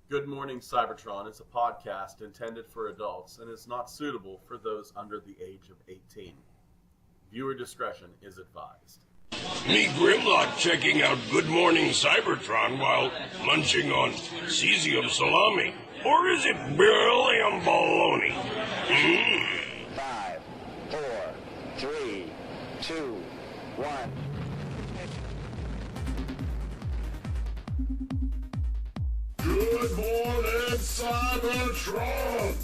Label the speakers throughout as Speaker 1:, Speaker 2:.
Speaker 1: Good Morning Cybertron is a podcast intended for adults and is not suitable for those under the age of 18. Viewer discretion is advised.
Speaker 2: Me Grimlock checking out Good Morning Cybertron while munching on cesium salami. Or is it beryllium bologna?
Speaker 3: 5, 4, 3, 2, 1.
Speaker 4: Good morning, Cybertron!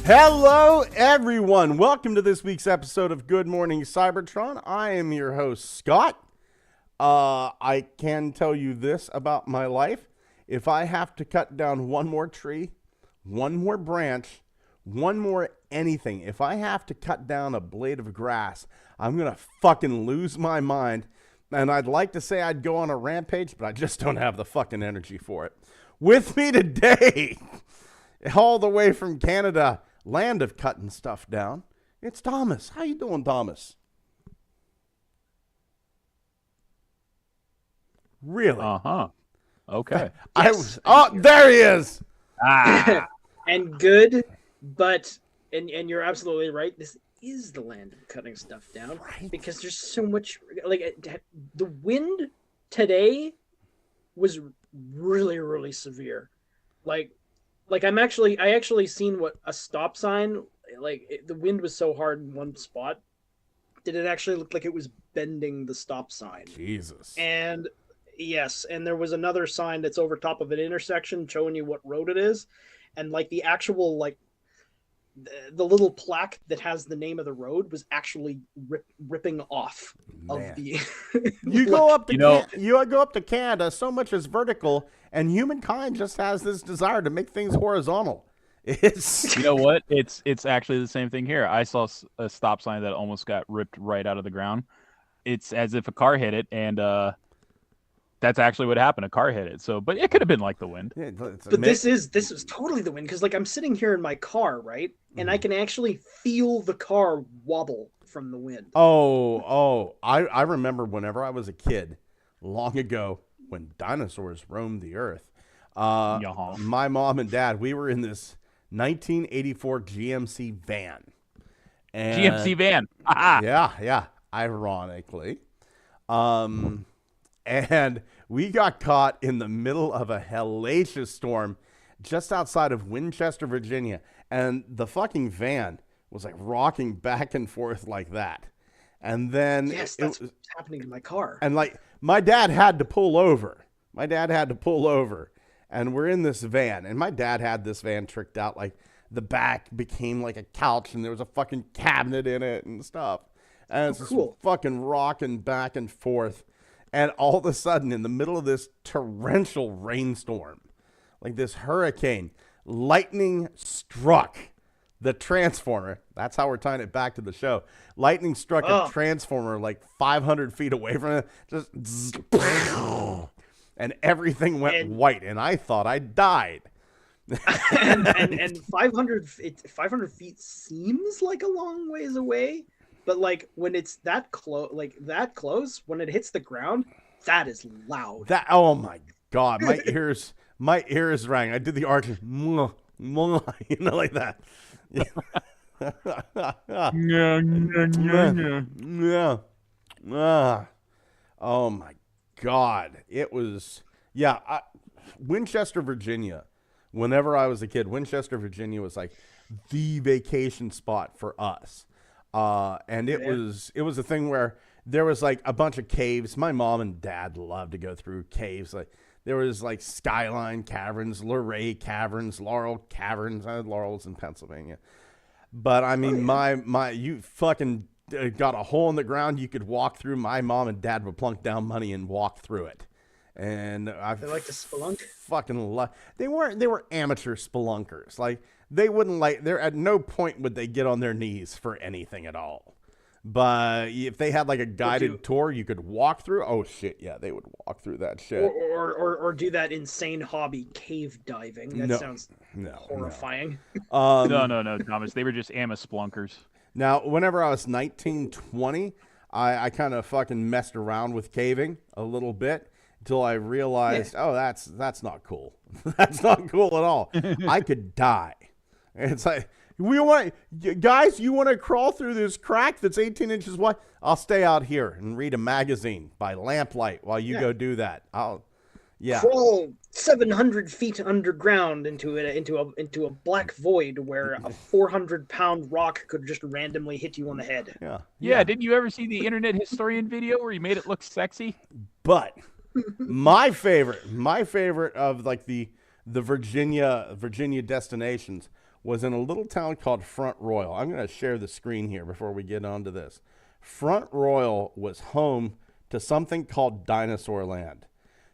Speaker 5: Hello, everyone. Welcome to this week's episode of Good Morning Cybertron. I am your host, Scott. I can tell you this about my life. If I have to cut down one more tree, one more branch, one more anything, if I have to cut down a blade of grass, I'm going to fucking lose my mind. And I'd like to say I'd go on a rampage, but I just don't have the fucking energy for it. With me today, all the way from Canada, land of cutting stuff down, it's Thomas. How you doing, Thomas? Really?
Speaker 6: Okay.
Speaker 5: There he is.
Speaker 7: And good, but and you're absolutely right. This is the land of cutting stuff down,
Speaker 5: Right.
Speaker 7: because there's so much. Like the wind today was really, really severe. Like I actually seen what a stop sign. The wind was so hard in one spot that it actually looked like it was bending the stop sign.
Speaker 5: Jesus.
Speaker 7: And yes, and there was another sign that's over top of an intersection showing you what road it is, and like the actual the little plaque that has the name of the road was actually ripping off
Speaker 5: Man.
Speaker 7: of the.
Speaker 5: You go up to you go up to Canada, so much is vertical, and humankind just has this desire to make things horizontal. It's
Speaker 6: You know what? It's actually the same thing here. I saw a stop sign that almost got ripped right out of the ground. It's as if a car hit it, and that's actually what happened. A car hit it. So, but it could have been like the wind.
Speaker 7: But this is totally the wind, because I'm sitting here in my car, right, and I can actually feel the car wobble from the wind.
Speaker 5: I remember whenever I was a kid, long ago, when dinosaurs roamed the earth. My mom and dad, we were in this 1984 GMC van. And
Speaker 6: GMC van.
Speaker 5: Yeah, ironically. And we got caught in the middle of a hellacious storm just outside of Winchester, Virginia. And the fucking van was like rocking back and forth like that. And then
Speaker 7: Yes, that's what's happening to my car.
Speaker 5: and like my dad had to pull over. And we're in this van. And my dad had this van tricked out. Like the back became like a couch and there was a fucking cabinet in it and stuff. And it's
Speaker 7: cool.
Speaker 5: just fucking rocking back and forth. And all of a sudden, in the middle of this torrential rainstorm, like this hurricane, lightning struck the transformer. That's how we're tying it back to the show. Lightning struck a transformer like 500 feet away from it. Just zzz, and everything went white. And I thought I died.
Speaker 7: and 500 feet seems like a long ways away, but like when it's that close, when it hits the ground, that is loud.
Speaker 5: Oh my God, my ears rang. I did the arch, like that. Yeah. Oh my God, it was Winchester, Virginia. Whenever I was a kid, Winchester, Virginia was like the vacation spot for us. And it was a thing where there was like a bunch of caves. My mom and dad loved to go through caves. Like there was like Skyline Caverns, Luray Caverns, Laurel Caverns. I had Laurel's in Pennsylvania. But I mean, you fucking got a hole in the ground you could walk through. My mom and dad would plunk down money and walk through it. And
Speaker 7: They like to spelunk.
Speaker 5: They were amateur spelunkers. Like they wouldn't they're at no point would they get on their knees for anything at all. But if they had like a guided tour you could walk through, oh shit, yeah, they would walk through that shit.
Speaker 7: Or do that insane hobby, cave diving. That sounds horrifying.
Speaker 6: No, Thomas. They were just splunkers.
Speaker 5: Now, whenever I was 19, 20, I kind of fucking messed around with caving a little bit until I realized, oh, that's not cool. That's not cool at all. I could die. It's like, guys, you want to crawl through this crack that's 18 inches wide? I'll stay out here and read a magazine by lamplight while you go do that.
Speaker 7: Crawl 700 feet underground into a black void where a 400-pound rock could just randomly hit you on the head.
Speaker 6: Yeah. Didn't you ever see the internet historian video where he made it look sexy?
Speaker 5: But my favorite of like the Virginia destinations was in a little town called Front Royal. I'm going to share the screen here before we get onto this. Front Royal was home to something called Dinosaur Land.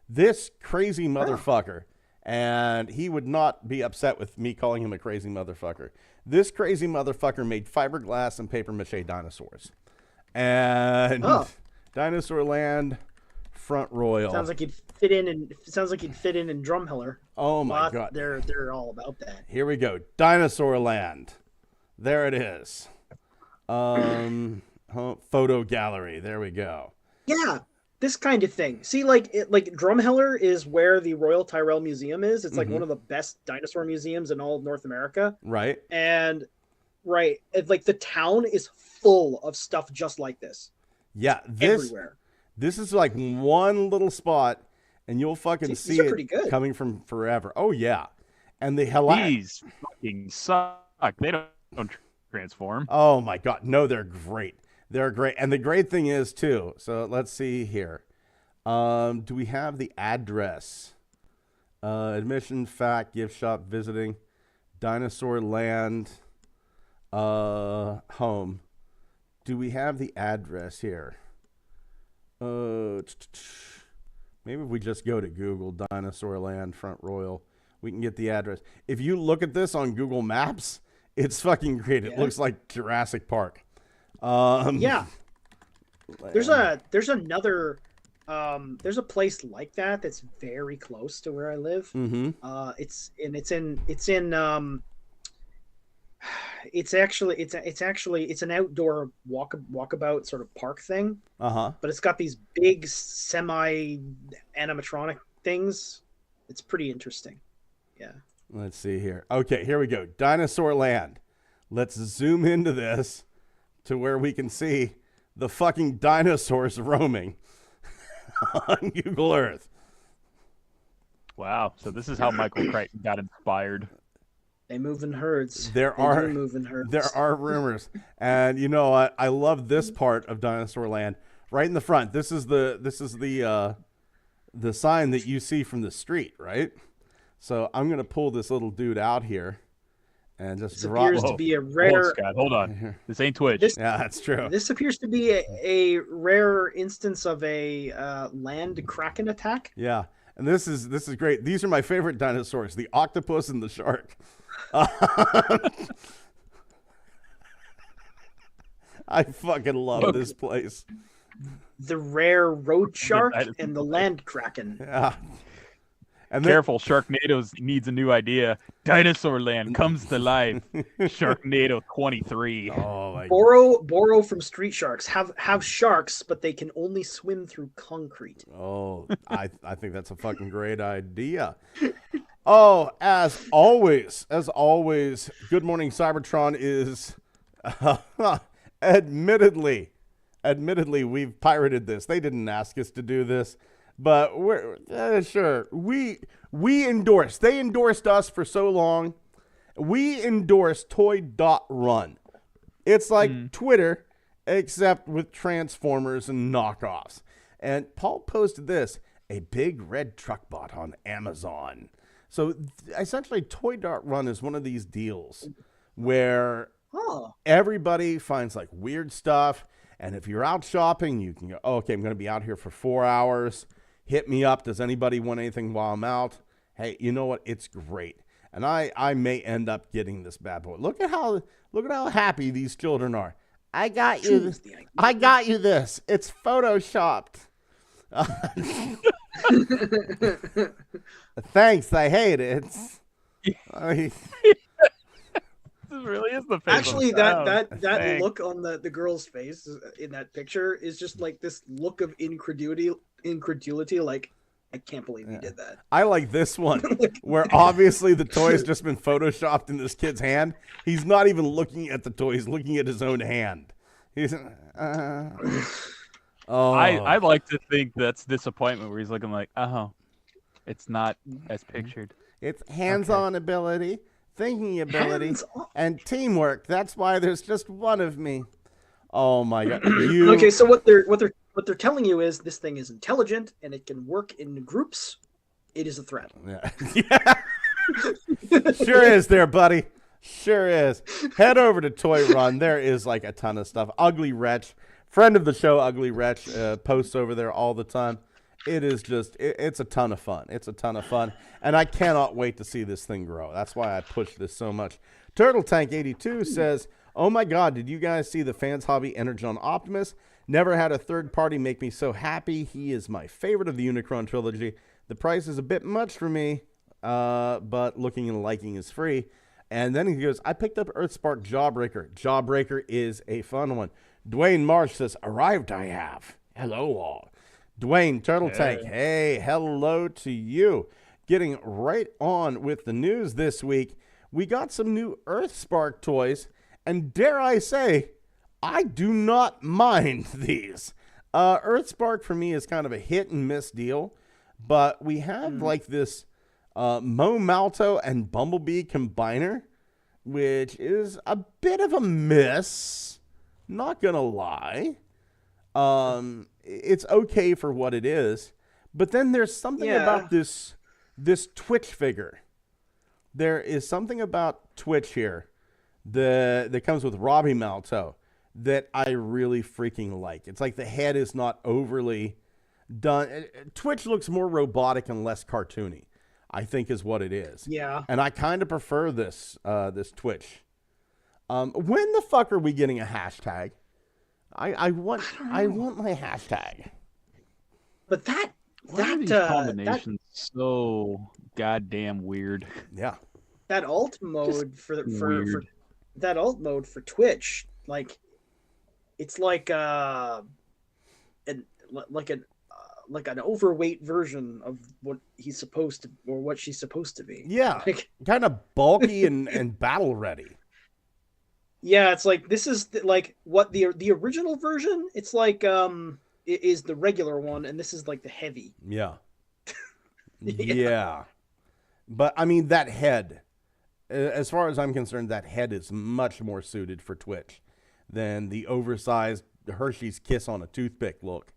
Speaker 5: This crazy motherfucker, and he would not be upset with me calling him a crazy motherfucker. This crazy motherfucker made fiberglass and paper mache dinosaurs. And Dinosaur Land, Front Royal.
Speaker 7: Sounds like he'd fit in in Drumheller.
Speaker 5: Oh my god.
Speaker 7: They're all about that.
Speaker 5: Here we go. Dinosaur Land. There it is. Photo gallery. There we go.
Speaker 7: Yeah. This kind of thing. See, like Drumheller is where the Royal Tyrrell Museum is. It's like one of the best dinosaur museums in all of North America.
Speaker 5: Right.
Speaker 7: And like the town is full of stuff just like this.
Speaker 5: Yeah,
Speaker 7: everywhere.
Speaker 5: This is like one little spot, and you'll fucking see it coming from forever. Oh yeah, and
Speaker 6: these fucking suck. They don't transform.
Speaker 5: Oh my god, no, they're great. They're great. And the great thing is, too, so let's see here. Do we have the address? Admission, fact, gift shop, visiting, Dinosaur Land, home. Do we have the address here? Maybe if we just go to Google, Dinosaur Land, Front Royal, we can get the address. If you look at this on Google Maps, it's fucking great. It looks like Jurassic Park.
Speaker 7: There's a place like that that's very close to where I live. It's an outdoor walkabout sort of park thing. But it's got these big semi animatronic things. It's pretty interesting. Yeah.
Speaker 5: Let's see here. Okay, here we go. Dinosaur Land. Let's zoom into this to where we can see the fucking dinosaurs roaming on Google Earth.
Speaker 6: Wow. So this is how Michael Crichton got inspired.
Speaker 7: They move in herds.
Speaker 5: There are rumors. And you know what? I love this part of Dinosaur Land. Right in the front. This is the sign that you see from the street, right? So I'm gonna pull this little dude out here. And just
Speaker 7: appears to be a rare.
Speaker 6: Hold on, this ain't Twitch.
Speaker 5: Yeah, that's true.
Speaker 7: This appears to be a rare instance of a land kraken attack.
Speaker 5: Yeah, and this is great. These are my favorite dinosaurs: the octopus and the shark. I fucking love this place.
Speaker 7: The rare road shark and the land kraken.
Speaker 5: Yeah.
Speaker 6: And careful, Sharknado needs a new idea. Dinosaur Land comes to life. Sharknado 23.
Speaker 5: Oh my
Speaker 7: borrow from Street Sharks. Have sharks, but they can only swim through concrete.
Speaker 5: Oh, I think that's a fucking great idea. Oh, as always, Good Morning Cybertron is admittedly, we've pirated this. They didn't ask us to do this. But we're sure we endorsed. They endorsed us for so long. We endorsed Toy.Run. It's like Twitter, except with Transformers and knockoffs. And Paul posted this: a big red truck bot on Amazon. So essentially, Toy.Run is one of these deals where everybody finds like weird stuff. And if you're out shopping, you can go, oh, okay, I'm going to be out here for 4 hours. hit me up. Does anybody want anything while I'm out? Hey, you know what? It's great. And I may end up getting this bad boy. Look at how happy these children are. I got you. I got you this. It's photoshopped. Thanks. I hate it.
Speaker 6: This really is the face.
Speaker 7: Actually, that look on the girl's face in that picture is just like this look of incredulity. Like, I can't believe you did that.
Speaker 5: I like this one, where obviously the toy's just been photoshopped in this kid's hand. He's not even looking at the toy; he's looking at his own hand. He's.
Speaker 6: I like to think that's disappointment where he's looking like, oh, it's not as pictured.
Speaker 5: It's hands-on ability, thinking ability, and teamwork. That's why there's just one of me. Oh my god!
Speaker 7: Okay, so what they're telling you is this thing is intelligent and it can work in groups. It is a threat.
Speaker 5: Yeah. Sure is there, buddy. Sure is. Head over to Toy Run. There is like a ton of stuff. Ugly Wretch, friend of the show, Ugly Wretch, posts over there all the time. It is just, it's a ton of fun. It's a ton of fun. And I cannot wait to see this thing grow. That's why I push this so much. Turtle Tank 82 says, oh my God, did you guys see the Fans Hobby Energon Optimus? Never had a third party make me so happy. He is my favorite of the Unicron trilogy. The price is a bit much for me, but looking and liking is free. And then he goes, I picked up Earthspark Jawbreaker. Jawbreaker is a fun one. Dwayne Marsh says, arrived I have. Hello all. Dwayne Turtle Tank, hey, hello to you. Getting right on with the news this week. We got some new Earthspark toys. And dare I say, I do not mind these. Earthspark for me is kind of a hit and miss deal. But we have like this Mo Malto and Bumblebee combiner, which is a bit of a miss. Not gonna lie. It's okay for what it is. But then there's something about this Twitch figure. There is something about Twitch here that comes with Robbie Malto that I really freaking like. It's like the head is not overly done. Twitch looks more robotic and less cartoony, I think is what it is.
Speaker 7: Yeah.
Speaker 5: And I kind of prefer this Twitch. When the fuck are we getting a hashtag? I want my hashtag.
Speaker 7: But
Speaker 6: these combinations so goddamn weird.
Speaker 5: Yeah.
Speaker 7: That alt mode for that alt mode for Twitch, like it's like an overweight version of what he's supposed to or what she's supposed to be.
Speaker 5: Yeah.
Speaker 7: Like,
Speaker 5: kind of bulky and battle ready.
Speaker 7: Yeah, it's like this is like what the original version. It's like it is the regular one, and this is like the heavy.
Speaker 5: Yeah. Yeah. But I mean that head, as far as I'm concerned, that head is much more suited for Twitch than the oversized Hershey's Kiss on a toothpick look.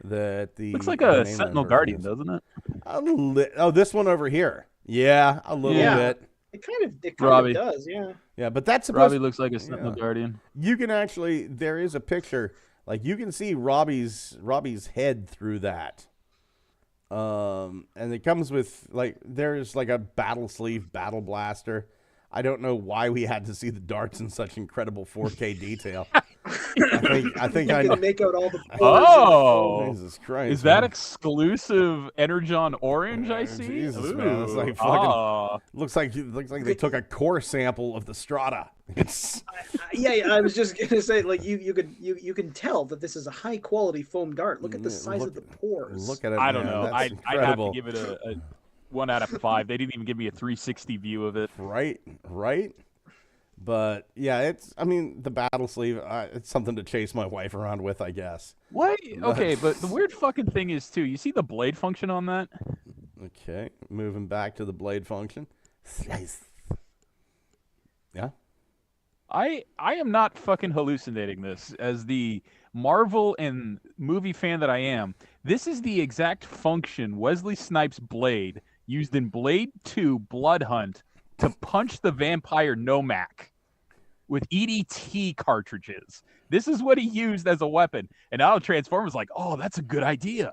Speaker 5: That the
Speaker 6: looks like a Sentinel Guardian, doesn't it?
Speaker 5: This one over here. Yeah, a little bit.
Speaker 7: It kind of does, yeah.
Speaker 5: Yeah, but that's supposed
Speaker 6: Robbie looks like a Sentinel Guardian.
Speaker 5: You can actually, there is a picture, like you can see Robbie's head through that. And it comes with like there's like a battle sleeve battle blaster. I don't know why we had to see the darts in such incredible 4K detail. I think I
Speaker 7: can make out all the.
Speaker 6: Oh,
Speaker 5: Jesus Christ!
Speaker 6: Is that exclusive Energon Orange? I see.
Speaker 5: Jesus, man, it's like fucking, looks like they took a core sample of the Strata. It's
Speaker 7: I was just gonna say, like you can tell that this is a high quality foam dart. Look at the size of the pores.
Speaker 5: Look at it.
Speaker 6: I don't
Speaker 5: man.
Speaker 6: know.
Speaker 5: That's
Speaker 6: I'd have to give it a 1 out of 5. They didn't even give me a 360 view of it.
Speaker 5: Right. But yeah, I mean, the battle sleeve, it's something to chase my wife around with, I guess.
Speaker 6: What? Okay, but the weird fucking thing is, too, you see the blade function on that?
Speaker 5: Okay, moving back to the blade function. Slice. Yeah?
Speaker 6: I am not fucking hallucinating this. As the Marvel and movie fan that I am, this is the exact function Wesley Snipes' blade used in Blade 2 Blood Hunt to punch the vampire Nomak with EDT cartridges. This is what he used as a weapon. And now Transformers like, oh, that's a good idea.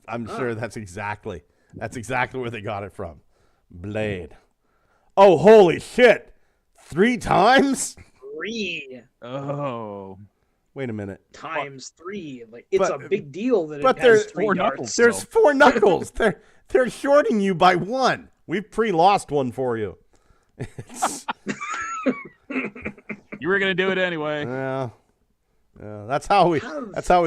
Speaker 5: I'm sure that's exactly where they got it from. Blade. Oh, holy shit! 3 times?
Speaker 7: 3
Speaker 6: Oh.
Speaker 5: Wait a minute.
Speaker 7: times 3. Like it's
Speaker 5: But-
Speaker 7: a big deal that
Speaker 5: but
Speaker 7: it has
Speaker 5: there's
Speaker 7: 3
Speaker 6: 4
Speaker 7: darts.
Speaker 6: knuckles.
Speaker 5: There's 4 knuckles. They're shorting you by 1. We've pre-lost one for you. It's,
Speaker 6: You were gonna do it anyway.
Speaker 5: yeah. That's how we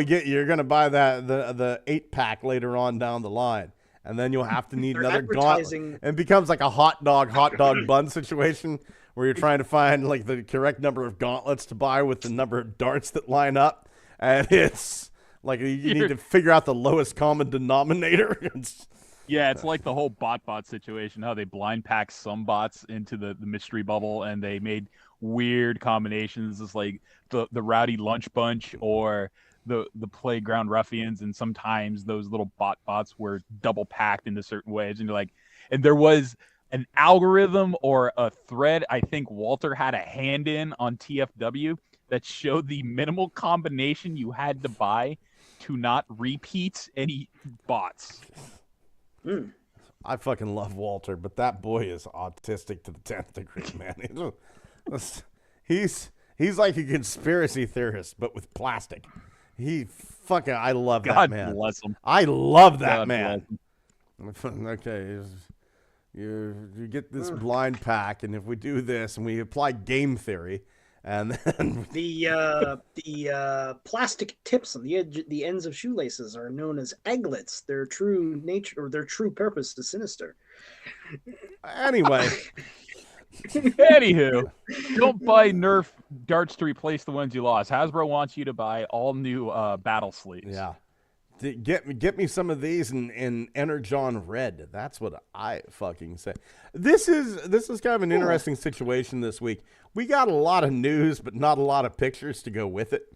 Speaker 5: get you. You're gonna buy the 8-pack later on down the line, and then you'll have to need
Speaker 7: They're
Speaker 5: another
Speaker 7: advertising-
Speaker 5: gauntlet. And it becomes like a hot dog bun situation where you're trying to find like the correct number of gauntlets to buy with the number of darts that line up, and it's like you need to figure out the lowest common denominator.
Speaker 6: Yeah, it's like the whole bot situation, how they blind pack some bots into the mystery bubble, and they made weird combinations. It's like the Rowdy Lunch Bunch or the Playground Ruffians, and sometimes those little bots were double packed into certain ways. And you're like, and there was an algorithm or a thread, I think Walter had a hand in on TFW, that showed the minimal combination you had to buy to not repeat any bots.
Speaker 5: I fucking love Walter, but that boy is autistic to the 10th degree, man. He's like a conspiracy theorist, but with plastic. I love that
Speaker 6: God
Speaker 5: man.
Speaker 6: bless him.
Speaker 5: I love that
Speaker 6: God
Speaker 5: man. Okay, you get this blind pack, and if we do this and we apply game theory, and then
Speaker 7: The plastic tips on the ends of shoelaces are known as eglets. Their true nature or their true purpose is sinister.
Speaker 5: anyway,
Speaker 6: Anywho, don't buy Nerf darts to replace the ones you lost. Hasbro wants you to buy all new battle sleeves.
Speaker 5: yeah. Get me some of these and Energon Red. That's what I fucking say. This is kind of an interesting situation this week. We got a lot of news, but not a lot of pictures to go with it.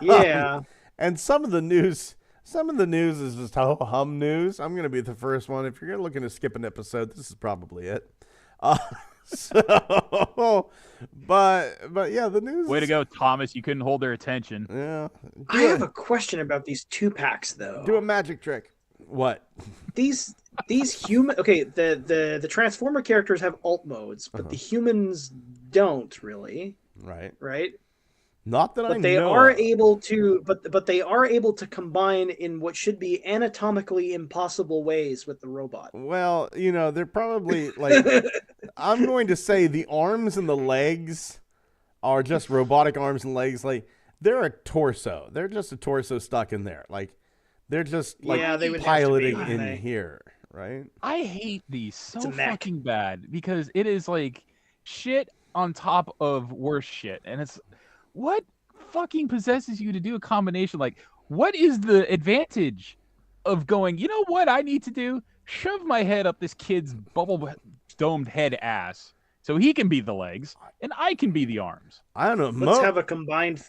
Speaker 7: Yeah.
Speaker 5: And some of the news is just hum news. I'm gonna be the first one. If you're looking to skip an episode, this is probably it. But yeah, the news.
Speaker 6: Way to go, Thomas. You couldn't hold their attention.
Speaker 5: Yeah.
Speaker 7: I have a question about these 2-packs though.
Speaker 5: Do a magic trick. What?
Speaker 7: These human the Transformer characters have alt modes, but the humans don't really, right?
Speaker 5: Not that I know.
Speaker 7: But they are able to but they are able to combine in what should be anatomically impossible ways with the robot.
Speaker 5: Well, they're probably like I'm going to say the arms and the legs are just robotic arms and legs. Like they're a torso. They're just a torso stuck in there. Like they're just like
Speaker 7: they would
Speaker 5: piloting
Speaker 7: have to be,
Speaker 5: in here, right?
Speaker 6: I hate these so
Speaker 7: a mech.
Speaker 6: fucking bad because it is like shit on top of worse shit. And it's what fucking possesses you to do a combination? Like, what is the advantage of going, you know what I need to do? Shove my head up this kid's bubble domed head ass so he can be the legs and I can be the arms.
Speaker 5: I don't know.
Speaker 7: Let's have a combined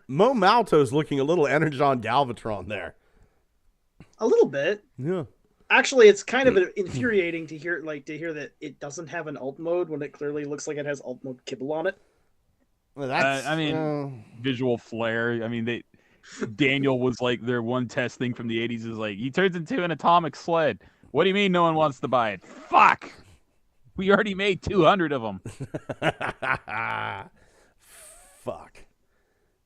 Speaker 5: Mo Malto's looking a little Energon Galvatron there.
Speaker 7: a little bit.
Speaker 5: Yeah.
Speaker 7: Actually, it's kind of infuriating to hear that it doesn't have an alt mode when it clearly looks like it has alt mode kibble on it.
Speaker 5: Well, that's,
Speaker 6: visual flair. I mean, Daniel was like their one test thing from the 80s is like, he turns into an atomic sled. What do you mean no one wants to buy it? Fuck! We already made 200 of them.
Speaker 5: Fuck.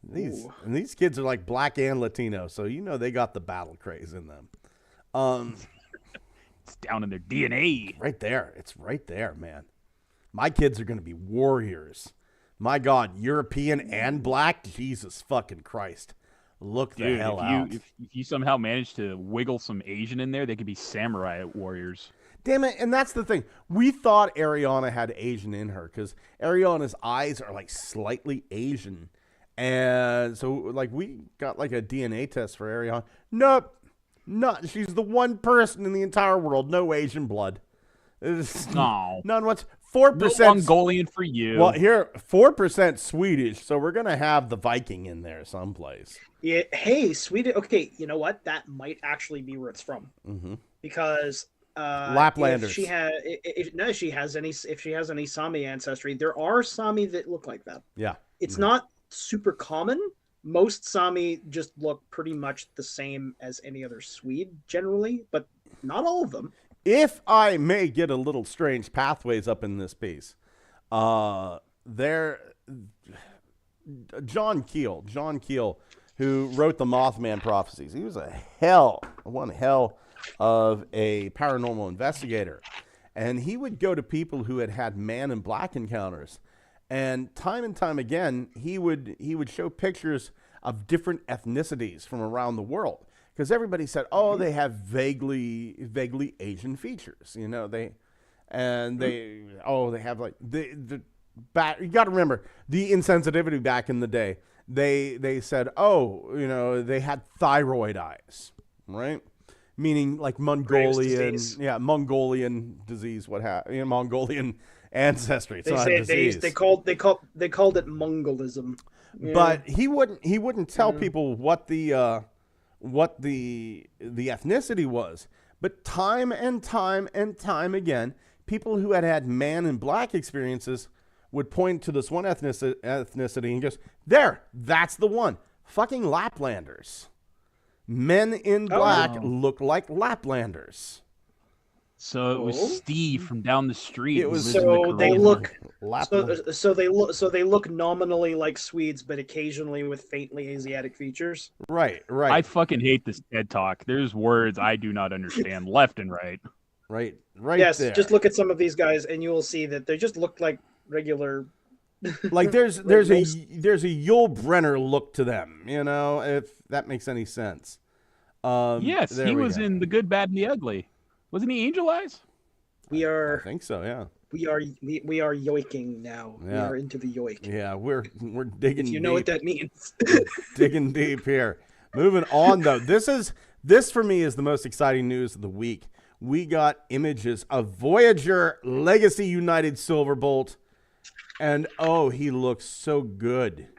Speaker 5: These kids are like black and Latino, so they got the battle craze in them.
Speaker 6: It's down in their DNA.
Speaker 5: Right there. It's right there, man. My kids are going to be warriors. My God, European and black? Jesus fucking Christ. Look the hell out.
Speaker 6: If you somehow manage to wiggle some Asian in there, they could be samurai warriors.
Speaker 5: Damn it, and that's the thing. We thought Ariana had Asian in her because Ariana's eyes are like slightly Asian. And so like we got like a DNA test for Ariana. Nope. Not. She's the one person in the entire world, no Asian blood.
Speaker 6: No.
Speaker 5: None what's 4%
Speaker 6: No Mongolian for you.
Speaker 5: Well, here 4% Swedish, so we're gonna have the Viking in there someplace.
Speaker 7: Yeah. Hey, Sweden. Okay, you know what? That might actually be where it's from.
Speaker 5: Mm-hmm.
Speaker 7: Because
Speaker 5: Laplanders.
Speaker 7: If she has any Sami ancestry, there are Sami that look like that.
Speaker 5: Yeah.
Speaker 7: It's not super common, most Sami just look pretty much the same as any other Swede generally, but not all of them.
Speaker 5: If I may get a little strange pathways up in this piece, John Keel, who wrote the Mothman prophecies, he was one hell of a paranormal investigator, and he would go to people who had Man in Black encounters, and time again he would show pictures of different ethnicities from around the world, because everybody said, oh, they have vaguely Asian features, you know, they have like the back. You got to remember the insensitivity back in the day. They said, oh, you know, they had thyroid eyes, right? Meaning like Mongolian disease, Mongolian ancestry. It's not a disease.
Speaker 7: They called it Mongolism. Yeah.
Speaker 5: But he wouldn't tell people what the ethnicity was. But time and time again, people who had Man in Black experiences would point to this one ethnicity and goes, there, that's the one. Fucking Laplanders. Men in Black look like Laplanders.
Speaker 6: So it was Steve from down the street.
Speaker 5: It was
Speaker 7: so they look nominally like Swedes, but occasionally with faintly Asiatic features.
Speaker 5: Right.
Speaker 6: I fucking hate this TED Talk. There's words I do not understand left and right.
Speaker 5: Right.
Speaker 7: Yes,
Speaker 5: there.
Speaker 7: just look at some of these guys, and you will see that they just look like regular.
Speaker 5: Like there's a Yul Brenner look to them, you know, if that makes any sense.
Speaker 6: Yes, he was in The Good, Bad, and the Ugly. Wasn't he Angel Eyes?
Speaker 5: I think so, yeah.
Speaker 7: We are yoiking now. Yeah. We are into the yoik.
Speaker 5: Yeah, we're digging.
Speaker 7: You know
Speaker 5: deep.
Speaker 7: what that means.
Speaker 5: Digging deep here. Moving on though. This for me is the most exciting news of the week. We got images of Voyager Legacy United Silverbolt, and he looks so good.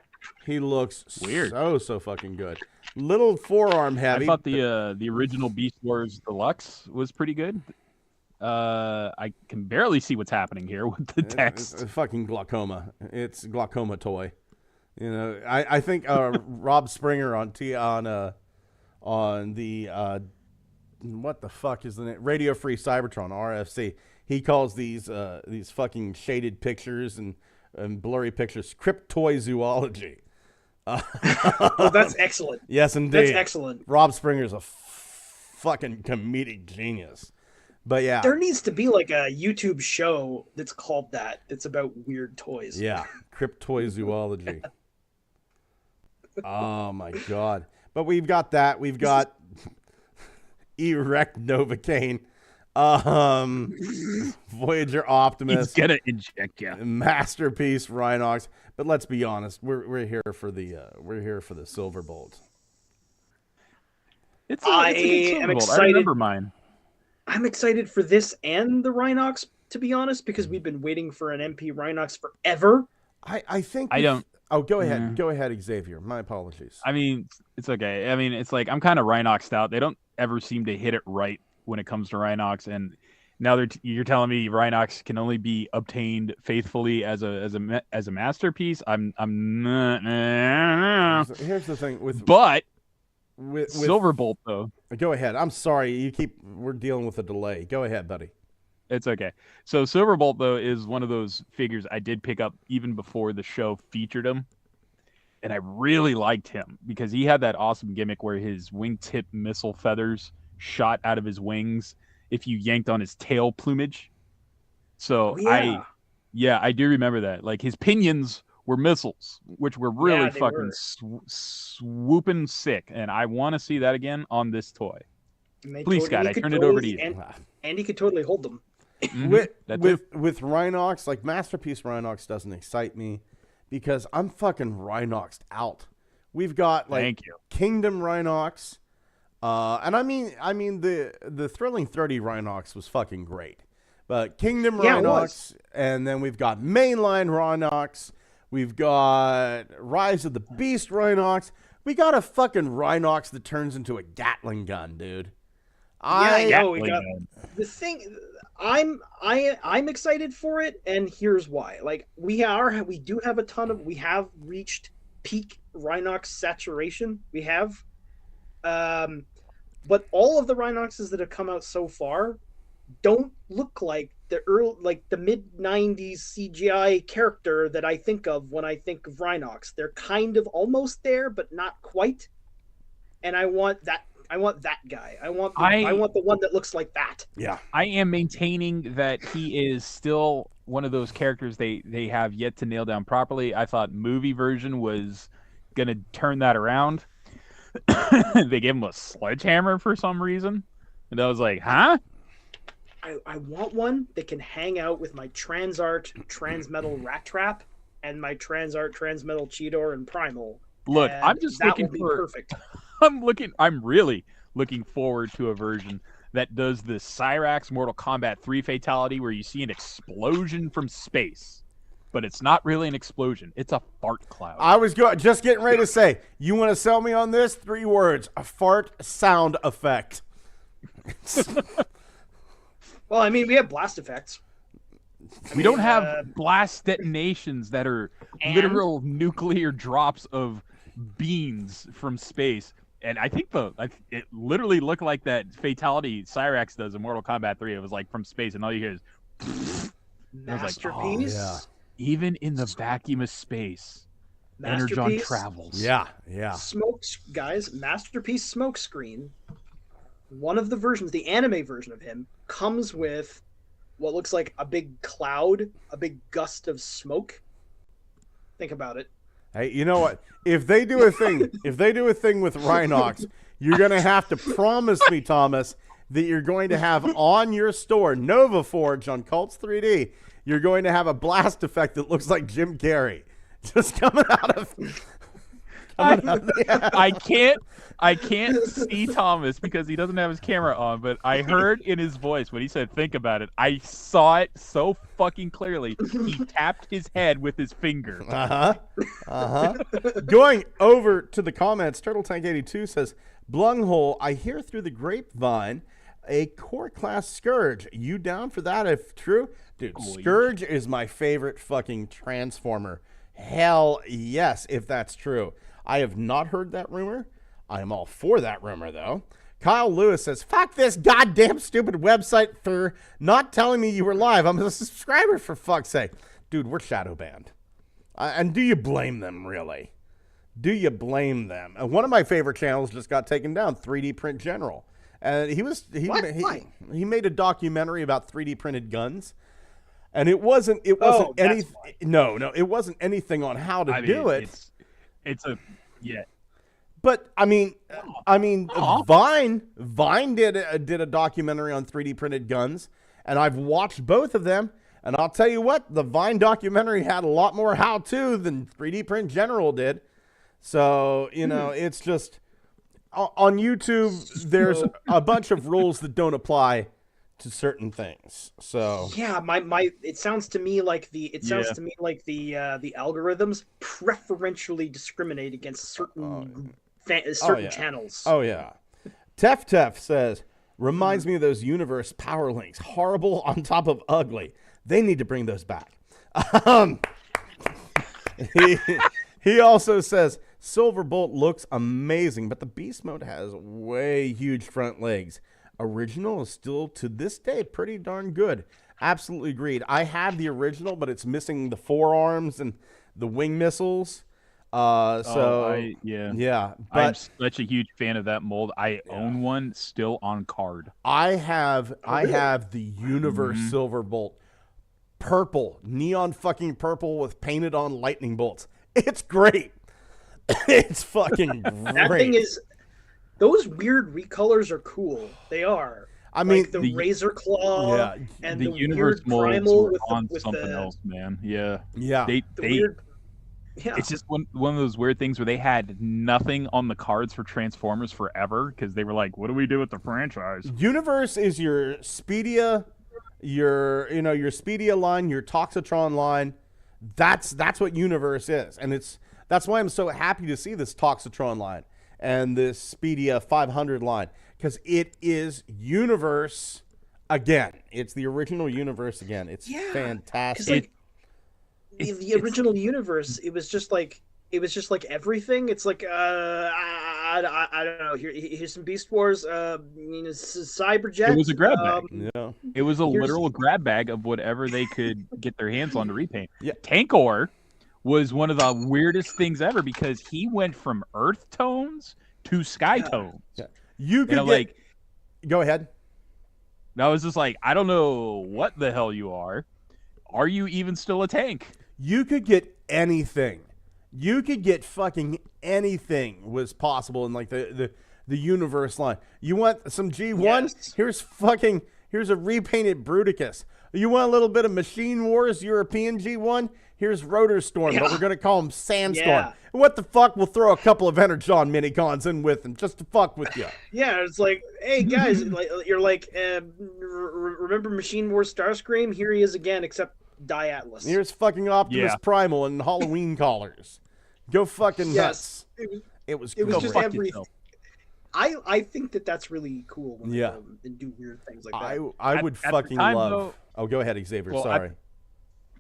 Speaker 5: He looks
Speaker 6: weird.
Speaker 5: So fucking good. Little forearm heavy.
Speaker 6: I thought the original Beast Wars Deluxe was pretty good. I can barely see what's happening here with the text.
Speaker 5: It's fucking glaucoma. It's glaucoma toy. You know, I think Rob Springer on the what the fuck is the name? Radio Free Cybertron, RFC. He calls these fucking shaded pictures and blurry pictures cryptozoology.
Speaker 7: Oh, that's excellent.
Speaker 5: Yes, indeed.
Speaker 7: That's excellent.
Speaker 5: Rob Springer's a fucking comedic genius. But yeah,
Speaker 7: there needs to be like a YouTube show that's called that. It's about weird toys.
Speaker 5: Yeah, cryptozoology. Oh my god! But we've got that. We've got Erect Novocaine, Voyager Optimus.
Speaker 6: He's gonna inject you.
Speaker 5: Masterpiece Rhinox. But let's be honest, we're here for the Silverbolt.
Speaker 6: It's a good Silverbolt. I remember mine.
Speaker 7: I'm excited for this and the Rhinox, to be honest, because we've been waiting for an MP Rhinox forever.
Speaker 5: I think
Speaker 6: I don't.
Speaker 5: Oh, go ahead. Yeah. Go ahead, Xavier. My apologies.
Speaker 6: I mean, it's okay. I mean, it's like I'm kind of Rhinoxed out. They don't ever seem to hit it right when it comes to Rhinox, and now you're telling me Rhinox can only be obtained faithfully as a masterpiece. I'm not.
Speaker 5: Here's the thing with
Speaker 6: Silverbolt though.
Speaker 5: Go ahead. I'm sorry. We're dealing with a delay. Go ahead, buddy.
Speaker 6: It's okay. So Silverbolt though is one of those figures I did pick up even before the show featured him, and I really liked him because he had that awesome gimmick where his wingtip missile feathers shot out of his wings if you yanked on his tail plumage. So I do remember that. Like his pinions were missiles, which were really fucking swooping sick, and I want to see that again on this toy. Please, Scott, I turned it over to you.
Speaker 7: And he could totally hold them.
Speaker 5: With Rhinox, like Masterpiece Rhinox doesn't excite me because I'm fucking Rhinoxed out. We've got like Kingdom Rhinox, and I mean the Thrilling 30 Rhinox was fucking great, but Kingdom Rhinox, and then we've got Mainline Rhinox, we've got Rise of the Beast Rhinox, we got a fucking Rhinox that turns into a Gatling gun, dude.
Speaker 7: The thing. I'm excited for it, and here's why. Like we have reached peak Rhinox saturation we have. But all of the Rhinoxes that have come out so far don't look like the mid '90s CGI character that I think of when I think of Rhinox. They're kind of almost there, but not quite. And I want that. I want that guy. I want the one that looks like that.
Speaker 5: Yeah.
Speaker 6: I am maintaining that he is still one of those characters they have yet to nail down properly. I thought movie version was gonna turn that around. They gave him a sledgehammer for some reason, and I was like, huh?
Speaker 7: I want one that can hang out with my Transart Transmetal Rat Trap and my Transart Transmetal Cheetor and Primal.
Speaker 6: Look,
Speaker 7: and
Speaker 6: I'm just
Speaker 7: that
Speaker 6: looking
Speaker 7: will be
Speaker 6: for
Speaker 7: perfect.
Speaker 6: I'm really looking forward to a version that does the Cyrax Mortal Kombat 3 fatality where you see an explosion from space. But it's not really an explosion. It's a fart cloud.
Speaker 5: I was just getting ready to say, you want to sell me on this? 3 words: a fart sound effect.
Speaker 7: Well, I mean, we have blast effects.
Speaker 6: We don't have blast detonations that are literal nuclear drops of beans from space. And I think it literally looked like that fatality Cyrax does in Mortal Kombat 3. It was like from space, and all you hear is
Speaker 7: Masterpiece.
Speaker 5: yeah.
Speaker 6: Even in the vacuum of space, Energon
Speaker 7: Masterpiece.
Speaker 6: travels.
Speaker 5: Yeah.
Speaker 7: Masterpiece smokescreen. One of the versions, the anime version of him, comes with what looks like a big cloud, a big gust of smoke. Think about it.
Speaker 5: Hey, you know what? If they do a thing with Rhinox, you're going to have to promise me, Thomas, that you're going to have on your store, Nova Forge on Cults 3D, you're going to have a blast effect that looks like Jim Carrey. Just coming out of
Speaker 6: I can't see Thomas because he doesn't have his camera on, but I heard in his voice when he said think about it, I saw it so fucking clearly. He tapped his head with his finger.
Speaker 5: Going over to the comments, Turtle Tank 82 says, Blunghole, I hear through the grapevine a core class Scourge. You down for that if true? Dude, Scourge is my favorite fucking Transformer. Hell yes, if that's true. I have not heard that rumor. I am all for that rumor, though. Kyle Lewis says, fuck this goddamn stupid website for not telling me you were live. I'm a subscriber, for fuck's sake. Dude, we're shadow banned. And do you blame them, really? Do you blame them? One of my favorite channels just got taken down, 3D Print General. And he made a documentary about 3D printed guns. And it wasn't anything. No, it wasn't anything on how to do it. But I mean, Vine did a documentary on 3D printed guns, and I've watched both of them. And I'll tell you what, the Vine documentary had a lot more how-to than 3D Print General did. So it's just on YouTube. There's a bunch of rules that don't apply to certain things. So
Speaker 7: yeah, it sounds to me like the algorithms preferentially discriminate against certain channels.
Speaker 5: Oh yeah. Tef says, reminds me of those universe power links. Horrible on top of ugly. They need to bring those back. He also says Silverbolt looks amazing, but the beast mode has way huge front legs. Original is still, to this day, pretty darn good. Absolutely agreed. I have the original, but it's missing the forearms and the wing missiles. But
Speaker 6: I'm such a huge fan of that mold. I own one still on card.
Speaker 5: I have the Universe Silverbolt, purple, neon fucking purple with painted on lightning bolts. It's great. It's fucking great.
Speaker 7: That thing is. Those weird recolors are cool. They are.
Speaker 5: I mean,
Speaker 7: like the Razor Claw and the
Speaker 6: universe
Speaker 7: weird Primal
Speaker 6: with something else, man. Yeah.
Speaker 7: Weird,
Speaker 6: It's just one of those weird things where they had nothing on the cards for Transformers forever because they were like, "What do we do with the franchise?"
Speaker 5: Universe is your Speedia, your Speedia line, your Toxitron line. That's what Universe is, and that's why I'm so happy to see this Toxitron line and this Speedia 500 line, because it is Universe again. It's the original Universe again. It's fantastic.
Speaker 7: The original Universe, it was just like it was just like everything. It's like I don't know. Here's some Beast Wars. This is Cyberjet.
Speaker 6: It was a grab bag.
Speaker 5: Yeah.
Speaker 6: It was a
Speaker 7: Here's-
Speaker 6: literal grab bag of whatever they could get their hands on to repaint.
Speaker 5: Yeah.
Speaker 6: Tankor was one of the weirdest things ever because he went from earth tones to sky tones.
Speaker 5: Yeah. You
Speaker 6: And
Speaker 5: could
Speaker 6: I'm
Speaker 5: get,
Speaker 6: like,
Speaker 5: go ahead.
Speaker 6: and I was just like, I don't know what the hell you are. Are you even still a tank?
Speaker 5: You could get anything. You could get fucking anything was possible in like the universe line. You want some G1?
Speaker 7: Yes.
Speaker 5: Here's a repainted Bruticus. You want a little bit of Machine Wars European G1? Here's Rotor Storm, but we're gonna call him Sandstorm.
Speaker 7: Yeah.
Speaker 5: And what the fuck? We'll throw a couple of Energon minicons in with him just to fuck with you.
Speaker 7: Yeah, it's like, hey guys, like you're like, remember Machine Wars Starscream? Here he is again, except Diatlas.
Speaker 5: Here's fucking Optimus
Speaker 6: Yeah.
Speaker 5: Primal and Halloween collars. Go fucking nuts.
Speaker 7: Yes.
Speaker 5: It was
Speaker 7: It was
Speaker 5: great.
Speaker 7: just
Speaker 6: fuck
Speaker 7: everything.
Speaker 6: yourself.
Speaker 7: I think that's really cool when
Speaker 5: Yeah.
Speaker 7: they go and do weird things like that.
Speaker 5: I
Speaker 6: At-
Speaker 5: would
Speaker 6: at the
Speaker 5: fucking
Speaker 6: time,
Speaker 5: love.
Speaker 6: though-
Speaker 5: Oh, go ahead, Xavier.
Speaker 6: Well,
Speaker 5: Sorry.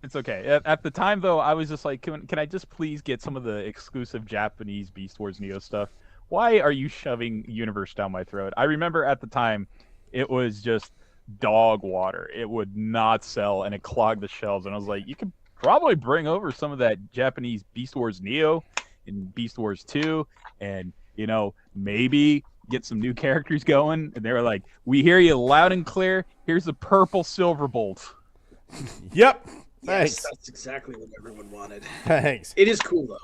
Speaker 6: It's okay. At the time, though, I was just like, can I just please get some of the exclusive Japanese Beast Wars Neo stuff? Why are you shoving Universe down my throat? I remember at the time, it was just dog water. It would not sell, and it clogged the shelves. And I was like, you could probably bring over some of that Japanese Beast Wars Neo and Beast Wars 2, and, maybe get some new characters going. And they were like, we hear you loud and clear. Here's a purple Silverbolt.
Speaker 5: Yep.
Speaker 7: Yes,
Speaker 5: Thanks.
Speaker 7: that's exactly what everyone wanted.
Speaker 5: Thanks.
Speaker 7: It is cool though.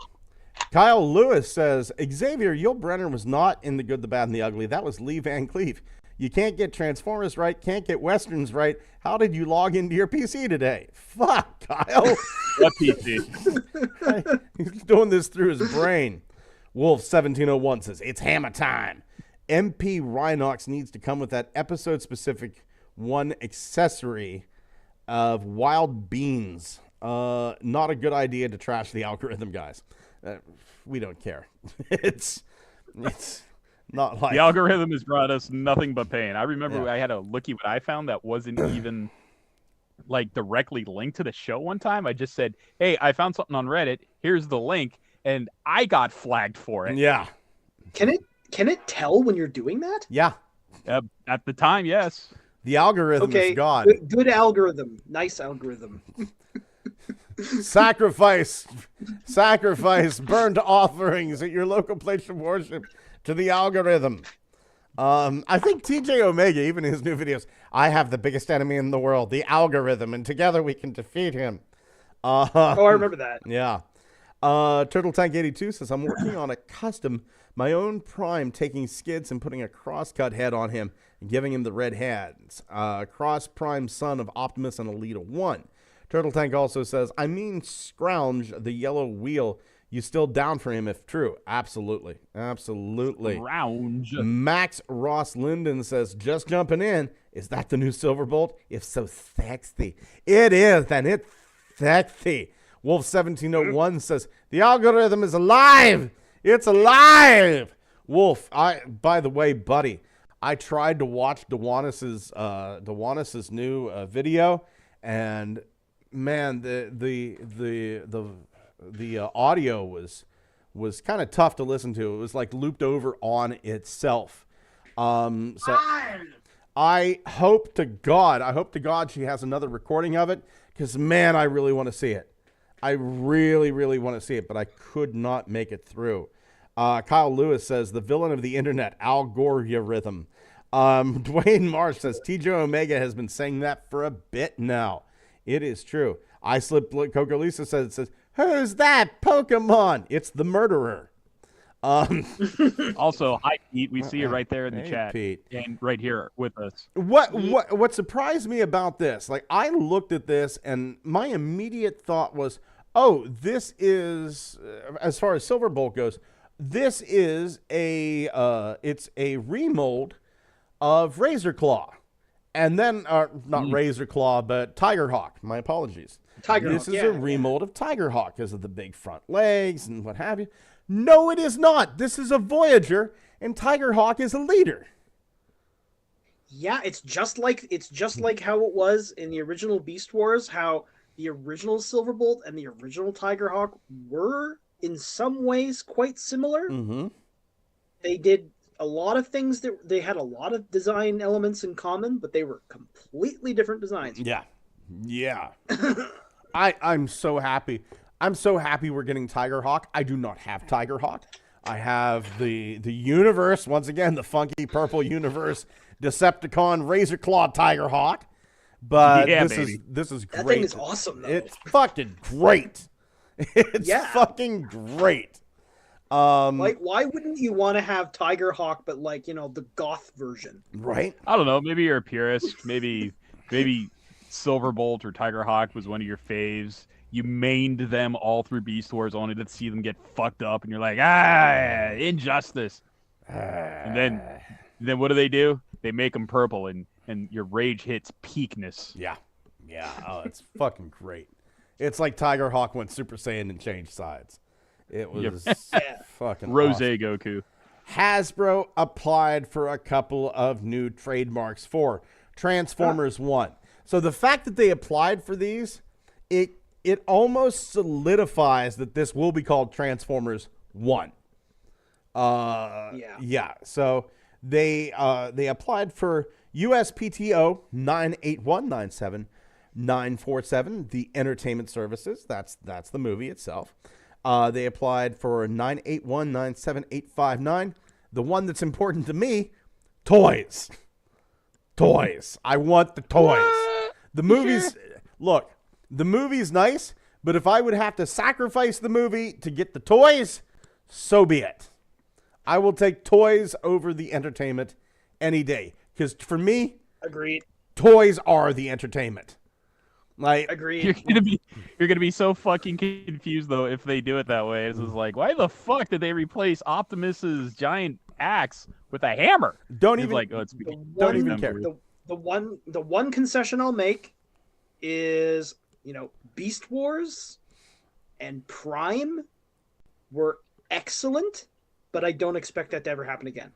Speaker 5: Kyle Lewis says, Xavier, Yul Brenner was not in The Good, the Bad, and the Ugly. That was Lee Van Cleef. You can't get Transformers right, can't get Westerns right. How did you log into your PC today? Fuck, Kyle.
Speaker 6: What PC?
Speaker 5: He's doing this through his brain. Wolf1701 says, it's hammer time. MP Rhinox needs to come with that episode-specific one accessory of wild beans. Not a good idea to trash the algorithm, guys. We don't care. It's not like
Speaker 6: The algorithm has brought us nothing but pain. I remember
Speaker 5: Yeah.
Speaker 6: I had a looky what I found that wasn't even like directly linked to the show one time. I just said, hey, I found something on Reddit. Here's the link. And I got flagged for it.
Speaker 5: Yeah.
Speaker 7: Can it tell when you're doing that?
Speaker 5: Yeah.
Speaker 6: At the time, yes.
Speaker 5: The algorithm
Speaker 7: Okay,
Speaker 5: is God.
Speaker 7: good algorithm, nice algorithm.
Speaker 5: Sacrifice burnt offerings at your local place of worship to the algorithm. I think TJ Omega, even in his new videos, I have the biggest enemy in the world, the algorithm, and together we can defeat him.
Speaker 7: Oh, I remember that.
Speaker 5: Yeah. Turtle Tank 82 says, I'm working on a custom, my own Prime, taking skids and putting a crosscut head on him and giving him the red hands. Cross Prime son of Optimus and Elita 1. Turtle Tank also says, I mean Scrounge, the yellow wheel. You still down for him if true? Absolutely. Absolutely.
Speaker 6: Round.
Speaker 5: Max Ross Linden says, just jumping in. Is that the new Silverbolt? If so, sexy. It is, and it's sexy. Wolf1701 says, the algorithm is alive. It's alive. Wolf, by the way, buddy, I tried to watch Dewanis's new video, and man, the audio was kind of tough to listen to. It was like looped over on itself. So I hope to God she has another recording of it, because man, I really want to see it. I really, really want to see it, but I could not make it through. Kyle Lewis says, the villain of the internet, algorithm. Dwayne Marsh says, TJ Omega has been saying that for a bit now. It is true. I Slipped Coco Lisa says, who's that Pokemon? It's the murderer.
Speaker 6: Also, hi, Pete. We see you right there in the
Speaker 5: Hey,
Speaker 6: chat.
Speaker 5: Pete.
Speaker 6: And right here with us.
Speaker 5: What surprised me about this, like I looked at this and my immediate thought was, oh, this is, as far as Silverbolt goes, this is it's a remold of Razor Claw. And then, not Razor Claw, but Tiger Hawk. My apologies. This is a remold of Tiger Hawk because of the big front legs and what have you. No, it is not. This is a Voyager, and Tiger Hawk is a leader.
Speaker 7: Yeah, it's just like how it was in the original Beast Wars, how the original Silverbolt and the original Tiger Hawk were in some ways quite similar.
Speaker 5: Mm-hmm. They
Speaker 7: did a lot of things that they had a lot of design elements in common, but they were completely different designs.
Speaker 5: Yeah. I'm so happy. I'm so happy we're getting Tigerhawk. I do not have Tigerhawk. I have the universe, once again, the funky purple universe Decepticon Razor Claw Tigerhawk. But this is great.
Speaker 7: That thing is awesome, though.
Speaker 5: It's fucking great. It's fucking great.
Speaker 7: Like, why wouldn't you want to have Tigerhawk, but like, the goth version?
Speaker 5: Right?
Speaker 6: I don't know. Maybe you're a purist. Maybe Silverbolt or Tigerhawk was one of your faves. You mained them all through Beast Wars only to see them get fucked up, and you're like, injustice. And then what do? They make them purple, and your rage hits peakness.
Speaker 5: Yeah. Oh, it's fucking great. It's like Tigerhawk went Super Saiyan and changed sides. It was fucking
Speaker 6: Rose
Speaker 5: awesome.
Speaker 6: Goku.
Speaker 5: Hasbro applied for a couple of new trademarks for Transformers 1. So the fact that they applied for these, it almost solidifies that this will be called Transformers 1. Yeah. So they applied for USPTO 98197-947, the entertainment services. That's the movie itself. They applied for 98197-859. The one that's important to me, toys. I want the toys. What? The movies, look, the movie's nice, but if I would have to sacrifice the movie to get the toys, so be it. I will take toys over the entertainment any day. Because for me,
Speaker 7: agreed,
Speaker 5: toys are the entertainment. Like,
Speaker 7: agreed.
Speaker 6: You're gonna be so fucking confused though if they do it that way. It's just like, why the fuck did they replace Optimus's giant axe with a hammer?
Speaker 5: Don't even
Speaker 6: care.
Speaker 7: The one concession I'll make is, Beast Wars and Prime were excellent, but I don't expect that to ever happen again.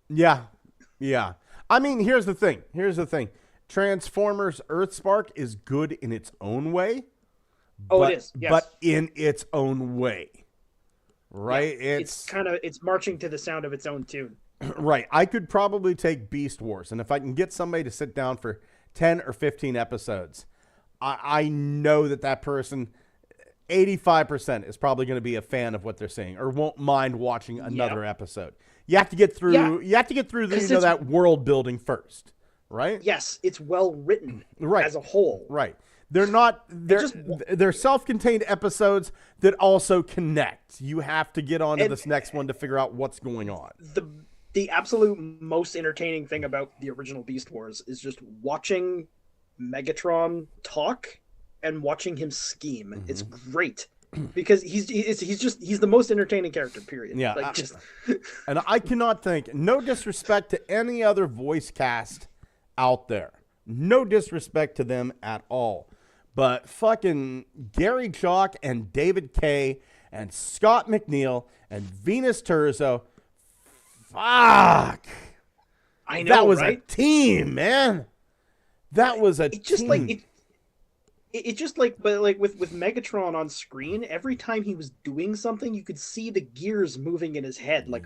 Speaker 5: Yeah. I mean, here's the thing. Transformers Earthspark is good in its own way.
Speaker 7: It is. Yes.
Speaker 5: But in its own way. Right?
Speaker 7: Yeah, it's marching to the sound of its own tune.
Speaker 5: Right. I could probably take Beast Wars, and if I can get somebody to sit down for 10 or 15 episodes, I know that person, 85% is probably going to be a fan of what they're saying or won't mind watching another episode. You have to get through that world building first, right?
Speaker 7: Yes, it's well written as a whole.
Speaker 5: Right. They're self-contained episodes that also connect. You have to get on to this next one to figure out what's going on.
Speaker 7: The absolute most entertaining thing about the original Beast Wars is just watching Megatron talk and watching him scheme. Mm-hmm. It's great because he's the most entertaining character, period.
Speaker 5: Yeah. And I cannot think, no disrespect to any other voice cast out there. No disrespect to them at all. But fucking Gary Chalk and David Kay and Scott McNeil and Venus Terzo, fuck.
Speaker 7: I know,
Speaker 5: that was
Speaker 7: right?
Speaker 5: a team, man. That was a team.
Speaker 7: But with Megatron on screen, every time he was doing something, you could see the gears moving in his head, like,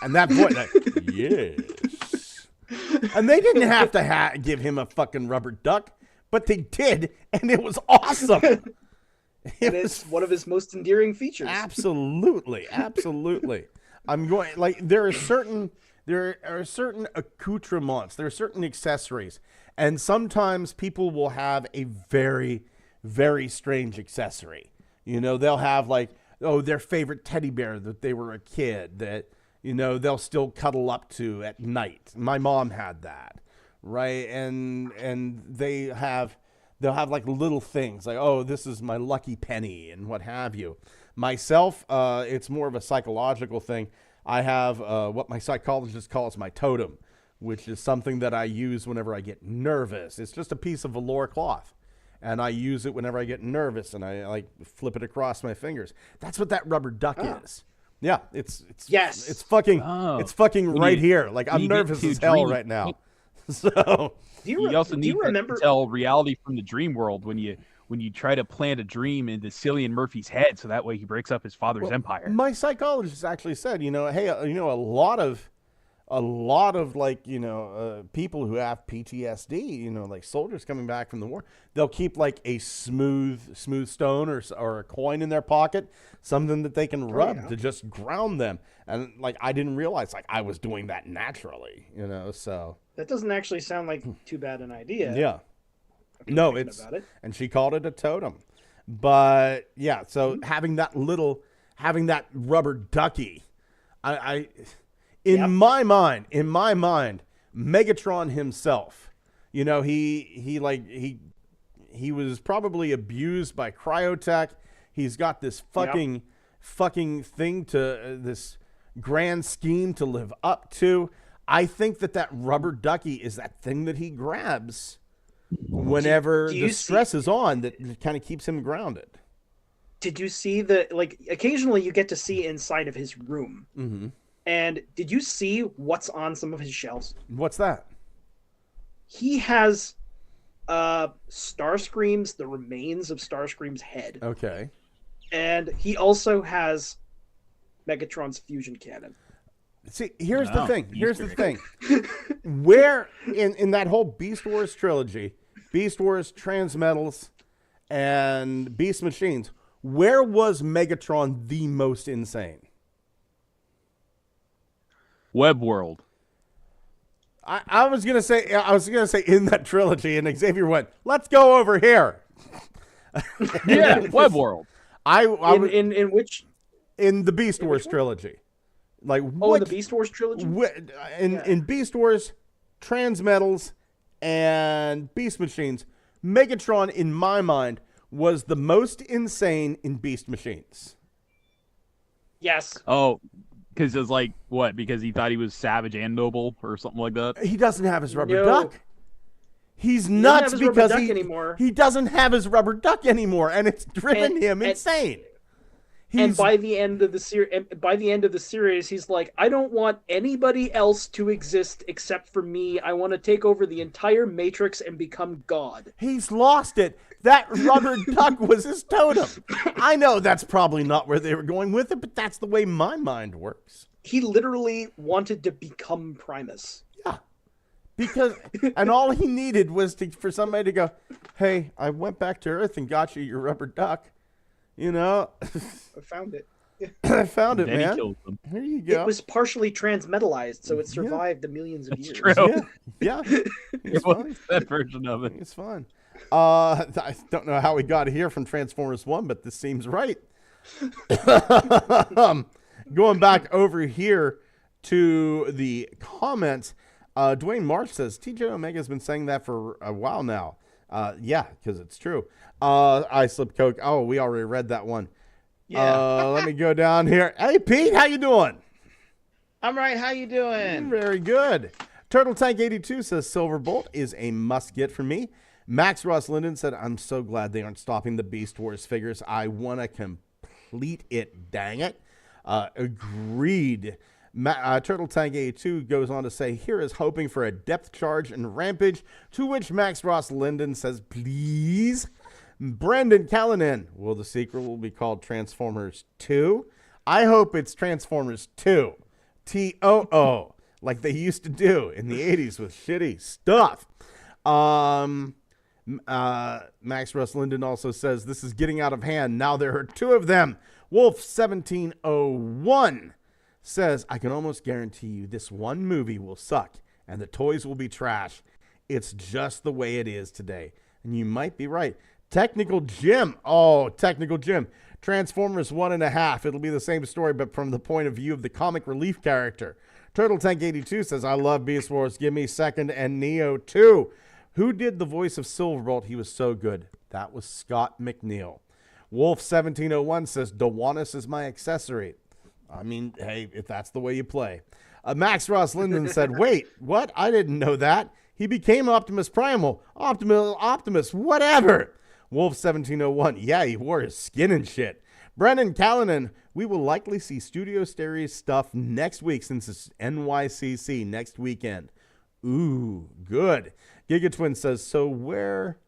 Speaker 5: And that voice, yes. And they didn't have to give him a fucking rubber duck, but they did, and it was awesome.
Speaker 7: It's one of his most endearing features.
Speaker 5: Absolutely. I'm going, there are certain accoutrements, there are certain accessories, and sometimes people will have a very, very strange accessory. They'll have their favorite teddy bear that they were a kid that, they'll still cuddle up to at night. My mom had that, right? And they'll have little things like, oh, this is my lucky penny and what have you. Myself, it's more of a psychological thing. I have what my psychologist calls my totem, which is something that I use whenever I get nervous. It's just a piece of velour cloth, and I use it whenever I get nervous, and I flip it across my fingers. That's what that rubber duck is. Yeah, it's fucking right here. I'm nervous as hell right now. So
Speaker 6: you also need to tell reality from the dream world when you when you try to plant a dream into Cillian Murphy's head, so that way he breaks up his father's empire.
Speaker 5: My psychologist actually said, hey, a lot of like, people who have PTSD, like soldiers coming back from the war, they'll keep like a smooth stone or a coin in their pocket, something that they can rub to just ground them. And like, I didn't realize like I was doing that naturally, so.
Speaker 7: That doesn't actually sound like too bad an idea.
Speaker 5: Yeah. No, and she called it a totem. But yeah, so having that rubber ducky, in my mind, Megatron himself, he was probably abused by Cryotech. He's got this fucking thing to this grand scheme to live up to. I think that rubber ducky is that thing that he grabs whenever the stress is on that kind of keeps him grounded.
Speaker 7: Did you see occasionally you get to see inside of his room.
Speaker 5: Mm-hmm.
Speaker 7: And did you see what's on some of his shelves?
Speaker 5: What's that?
Speaker 7: He has Starscream's, the remains of Starscream's head.
Speaker 5: Okay.
Speaker 7: And he also has Megatron's fusion cannon.
Speaker 5: See, here's the thing. Where in that whole Beast Wars trilogy, Beast Wars, Transmetals, and Beast Machines, where was Megatron the most insane?
Speaker 6: Web World.
Speaker 5: I was gonna say in that trilogy, and Xavier went, "Let's go over here."
Speaker 6: Yeah, Web World.
Speaker 7: In which?
Speaker 5: In the Beast Wars trilogy. Like
Speaker 7: in the Beast Wars trilogy?
Speaker 5: In Beast Wars, Transmetals, and Beast Machines, Megatron, in my mind, was the most insane in Beast Machines.
Speaker 7: Yes.
Speaker 6: Oh, because it's like, what? Because he thought he was savage and noble or something like that?
Speaker 5: He doesn't have his rubber duck. He's nuts because he doesn't have his rubber duck anymore, and it's driven him insane.
Speaker 7: And by the end of the series, he's like, I don't want anybody else to exist except for me. I want to take over the entire Matrix and become God.
Speaker 5: He's lost it. That rubber duck was his totem. I know that's probably not where they were going with it, but that's the way my mind works.
Speaker 7: He literally wanted to become Primus.
Speaker 5: Yeah. And all he needed was for somebody to go, hey, I went back to Earth and got you your rubber duck. I
Speaker 7: found it.
Speaker 5: I found it,
Speaker 6: then
Speaker 5: man.
Speaker 6: He killed them.
Speaker 5: Here you go.
Speaker 7: It was partially transmetalized, so it survived the millions of years.
Speaker 6: True.
Speaker 5: Yeah.
Speaker 6: It's fun. That version of it.
Speaker 5: It's fun. I don't know how we got here from Transformers 1, but this seems right. Going back over here to the comments, Dwayne Marsh says, TJ Omega's been saying that for a while now. Yeah, because it's true. I Slip Coke. Oh, we already read that one.
Speaker 8: Yeah.
Speaker 5: Let me go down here. Hey, Pete, how you doing?
Speaker 8: I'm right. How you doing?
Speaker 5: Very good. Turtle Tank 82 says Silverbolt is a must get for me. Max Ross Linden said, I'm so glad they aren't stopping the Beast Wars figures. I want to complete it. Dang it. Agreed. Turtle Tank 82 goes on to say, here is hoping for a depth charge and Rampage, to which Max Ross Linden says, please. Brandon Callanan, will the sequel will be called Transformers 2? I hope it's Transformers 2. T-O-O, like they used to do in the 80s with shitty stuff. Max Ross Linden also says, this is getting out of hand. Now there are two of them. Wolf 1701 says, I can almost guarantee you this one movie will suck and the toys will be trash. It's just the way it is today. And you might be right. Technical Jim. Oh, Technical Jim. Transformers 1.5. It'll be the same story, but from the point of view of the comic relief character. Turtle Tank 82 says, I love Beast Wars. Give me Second and Neo 2. Who did the voice of Silverbolt? He was so good. That was Scott McNeil. Wolf 1701 says, Dewanis is my accessory. I mean, hey, if that's the way you play. Max Ross Linden said, wait, what? I didn't know that. He became Optimus Primal. Optimus, whatever. Wolf 1701, yeah, he wore his skin and shit. Brennan Callanan, we will likely see Studio Series stuff next week since it's NYCC next weekend. Ooh, good. Gigatwin says, so where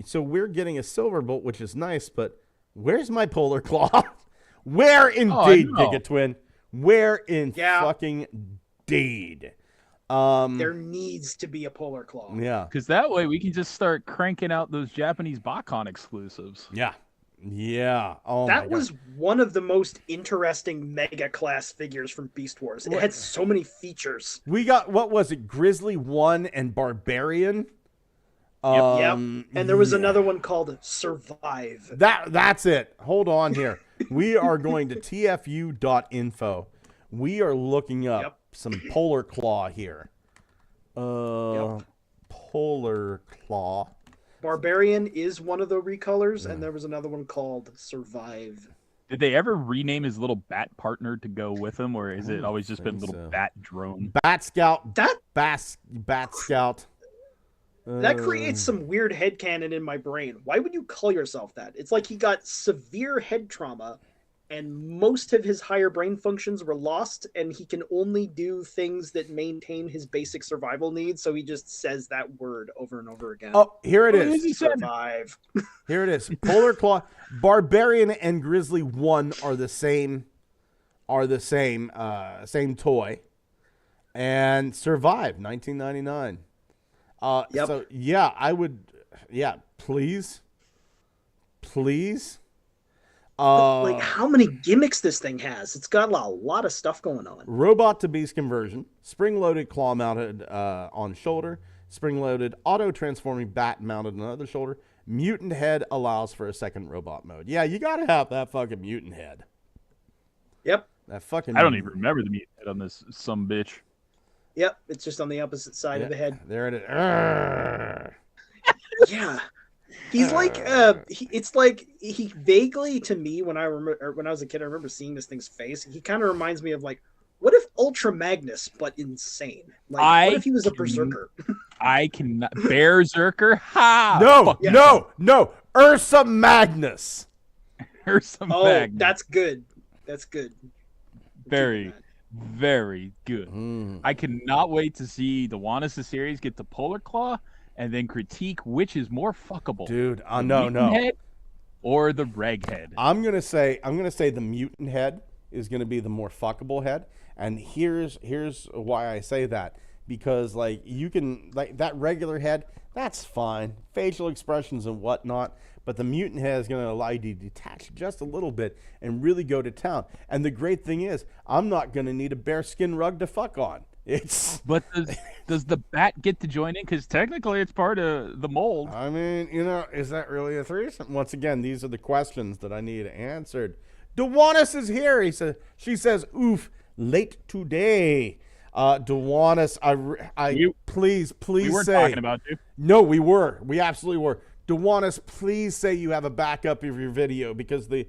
Speaker 5: So we're getting a Silverbolt, which is nice, but where's my Polar Claw? Where indeed, Giga Twin? Where in fucking deed?
Speaker 7: There needs to be a Polar Claw.
Speaker 5: Yeah.
Speaker 6: Because that way we can just start cranking out those Japanese Bakon exclusives.
Speaker 5: Yeah. Yeah. Oh,
Speaker 7: that was one of the most interesting Mega Class figures from Beast Wars. It had so many features.
Speaker 5: We got, what was it, Grizzly 1 and Barbarian?
Speaker 7: Yep. And there was another one called Survive.
Speaker 5: That's it. Hold on here. We are going to tfu.info. We are looking up some Polar Claw here. Polar Claw.
Speaker 7: Barbarian is one of the recolors, and there was another one called Survive.
Speaker 6: Did they ever rename his little bat partner to go with him, or is it always just been little bat drone?
Speaker 5: Bat Scout. Bat Scout.
Speaker 7: That creates some weird headcanon in my brain. Why would you call yourself that? It's like he got severe head trauma, and most of his higher brain functions were lost, and he can only do things that maintain his basic survival needs, so he just says that word over and over again.
Speaker 5: Oh, here it is.
Speaker 7: Survive.
Speaker 5: Here it is. Polar Claw. Barbarian and Grizzly 1 are the same same toy. And Survive, 1999. So yeah, I would, please.
Speaker 7: Like how many gimmicks this thing has? It's got a lot of stuff going on.
Speaker 5: Robot to beast conversion, spring-loaded claw mounted on shoulder, spring-loaded auto-transforming bat mounted on other shoulder. Mutant head allows for a second robot mode. Yeah, you gotta have that fucking mutant head.
Speaker 7: Yep.
Speaker 5: That fucking.
Speaker 6: I don't even remember the mutant head on this bitch.
Speaker 7: Yep, it's just on the opposite side of the head.
Speaker 5: There it is.
Speaker 7: Yeah. He's like, it's like he vaguely, to me, when I was a kid, I remember seeing this thing's face. He kind of reminds me of like, what if Ultra Magnus, but insane? Like, what if he was a berserker?
Speaker 6: I cannot. Berserker? Ha!
Speaker 5: No. Ursa Magnus.
Speaker 6: Ursa Magnus.
Speaker 7: That's good. That's good.
Speaker 6: Very good. I cannot wait to see the Wannis series get the Polar Claw and then critique which is more fuckable.
Speaker 5: Dude,
Speaker 6: the
Speaker 5: no.
Speaker 6: Head or the reg head.
Speaker 5: I'm gonna say the mutant head is gonna be the more fuckable head. And here's why I say that. Because like you can like that regular head, that's fine. Facial expressions and whatnot. But the mutant head is going to allow you to detach just a little bit and really go to town. And the great thing is, I'm not going to need a bearskin rug to fuck on.
Speaker 6: But does the bat get to join in? Because technically it's part of the mold.
Speaker 5: I mean, is that really a threesome? Once again, these are the questions that I need answered. Dewanis is here. She says, oof, late today. Dewanis, please
Speaker 6: we weren't
Speaker 5: say.
Speaker 6: Talking about you.
Speaker 5: No, we were. We absolutely were. Dewanis, please say you have a backup of your video because the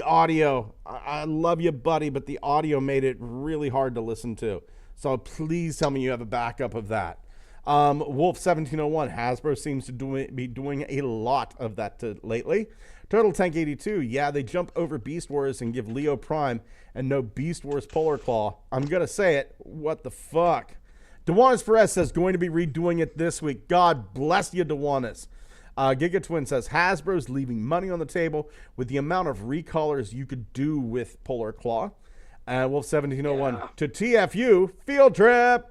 Speaker 5: audio, I love you, buddy, but the audio made it really hard to listen to. So please tell me you have a backup of that. Wolf1701, Hasbro seems to be doing a lot of that lately. Turtle Tank 82, yeah, they jump over Beast Wars and give Leo Prime and no Beast Wars Polar Claw. I'm going to say it. What the fuck? Dewanis Perez says, going to be redoing it this week. God bless you, Dewanis. Giga Twin says, Hasbro's leaving money on the table with the amount of recolors you could do with Polar Claw. Wolf1701, to TFU, field trip.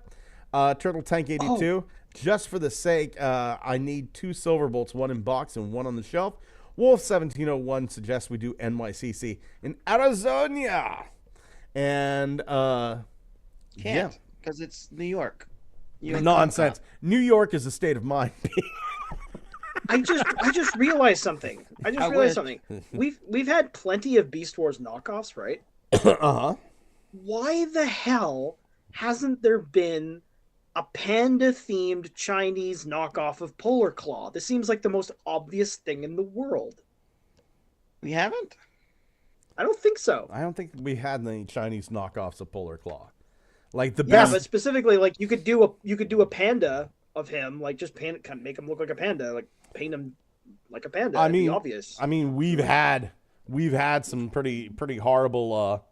Speaker 5: Turtle Tank 82, just for the sake, I need 2 Silverbolts, one in box and one on the shelf. Wolf1701 suggests we do NYCC in Arizona. And,
Speaker 8: Can't, because it's New York.
Speaker 5: Nonsense. New York is a state of mind.
Speaker 7: I just realized something. We've had plenty of Beast Wars knockoffs, right?
Speaker 5: Uh-huh.
Speaker 7: Why the hell hasn't there been a panda-themed Chinese knockoff of Polar Claw? This seems like the most obvious thing in the world.
Speaker 8: We haven't?
Speaker 7: I don't think so.
Speaker 5: I don't think we had any Chinese knockoffs of Polar Claw. Like the best.
Speaker 7: Yeah, but specifically, like you could do a panda of him, like just kind of make him look like a panda, like paint him like a panda.
Speaker 5: I mean,
Speaker 7: obvious.
Speaker 5: I mean, we've had some pretty horrible.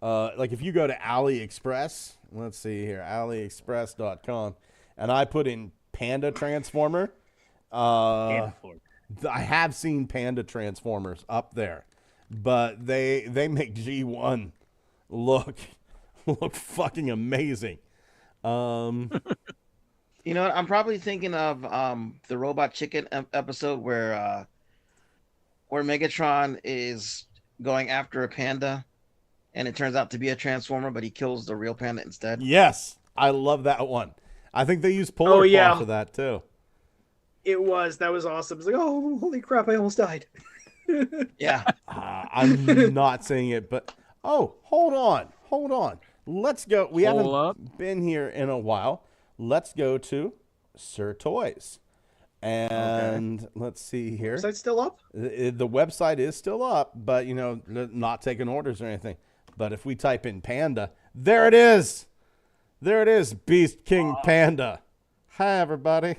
Speaker 5: Like if you go to AliExpress, let's see here, AliExpress.com, and I put in Panda Transformer. I have seen Panda Transformers up there, but they make G1 look fucking amazing.
Speaker 8: You know what? I'm probably thinking of the Robot Chicken episode where Megatron is going after a panda, and it turns out to be a transformer, but he kills the real panda instead.
Speaker 5: Yes, I love that one. I think they used Polar Claw for that too.
Speaker 7: That was awesome. It's like, oh, holy crap, I almost died.
Speaker 8: Yeah.
Speaker 5: I'm not saying it, but hold on. Let's go. We haven't been here in a while. Let's go to Sir Toys. And let's see here.
Speaker 7: Website still up?
Speaker 5: The website is still up, but not taking orders or anything. But if we type in Panda, there it is. There it is, Beast King Panda. Hi, everybody.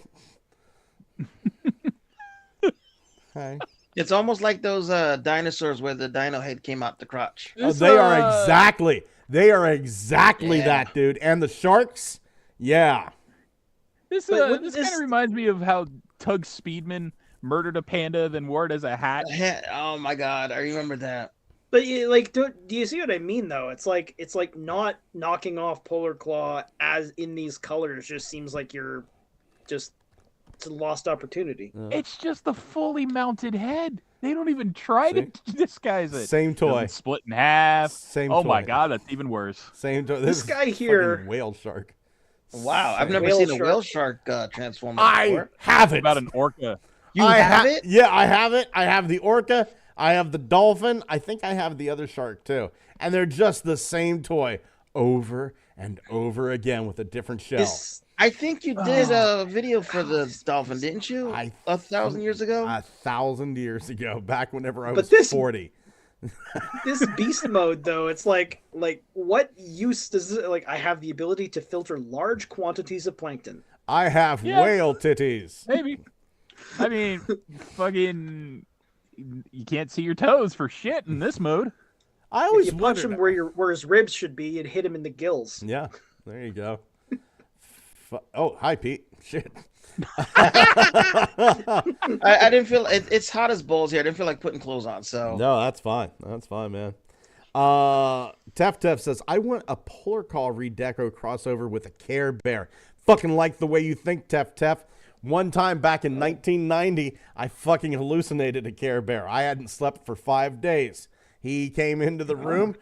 Speaker 5: Hi.
Speaker 8: It's almost like those dinosaurs where the dino head came out the crotch.
Speaker 5: They are exactly that, dude. And the sharks, yeah.
Speaker 6: This kind of reminds me of how Tug Speedman murdered a panda, then wore it as a hat.
Speaker 8: Oh my god, I remember that.
Speaker 7: But do you see what I mean though? It's like not knocking off Polar Claw as in these colors just seems like it's a lost opportunity.
Speaker 6: It's just the fully mounted head. They don't even try to disguise it.
Speaker 5: Same toy.
Speaker 6: Split in half.
Speaker 5: Same
Speaker 6: toy.
Speaker 5: My
Speaker 6: god, that's even worse.
Speaker 5: Same toy.
Speaker 7: This guy here,
Speaker 5: whale shark.
Speaker 8: Wow, I've never seen a whale shark transform before.
Speaker 5: I have it.
Speaker 6: About an orca.
Speaker 8: You have it?
Speaker 5: Yeah, I have it. I have the orca. I have the dolphin. I think I have the other shark too. And they're just the same toy over and over again with a different shell.
Speaker 8: I think you did a video for the dolphin, didn't you? 1,000 years ago?
Speaker 5: 1,000 years ago, back whenever I was 40.
Speaker 7: This beast mode, though, it's like what use does it, I have the ability to filter large quantities of plankton.
Speaker 5: I have whale titties.
Speaker 6: Maybe. I mean, fucking, you can't see your toes for shit in this mode.
Speaker 5: I always
Speaker 7: if you punch him where his ribs should be, you'd hit him in the gills.
Speaker 5: Yeah, there you go. Oh, hi, Pete. Shit.
Speaker 8: I didn't feel it's hot as balls here. I didn't feel like putting clothes on. So
Speaker 5: no, that's fine. That's fine, man. Tef says, I want a Polar Claw Redeco crossover with a Care Bear. Fucking like the way you think, Tef. One time back in 1990, I fucking hallucinated a Care Bear. I hadn't slept for 5 days. He came into the room,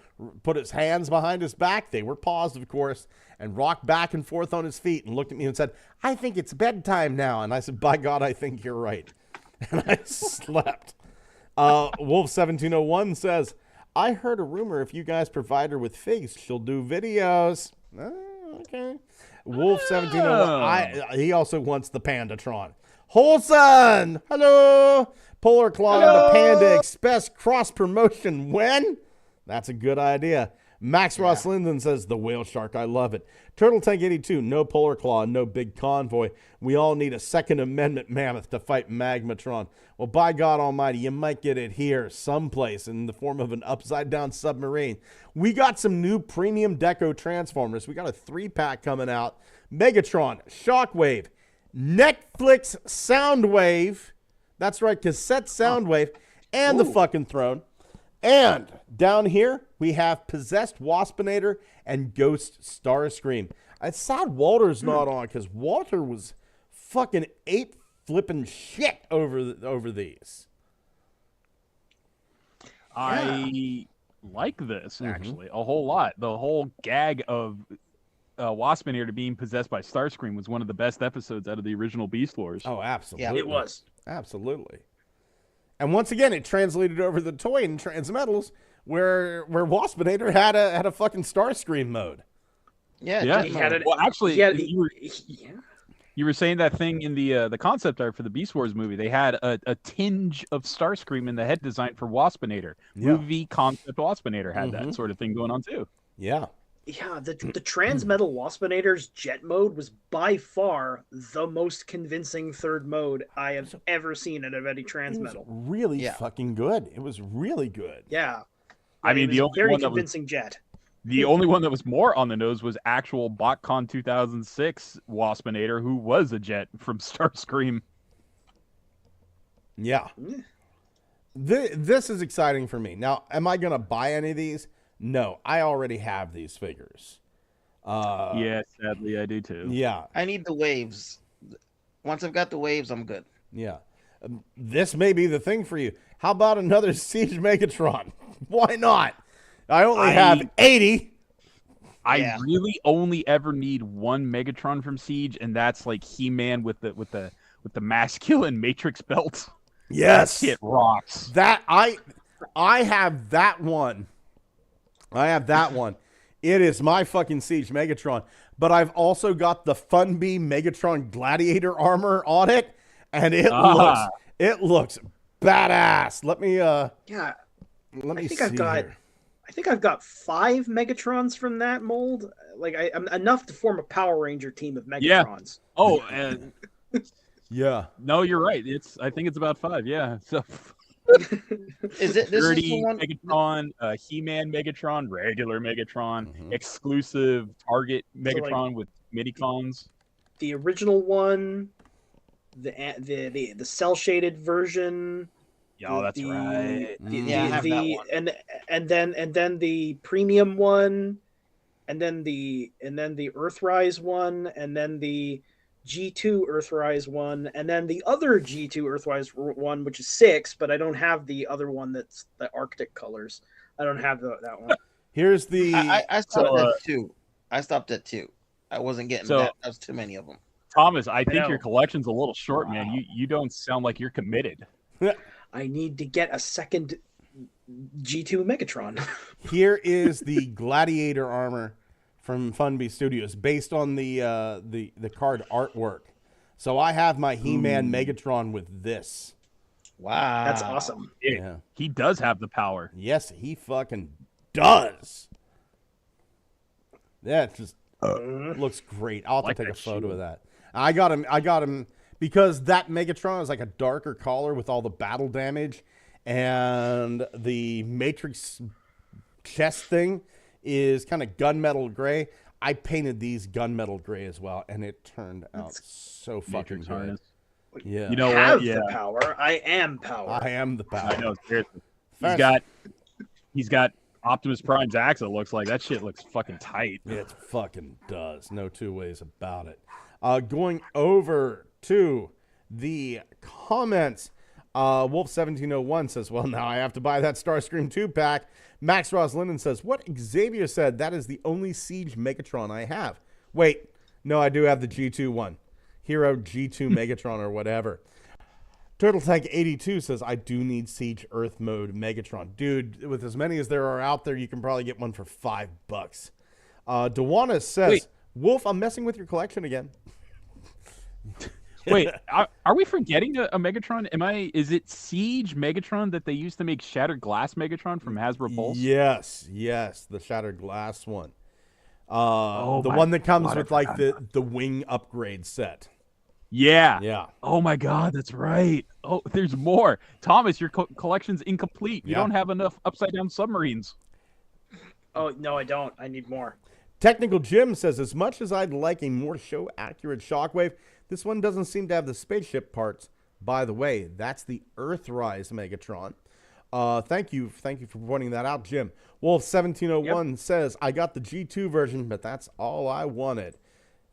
Speaker 5: put his hands behind his back. They were paused, of course, and rocked back and forth on his feet and looked at me and said, I think it's bedtime now. And I said, by God, I think you're right. And I slept. Wolf1701 says, I heard a rumor if you guys provide her with figs, she'll do videos. Okay. Wolf1701, he also wants the Pandatron. Holson, hello. Polar Claw and the Panda Express cross promotion. When? That's a good idea. Max Ross Linden says, the whale shark, I love it. Turtle Tank 82, no Polar Claw, no big convoy. We all need a Second Amendment mammoth to fight Magmatron. Well, by God Almighty, you might get it here someplace in the form of an upside-down submarine. We got some new premium deco Transformers. We got a 3-pack coming out. Megatron, Shockwave, Netflix Soundwave. That's right, cassette Soundwave, and the fucking throne. And down here, we have Possessed Waspinator and Ghost Starscream. It's sad Walter's not on, because Walter was fucking ape flipping shit over these.
Speaker 6: I like this, actually, a whole lot. The whole gag of Waspinator being possessed by Starscream was one of the best episodes out of the original Beast Wars.
Speaker 5: Oh, absolutely.
Speaker 7: Yeah, it was.
Speaker 5: Absolutely. And once again, it translated over the toy in Transmetals, where Waspinator had a fucking Starscream mode.
Speaker 8: Yeah.
Speaker 7: He had it.
Speaker 6: Well, actually, you were saying that thing in the concept art for the Beast Wars movie. They had a tinge of Starscream in the head design for Waspinator.
Speaker 5: Yeah.
Speaker 6: Movie concept Waspinator had that sort of thing going on too.
Speaker 5: Yeah.
Speaker 7: Yeah, the Transmetal Waspinator's jet mode was by far the most convincing third mode I have ever seen out of any Transmetal.
Speaker 5: Really fucking good. It was really good.
Speaker 7: Yeah.
Speaker 6: I mean,
Speaker 7: the only very convincing jet.
Speaker 6: The only one that was more on the nose was actual BotCon 2006 Waspinator, who was a jet from Starscream.
Speaker 5: Yeah. This is exciting for me. Now, am I going to buy any of these? No, I already have these figures.
Speaker 6: Yeah, sadly, I do too.
Speaker 5: Yeah.
Speaker 8: I need the waves. Once I've got the waves, I'm good.
Speaker 5: Yeah. This may be the thing for you. How about another Siege Megatron? Why not? I only have 80.
Speaker 6: I really only ever need one Megatron from Siege, and that's like He-Man with the masculine Matrix belt.
Speaker 5: Yes.
Speaker 6: That shit rocks.
Speaker 5: That I have that one. I have that one. It is my fucking Siege Megatron. But I've also got the Funbee Megatron Gladiator armor on it, and it looks badass. Let me
Speaker 7: I think I've got 5 Megatrons from that mold. Like I'm enough to form a Power Ranger team of Megatrons.
Speaker 6: Yeah. Oh, and
Speaker 5: yeah.
Speaker 6: No, you're right. I think it's about 5. Yeah. So.
Speaker 8: Is it this is the one?
Speaker 6: Megatron, He-Man Megatron, regular Megatron, exclusive Target Megatron with mini-cons.
Speaker 7: The original one, the cell shaded version.
Speaker 6: Oh, that's right.
Speaker 8: I have that one.
Speaker 7: And then the premium one, and then the Earthrise one, and then the G2 Earthrise one, and then the other G2 Earthrise one, which is 6, but I don't have the other one that's the Arctic colors. I don't have that one.
Speaker 5: Here's the.
Speaker 8: I stopped at 2. I stopped at 2. I wasn't getting that. That was too many of them.
Speaker 6: Thomas, I think your collection's a little short, man. You don't sound like you're committed.
Speaker 7: I need to get a second G2 Megatron.
Speaker 5: Here is the Gladiator armor from Funbee Studios, based on the card artwork. So I have my He-Man Megatron with this.
Speaker 8: Wow,
Speaker 7: that's awesome.
Speaker 5: Yeah,
Speaker 6: he does have the power.
Speaker 5: Yes, he fucking does. That just looks great. I'll have to take a photo of that. I got him because that Megatron is like a darker color with all the battle damage, and the Matrix chest thing is kind of gunmetal gray. I painted these gunmetal gray as well, and it turned out so fucking good.
Speaker 6: Harness.
Speaker 5: Yeah,
Speaker 6: you know what?
Speaker 7: The power. I am power.
Speaker 5: I am the power.
Speaker 6: I know. Seriously, he's got Optimus Prime's axe. It looks like that shit looks fucking tight.
Speaker 5: It fucking does. No two ways about it. Going over to the comments. Wolf1701 says, well, now I have to buy that Starscream 2-pack. Max Ross Linden says, what Xavier said, that is the only Siege Megatron I have. Wait, no, I do have the G2 one. Hero G2 Megatron or whatever. Turtle Tank 82 says, I do need Siege Earth Mode Megatron. Dude, with as many as there are out there, you can probably get one for $5. Dewana says, wait, Wolf, I'm messing with your collection again.
Speaker 6: Wait, are we forgetting a Megatron? Is it Siege Megatron that they used to make Shattered Glass Megatron from Hasbro Pulse?
Speaker 5: Yes, the Shattered Glass one. The one that comes with like the wing upgrade set.
Speaker 6: Yeah. Oh my God, that's right. Oh, there's more. Thomas, your collection's incomplete. You don't have enough upside down submarines.
Speaker 7: Oh no, I don't. I need more.
Speaker 5: Technical Jim says, as much as I'd like a more show accurate Shockwave, this one doesn't seem to have the spaceship parts. By the way, that's the Earthrise Megatron. Thank you for pointing that out, Jim. Wolf1701 says, I got the G2 version, but that's all I wanted.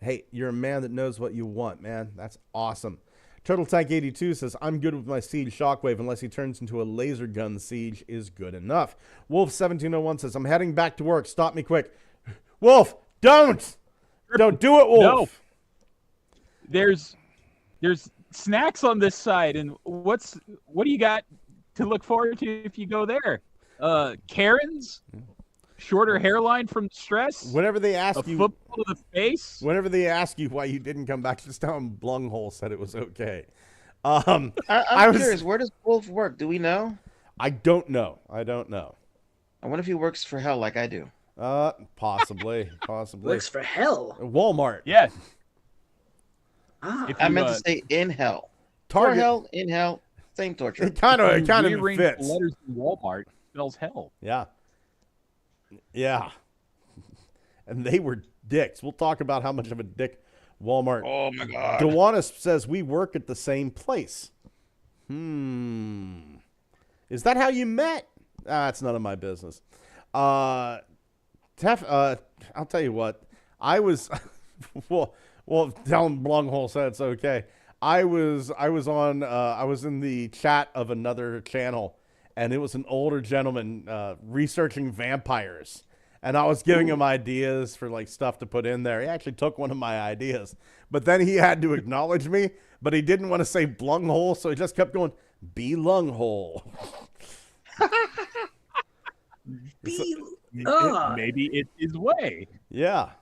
Speaker 5: Hey, you're a man that knows what you want, man. That's awesome. Turtle Tank 82 says, I'm good with my Siege Shockwave unless he turns into a laser gun. Siege is good enough. Wolf1701 says, I'm heading back to work. Stop me quick. Wolf, don't do it, Wolf.
Speaker 6: No. There's snacks on this side, and what do you got to look forward to if you go there? Karen's shorter hairline from stress.
Speaker 5: Whenever they ask you,
Speaker 6: football to the face.
Speaker 5: Whenever they ask you why you didn't come back, just tell them Blunghole said it was okay.
Speaker 8: I'm curious. Where does Wolf work? Do we know?
Speaker 5: I don't know.
Speaker 8: I wonder if he works for Hell like I do.
Speaker 5: Possibly.
Speaker 7: Works for Hell.
Speaker 5: Walmart.
Speaker 6: Yeah.
Speaker 8: I meant to say in Hell.
Speaker 5: Target.
Speaker 8: For Hell, in Hell, same torture.
Speaker 5: It kind of fits.
Speaker 6: Letters in Walmart spells hell.
Speaker 5: Yeah. And they were dicks. We'll talk about how much of a dick Walmart.
Speaker 8: Oh my God.
Speaker 5: Dewanis says we work at the same place. Is that how you met? It's none of my business. I'll tell you what. I was well, Down Blunghole said it's okay. I was in the chat of another channel, and it was an older gentleman researching vampires, and I was giving him ideas for like stuff to put in there. He actually took one of my ideas, but then he had to acknowledge me, but he didn't want to say Blunghole, so he just kept going Lunghole.
Speaker 6: Maybe it's his way.
Speaker 5: Yeah.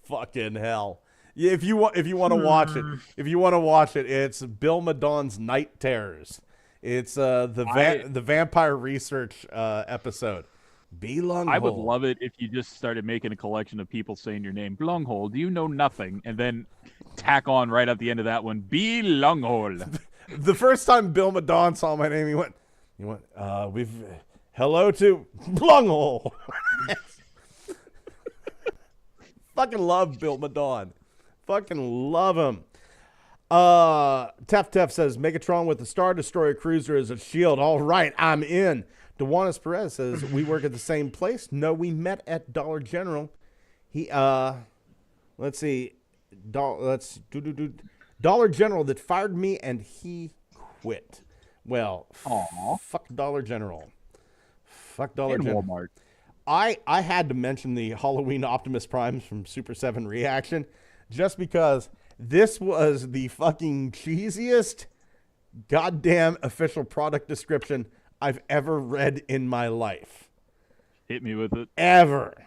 Speaker 5: Fucking hell. Yeah, if you want to watch it, it's Bill Madon's Night Terrors. It's the vampire research episode. Lunghole.
Speaker 6: I would love it if you just started making a collection of people saying your name. Blunghole, do you know nothing? And then tack on right at the end of that one, Lunghole.
Speaker 5: The first time Bill Madon saw my name, he went, hello to Blunghole. Fucking love Bill Madon. Fucking love him. Tef says, Megatron with the Star Destroyer Cruiser as a shield. All right, I'm in. Dewanis Perez says, we work at the same place. No, we met at Dollar General. Let's see. Dollar General that fired me and he quit. Well, fuck Dollar General. Fuck Dollar General.
Speaker 6: Walmart.
Speaker 5: I had to mention the Halloween Optimus Primes from Super 7 Reaction just because this was the fucking cheesiest goddamn official product description I've ever read in my life.
Speaker 6: Hit me with it.
Speaker 5: Ever.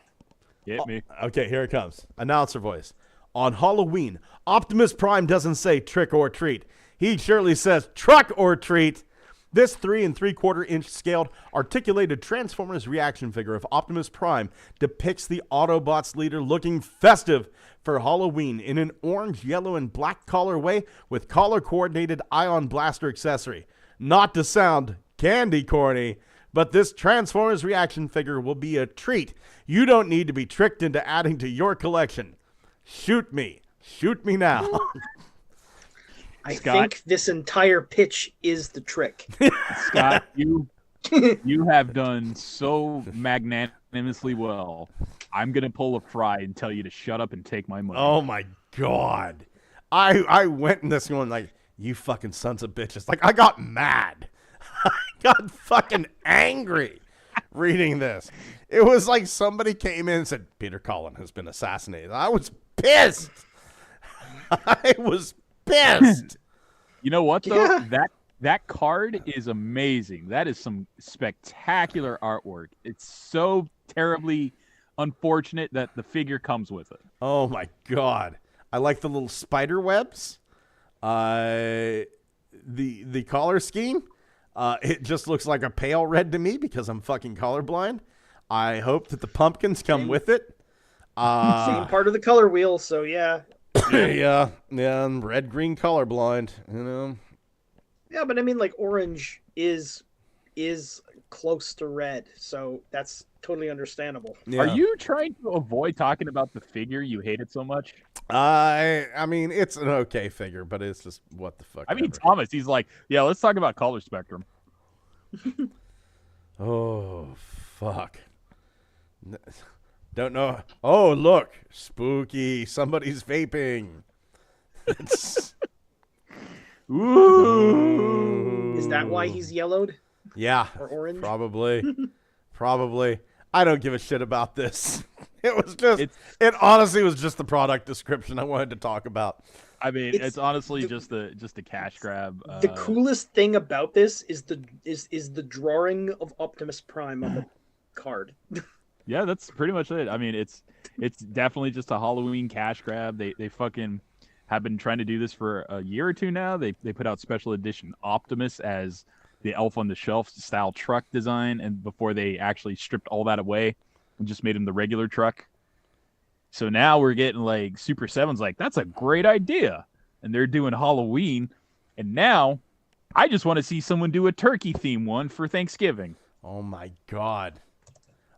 Speaker 6: Hit me.
Speaker 5: Okay, here it comes. Announcer voice. On Halloween, Optimus Prime doesn't say trick or treat. He surely says truck or treat. This 3 3/4-inch scaled articulated Transformers reaction figure of Optimus Prime depicts the Autobots leader looking festive for Halloween in an orange, yellow, and black colorway with color-coordinated ion blaster accessory. Not to sound candy corny, but this Transformers reaction figure will be a treat. You don't need to be tricked into adding to your collection. Shoot me. Shoot me now.
Speaker 7: I think this entire pitch is the trick.
Speaker 6: Scott, you have done so magnanimously well. I'm going to pull a Fry and tell you to shut up and take my money.
Speaker 5: Oh, my God. I went in this going like, you fucking sons of bitches. Like, I got mad. I got fucking angry reading this. It was like somebody came in and said, Peter Cullen has been assassinated. I was pissed. I was pissed.
Speaker 6: You know what, though? Yeah. That card is amazing. That is some spectacular artwork. It's so terribly unfortunate that the figure comes with it.
Speaker 5: Oh, my God. I like the little spider webs. The color scheme. It just looks like a pale red to me because I'm fucking colorblind. I hope that the pumpkins come with it.
Speaker 7: Same part of the color wheel, so yeah.
Speaker 5: yeah, I'm red-green colorblind, you know.
Speaker 7: Yeah, but I mean, like, orange is close to red, so that's totally understandable.
Speaker 5: Yeah.
Speaker 6: Are you trying to avoid talking about the figure you hated so much?
Speaker 5: I mean, it's an okay figure, but it's just what the fuck.
Speaker 6: I mean, Thomas, he's like, yeah, let's talk about color spectrum.
Speaker 5: Oh, fuck. Don't know. Oh, look. Spooky. Somebody's vaping.
Speaker 6: Ooh.
Speaker 7: Is that why he's yellowed?
Speaker 5: Yeah.
Speaker 7: Or orange?
Speaker 5: Probably. I don't give a shit about this. It was just, it honestly was just the product description I wanted to talk about.
Speaker 6: I mean, it's honestly just a cash grab.
Speaker 7: The coolest thing about this is the drawing of Optimus Prime on the card.
Speaker 6: Yeah, that's pretty much it. I mean, it's definitely just a Halloween cash grab. They fucking have been trying to do this for a year or two now. They put out special edition Optimus as the Elf on the Shelf style truck design, and before they actually stripped all that away and just made him the regular truck. So now we're getting like Super 7's like, that's a great idea. And they're doing Halloween. And now I just want to see someone do a turkey theme one for Thanksgiving.
Speaker 5: Oh my God.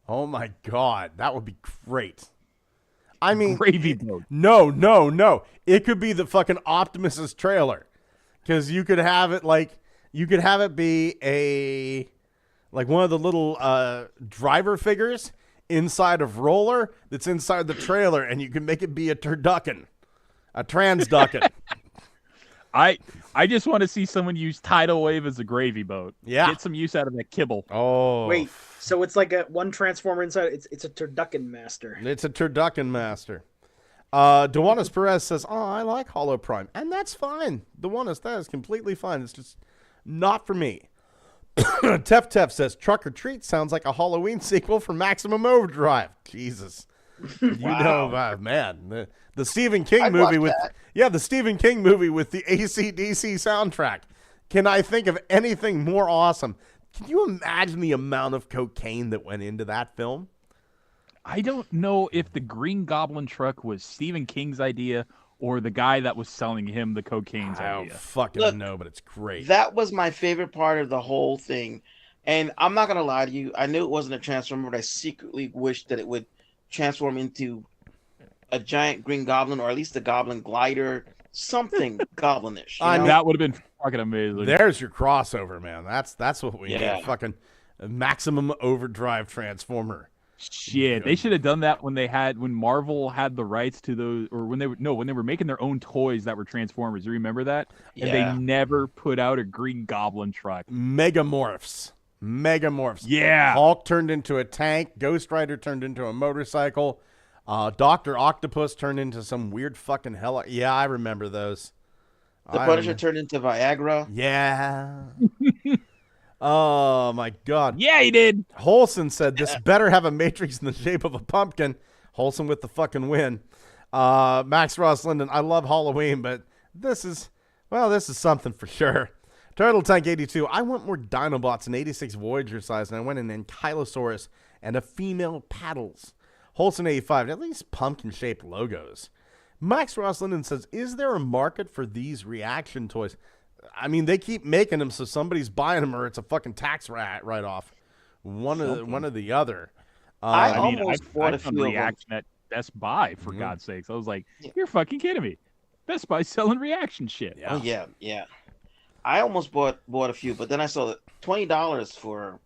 Speaker 5: That would be great. I mean,
Speaker 6: Gravy boat.
Speaker 5: No. It could be the fucking Optimus's trailer, because you could have it be one of the little driver figures inside of Roller that's inside the trailer, and you can make it be a turducken, a transducken.
Speaker 6: I just want to see someone use Tidal Wave as a gravy boat.
Speaker 5: Yeah.
Speaker 6: Get some use out of that kibble.
Speaker 5: Oh.
Speaker 7: Wait, so it's like one transformer inside. It's a turducken master.
Speaker 5: It's a turducken master. Dewanis Perez says, "Oh, I like Hollow Prime," and that's fine. Dewanis, that is completely fine. It's just not for me. Tef says, "Truck or Treat sounds like a Halloween sequel for Maximum Overdrive." Jesus, man, the Stephen King
Speaker 8: I'd
Speaker 5: movie
Speaker 8: watch
Speaker 5: with
Speaker 8: that.
Speaker 5: the Stephen King movie with the AC/DC soundtrack. Can I think of anything more awesome? Can you imagine the amount of cocaine that went into that film?
Speaker 6: I don't know if the Green Goblin truck was Stephen King's idea or the guy that was selling him the cocaine's
Speaker 5: I don't
Speaker 6: idea.
Speaker 5: fucking know, but it's great.
Speaker 8: That was my favorite part of the whole thing. And I'm not gonna lie to you, I knew it wasn't a transformer, but I secretly wished that it would transform into a giant green goblin, or at least a goblin glider, something goblinish.
Speaker 5: I mean,
Speaker 6: That would have been fucking amazing.
Speaker 5: There's your crossover, man. That's what we
Speaker 8: Yeah.
Speaker 5: need. Fucking Maximum Overdrive Transformer.
Speaker 6: Shit, they should have done that when Marvel had the rights to those, or when they were making their own toys that were Transformers. You remember that? And
Speaker 8: Yeah.
Speaker 6: they never put out a Green Goblin truck.
Speaker 5: Megamorphs.
Speaker 6: Yeah.
Speaker 5: Hulk turned into a tank. Ghost Rider turned into a motorcycle. Dr. Octopus turned into some weird fucking hell. Yeah, I remember those.
Speaker 8: The Punisher turned into Viagra.
Speaker 5: Yeah. Oh, my God.
Speaker 6: Yeah, he did.
Speaker 5: Holson said, "This better have a matrix in the shape of a pumpkin." Holson with the fucking win. Max Ross Linden, "I love Halloween, but this is something for sure." Turtle Tank 82, "I want more Dinobots in 86 Voyager size, and I went in Ankylosaurus and a female paddles. Holson 85, "At least pumpkin-shaped logos." Max Ross Linden says, "Is there a market for these reaction toys?" I mean, they keep making them, so somebody's buying them, or it's a fucking tax write-off. One or the other.
Speaker 8: I
Speaker 6: I mean,
Speaker 8: almost
Speaker 6: I
Speaker 8: bought a
Speaker 6: found
Speaker 8: few of them.
Speaker 6: reaction at Best Buy, for God's sakes. I was like, you're fucking kidding me. Best Buy's selling reaction shit.
Speaker 5: Yeah.
Speaker 8: Oh yeah. I almost bought a few, but then I saw that $20 for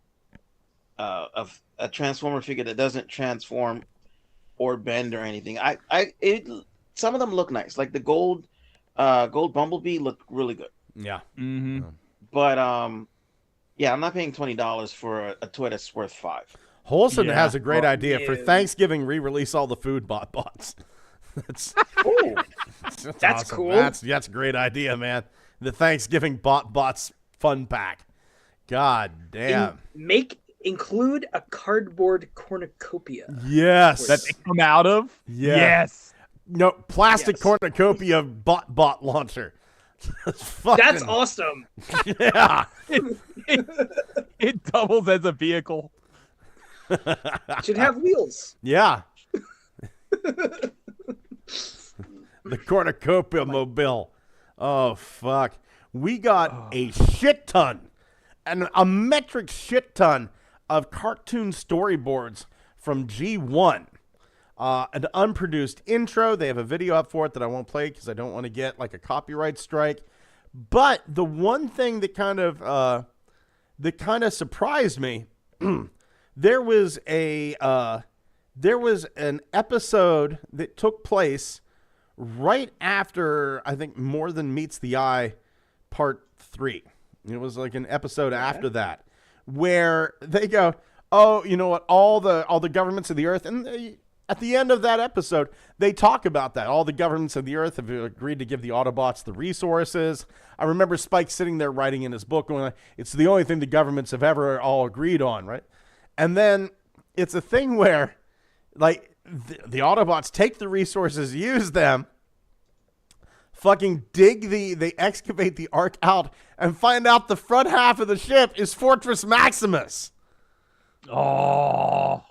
Speaker 8: a Transformer figure that doesn't transform or bend or anything. Some of them look nice, like the gold Bumblebee looked really good.
Speaker 5: Yeah.
Speaker 6: Mm-hmm.
Speaker 8: But yeah, I'm not paying $20 for a toy that's worth $5.
Speaker 5: Holson
Speaker 6: Yeah.
Speaker 5: has a great idea for
Speaker 7: man.
Speaker 5: Thanksgiving. Re-release all the food bots. That's
Speaker 7: That's
Speaker 5: awesome.
Speaker 7: cool.
Speaker 5: That's a great idea, man. The Thanksgiving bots fun pack. God damn.
Speaker 7: Include a cardboard cornucopia.
Speaker 5: Yes.
Speaker 6: That they come out of?
Speaker 5: Yeah.
Speaker 6: Yes.
Speaker 5: No, plastic
Speaker 7: Yes.
Speaker 5: cornucopia bot launcher. That's fucking,
Speaker 7: That's awesome.
Speaker 5: Yeah.
Speaker 6: It doubles as a vehicle.
Speaker 7: Should have wheels.
Speaker 5: Yeah. The cornucopia mobile. Oh, fuck. We got a shit ton, and a metric shit ton of cartoon storyboards from G1. An unproduced intro. They have a video up for it that I won't play because I don't want to get like a copyright strike. But the one thing that kind of surprised me, there was an episode that took place right after, I think, More Than Meets the Eye Part 3. It was like an episode after that, where they go, "Oh, you know what? All the governments of the earth," and at the end of that episode, they talk about that. All the governments of the earth have agreed to give the Autobots the resources. I remember Spike sitting there writing in his book, going, "It's the only thing the governments have ever all agreed on," right? And then it's a thing where, like, the Autobots take the resources, use them, fucking they excavate the Ark out, and find out the front half of the ship is Fortress Maximus.
Speaker 6: Oh.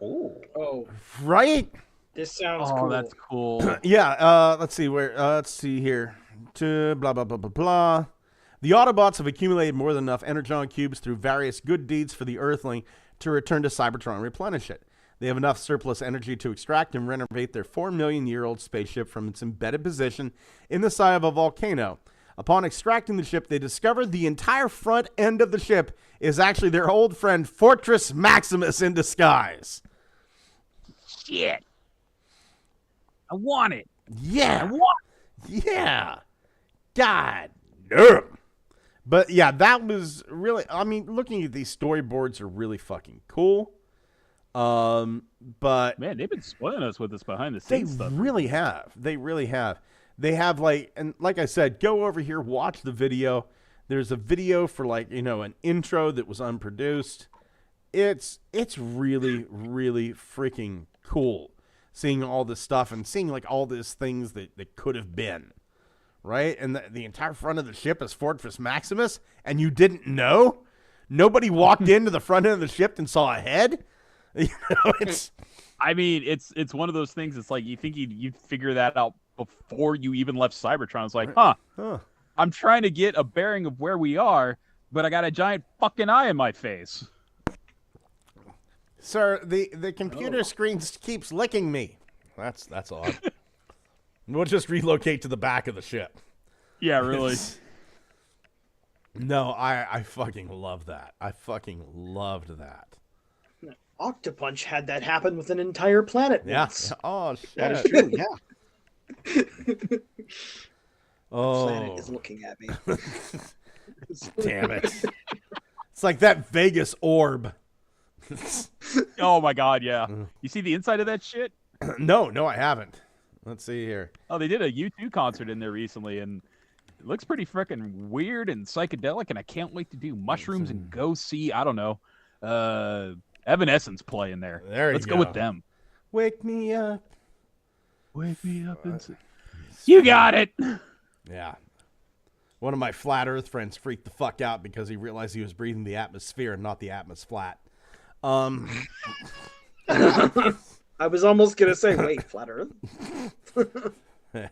Speaker 7: Oh,
Speaker 5: Right?
Speaker 7: this sounds
Speaker 6: Oh,
Speaker 7: cool.
Speaker 6: that's cool.
Speaker 5: Yeah, let's see here. To blah, blah, blah, blah, blah. The Autobots have accumulated more than enough Energon cubes through various good deeds for the Earthling to return to Cybertron and replenish it. They have enough surplus energy to extract and renovate their 4 million-year-old spaceship from its embedded position in the side of a volcano. Upon extracting the ship, they discover the entire front end of the ship is actually their old friend Fortress Maximus in disguise.
Speaker 6: Shit. I want it.
Speaker 5: Yeah.
Speaker 6: I want
Speaker 5: Yeah. God damn. But yeah, that was really, I mean, looking at these storyboards are really fucking cool. But
Speaker 6: Man, they've been spoiling us with this behind the
Speaker 5: they
Speaker 6: scenes stuff.
Speaker 5: really have. They really have. They have like, and like I said, go over here, watch the video. There's a video for like, you know, an intro that was unproduced. It's really, really freaking cool seeing all this stuff and seeing like all these things that could have been. Right? And the entire front of the ship is Fortress Maximus, and you didn't know? Nobody walked into the front end of the ship and saw a head? You know, it's...
Speaker 6: I mean, it's one of those things. It's like you think you'd figure that out before you even left Cybertron. It's like, huh. I'm trying to get a bearing of where we are, but I got a giant fucking eye in my face.
Speaker 5: Sir, the computer screen keeps licking me. That's odd. We'll just relocate to the back of the ship.
Speaker 6: Yeah, really.
Speaker 5: No, I fucking love that. I fucking loved that.
Speaker 7: Octopunch had that happen with an entire planet once.
Speaker 5: Yeah. Oh, shit.
Speaker 8: That is true. Yeah.
Speaker 5: Oh.
Speaker 7: Planet is looking at me.
Speaker 5: Damn it. It's like that Vegas orb.
Speaker 6: Oh my god, yeah. You see the inside of that shit?
Speaker 5: No, I haven't. Let's see here.
Speaker 6: Oh, they did a U2 concert in there recently, and it looks pretty freaking weird and psychedelic, and I can't wait to do mushrooms and go see, I don't know, Evanescence play in there. Let's go with them.
Speaker 5: Wake me up.
Speaker 6: Wake me up and you got it.
Speaker 5: Yeah. One of my flat earth friends freaked the fuck out because he realized he was breathing the atmosphere and not the atmos flat.
Speaker 7: I was almost going to say, wait, flat earth?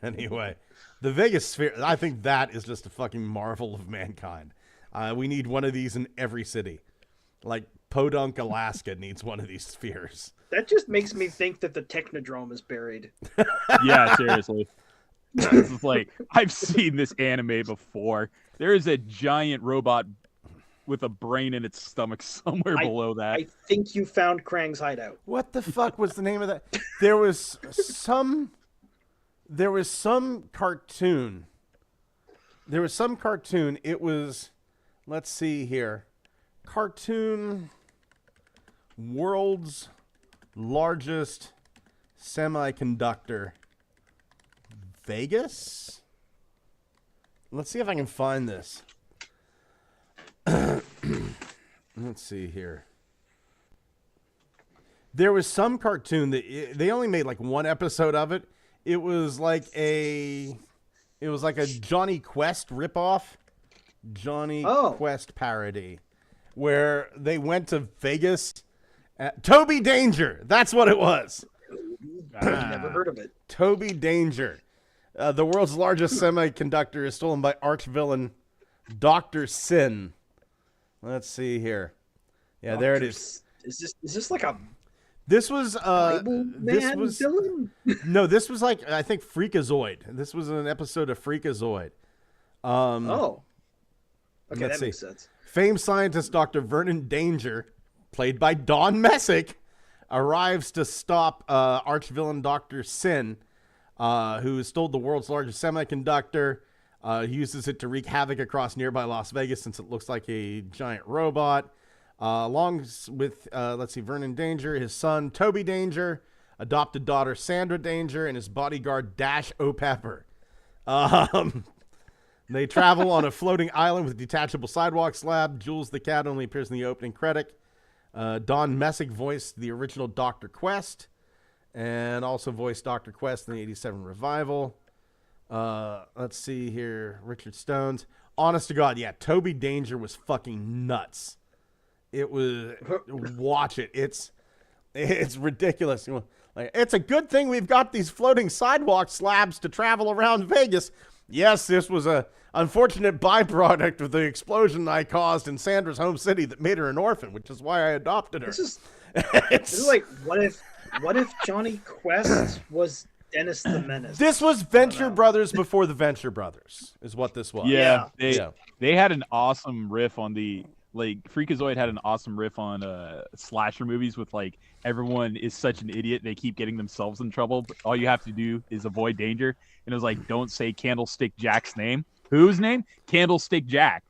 Speaker 5: Anyway, the Vegas sphere, I think that is just a fucking marvel of mankind. We need one of these in every city. Like Podunk, Alaska needs one of these spheres.
Speaker 7: That just makes me think that the Technodrome is buried.
Speaker 6: Yeah, seriously. This is like, I've seen this anime before. There is a giant robot with a brain in its stomach somewhere below that.
Speaker 7: I think you found Krang's hideout.
Speaker 5: What the fuck was the name of that? There was some cartoon. It was, let's see here. Cartoon World's Largest Semiconductor. Vegas? Let's see if I can find this. Let's see here. There was some cartoon that they only made like one episode of it. It was like a Johnny Quest ripoff, Quest parody, where they went to Vegas. Toby Danger, that's what it was.
Speaker 7: I've never heard of it.
Speaker 5: Toby Danger. The world's largest semiconductor is stolen by arch-villain Dr. Sin. Let's see here. Yeah, there it is.
Speaker 7: Is this like a
Speaker 5: This was
Speaker 7: villain?
Speaker 5: No, this was like, I think, Freakazoid. This was an episode of Freakazoid.
Speaker 7: Okay,
Speaker 5: let's
Speaker 7: that makes sense.
Speaker 5: Famed scientist Dr. Vernon Danger, played by Don Messick, arrives to stop arch-villain Dr. Sin, who stole the world's largest semiconductor. He uses it to wreak havoc across nearby Las Vegas since it looks like a giant robot. Along with, Vernon Danger, his son, Toby Danger, adopted daughter, Sandra Danger, and his bodyguard, Dash O'Pepper. They travel on a floating island with a detachable sidewalk slab. Jules the cat only appears in the opening credit. Don Messick voiced the original Dr. Quest, and also voiced Dr. Quest in the 87 revival. Let's see here. Richard Stones. Honest to God, yeah, Toby Danger was fucking nuts. It was, watch it. It's ridiculous. Like, it's a good thing we've got these floating sidewalk slabs to travel around Vegas. Yes, this was a unfortunate byproduct of the explosion I caused in Sandra's home city that made her an orphan, which is why I adopted her.
Speaker 7: This is like, what if Johnny Quest was Dennis the Menace?
Speaker 5: This was Venture Brothers before the Venture Brothers, is what this was.
Speaker 6: Yeah, they had an awesome riff on the Freakazoid had an awesome riff on slasher movies with like everyone is such an idiot they keep getting themselves in trouble, but all you have to do is avoid danger. And it was like, don't say Candlestick Jack's name. Whose name? Candlestick Jack.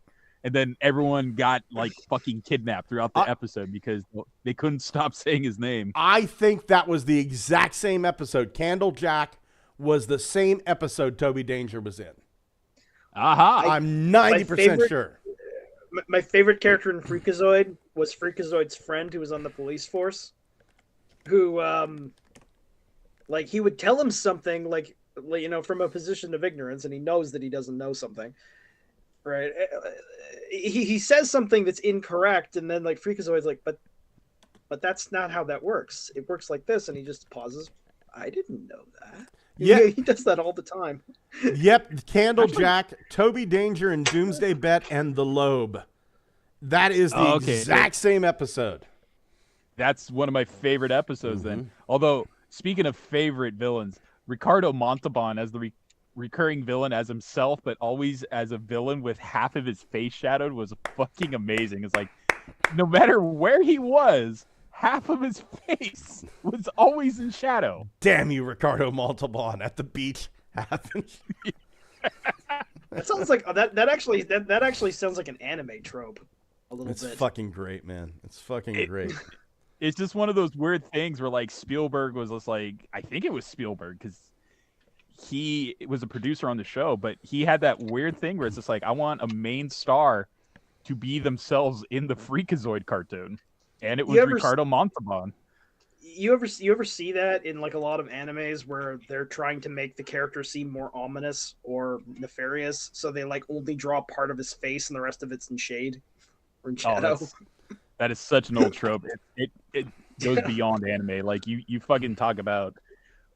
Speaker 6: And then everyone got like fucking kidnapped throughout the episode because they couldn't stop saying his name.
Speaker 5: I think that was the exact same episode. Candle Jack was the same episode Toby Danger was in.
Speaker 6: Aha!
Speaker 5: I'm 90% sure.
Speaker 7: My favorite character in Freakazoid was Freakazoid's friend who was on the police force, who, like, he would tell him something, like, you know, from a position of ignorance, and he knows that he doesn't know something, right? He says something that's incorrect, and then, like, Freakazoid's like, but that's not how that works. It works like this, and he just pauses. I didn't know that.
Speaker 5: Yeah,
Speaker 7: he does that all the time.
Speaker 5: Yep, Candle Jack, Toby Danger, and Doomsday Bet, and the Lobe. That is the exact same episode.
Speaker 6: That's one of my favorite episodes. Then, although speaking of favorite villains, Ricardo Montalban as the recurring villain as himself, but always as a villain with half of his face shadowed, was fucking amazing. It's like no matter where he was, half of his face was always in shadow.
Speaker 5: Damn you, Ricardo Montalban at the beach. Happens.
Speaker 7: That sounds like that actually sounds like an anime trope. A little bit.
Speaker 5: It's fucking great, man. It's fucking great.
Speaker 6: It's just one of those weird things where like Spielberg was just like, I think it was Spielberg because he was a producer on the show, but he had that weird thing where it's just like, I want a main star to be themselves in the Freakazoid cartoon. And it was Ricardo Montalban.
Speaker 7: You ever see that in like a lot of animes where they're trying to make the character seem more ominous or nefarious, so they like only draw part of his face and the rest of it's in shade or in shadow?
Speaker 6: That is such an old trope. It goes beyond anime. Like you fucking talk about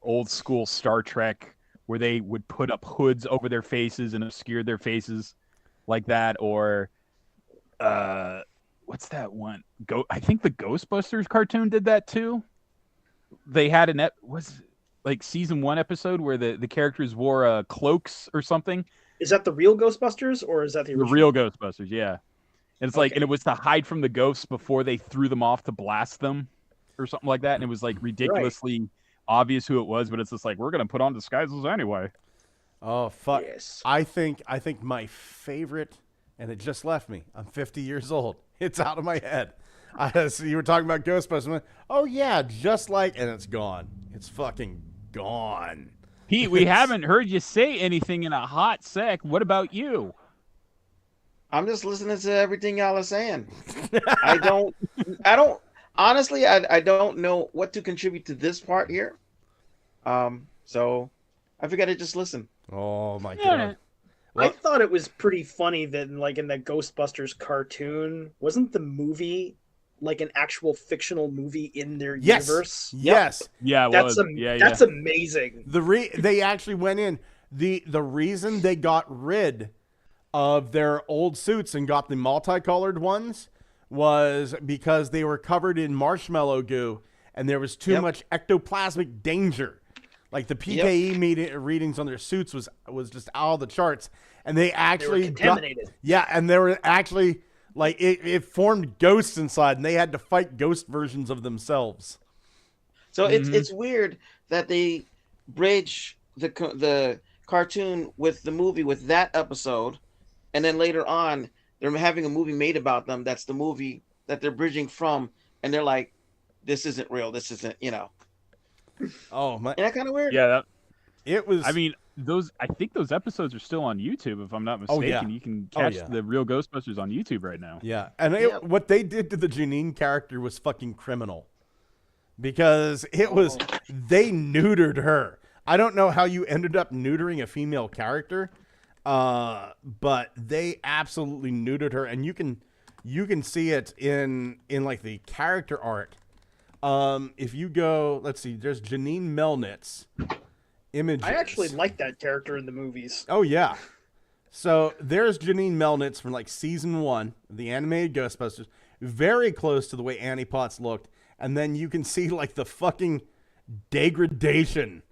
Speaker 6: old school Star Trek where they would put up hoods over their faces and obscure their faces like that, or what's that one? I think the Ghostbusters cartoon did that too. They had was like season 1 episode where the characters wore cloaks or something.
Speaker 7: Is that the real Ghostbusters or is that the original?
Speaker 6: The real Ghostbusters? Yeah. And it's like, and it was to hide from the ghosts before they threw them off to blast them or something like that. And it was like ridiculously obvious who it was, but it's just like, we're going to put on disguises anyway.
Speaker 5: Oh, fuck.
Speaker 7: Yes.
Speaker 5: I think my favorite, and it just left me. I'm 50 years old. It's out of my head. So you were talking about Ghostbusters. I'm like, oh, yeah, just like, and it's gone. It's fucking gone.
Speaker 6: Pete, we haven't heard you say anything in a hot sec. What about you?
Speaker 8: I'm just listening to everything y'all are saying. I don't honestly, I don't know what to contribute to this part here. So I figured I'd just listen.
Speaker 5: Oh my God.
Speaker 7: I thought it was pretty funny that like in that Ghostbusters cartoon, wasn't the movie like an actual fictional movie in their universe?
Speaker 5: Yes.
Speaker 6: Yeah,
Speaker 7: that's amazing.
Speaker 5: They actually went in. The reason they got rid of their old suits and got the multicolored ones was because they were covered in marshmallow goo and there was too much ectoplasmic danger. Like the PKE readings on their suits was just out of the charts, and they actually
Speaker 7: were contaminated.
Speaker 5: And they were actually like it formed ghosts inside, and they had to fight ghost versions of themselves.
Speaker 8: So it's weird that they bridge the cartoon with the movie with that episode, and then later on they're having a movie made about them. That's the movie that they're bridging from, and they're like, "This isn't real. This isn't, you know."
Speaker 5: Oh my!
Speaker 8: Isn't that kind of weird?
Speaker 6: Yeah,
Speaker 5: it was.
Speaker 6: I mean, I think those episodes are still on YouTube, if I'm not mistaken.
Speaker 5: Oh, yeah.
Speaker 6: You can catch the real Ghostbusters on YouTube right now.
Speaker 5: Yeah, and what they did to the Janine character was fucking criminal, because they neutered her. I don't know how you ended up neutering a female character, but they absolutely neutered her, and you can see it in like the character art. If you go, let's see, there's Janine Melnitz's images.
Speaker 7: I actually like that character in the movies.
Speaker 5: Oh yeah. So there's Janine Melnitz from like season 1 of the animated Ghostbusters, very close to the way Annie Potts looked. And then you can see like the fucking degradation,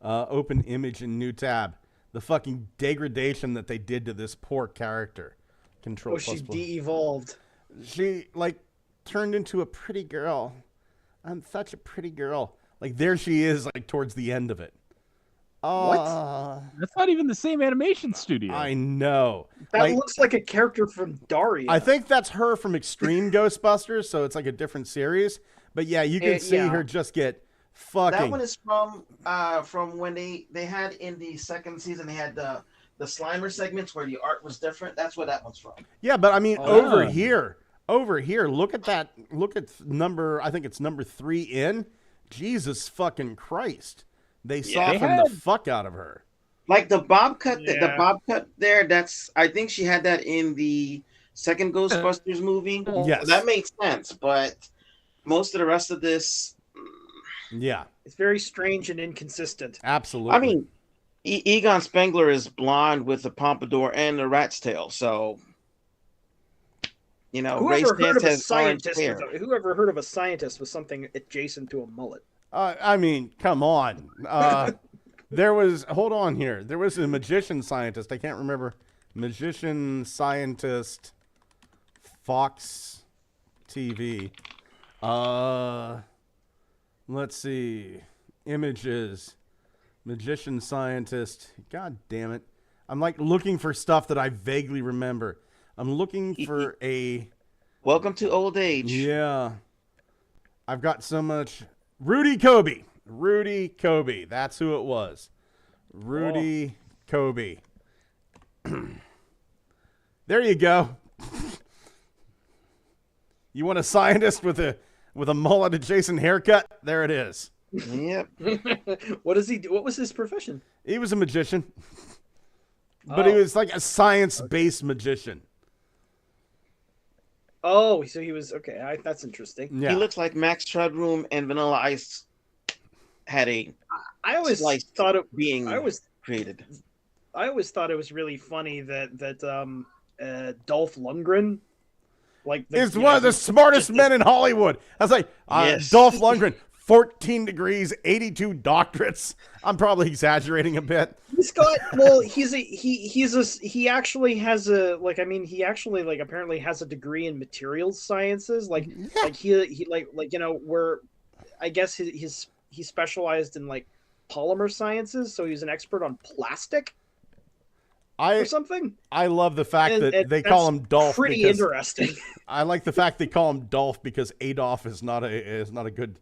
Speaker 5: open image in new tab, the fucking degradation that they did to this poor character. Control.
Speaker 7: Oh, she de-evolved.
Speaker 5: She like turned into a pretty girl. I'm such a pretty girl. Like there she is, like towards the end of it.
Speaker 6: What? That's not even the same animation studio.
Speaker 5: I know.
Speaker 7: That looks like a character from Daria.
Speaker 5: I think that's her from Extreme Ghostbusters, so it's like a different series. But yeah, you can see her just get fucking.
Speaker 8: That one is from when they had in the second season, they had the Slimer segments where the art was different. That's where that one's from.
Speaker 5: Yeah, but I mean, over here, look at that. Look at number, I think it's number 3 in. Jesus fucking Christ. They softened the fuck out of her.
Speaker 8: Like the bob cut, the bob cut there. I think she had that in the second Ghostbusters movie.
Speaker 5: Yes,
Speaker 8: that makes sense. But most of the rest of this,
Speaker 7: it's very strange and inconsistent.
Speaker 5: Absolutely.
Speaker 8: I mean, Egon Spengler is blonde with a pompadour and a rat's tail. So, you know,
Speaker 7: whoever heard of a scientist with something adjacent to a mullet?
Speaker 5: I mean, come on. Hold on here. There was a magician scientist. I can't remember. Magician scientist, Fox TV. Let's see. Images. Magician scientist. God damn it. I'm like looking for stuff that I vaguely remember. I'm looking for a...
Speaker 8: Welcome to old age.
Speaker 5: Yeah. I've got so much... Rudy Kobe. That's who it was. Rudy Kobe. There you go. You want a scientist with a mullet adjacent haircut? There it is.
Speaker 8: Yep.
Speaker 7: What does he do? What was his profession?
Speaker 5: He was a magician. But he was like a science-based magician.
Speaker 7: Oh, so he was okay. That's interesting.
Speaker 5: Yeah.
Speaker 8: He looks like Max Trudroom and Vanilla Ice had a.
Speaker 7: I always thought it
Speaker 8: being created.
Speaker 7: I always thought it was really funny that Dolph Lundgren, like,
Speaker 5: is one of the smartest men in Hollywood. I was like, Dolph Lundgren, 14 degrees, 82 doctorates. I'm probably exaggerating a bit.
Speaker 7: He's got, well, he actually has a, like, I mean, he actually, like, apparently has a degree in materials sciences. Like, like he you know, where I guess he specialized in like polymer sciences. So he's an expert on plastic or something.
Speaker 5: I love the fact that they call him Dolph.
Speaker 7: Pretty interesting.
Speaker 5: I like the fact they call him Dolph because Adolf is not a good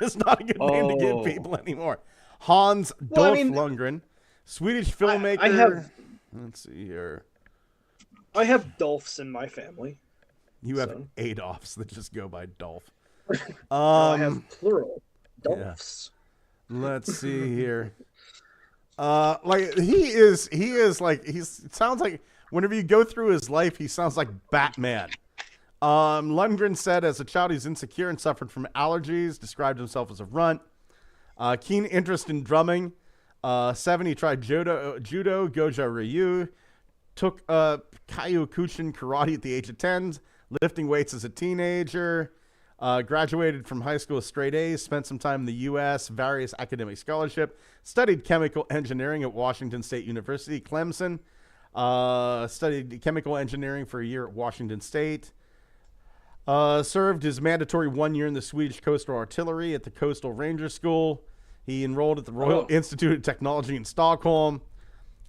Speaker 5: it's not a good name to give people anymore. Hans Dolph Lundgren, Swedish filmmaker. Let's see here.
Speaker 7: I have Dolphs in my family.
Speaker 5: You have Adolfs that just go by Dolph.
Speaker 7: I have plural Dolphs.
Speaker 5: Yeah. Let's see here. Like he sounds like whenever you go through his life, he sounds like Batman. Lundgren said as a child he's insecure and suffered from allergies, described himself as a runt. Keen interest in drumming. 7, he tried judo, Gojo Ryu. Took Kyokushin karate at the age of 10, lifting weights as a teenager. Graduated from high school with straight A's, spent some time in the U.S., various academic scholarship, studied chemical engineering at Washington State University, Clemson, studied chemical engineering for a year at Washington State, served his mandatory 1 year in the Swedish Coastal Artillery at the Coastal Ranger School. He enrolled at the Royal Institute of Technology in Stockholm,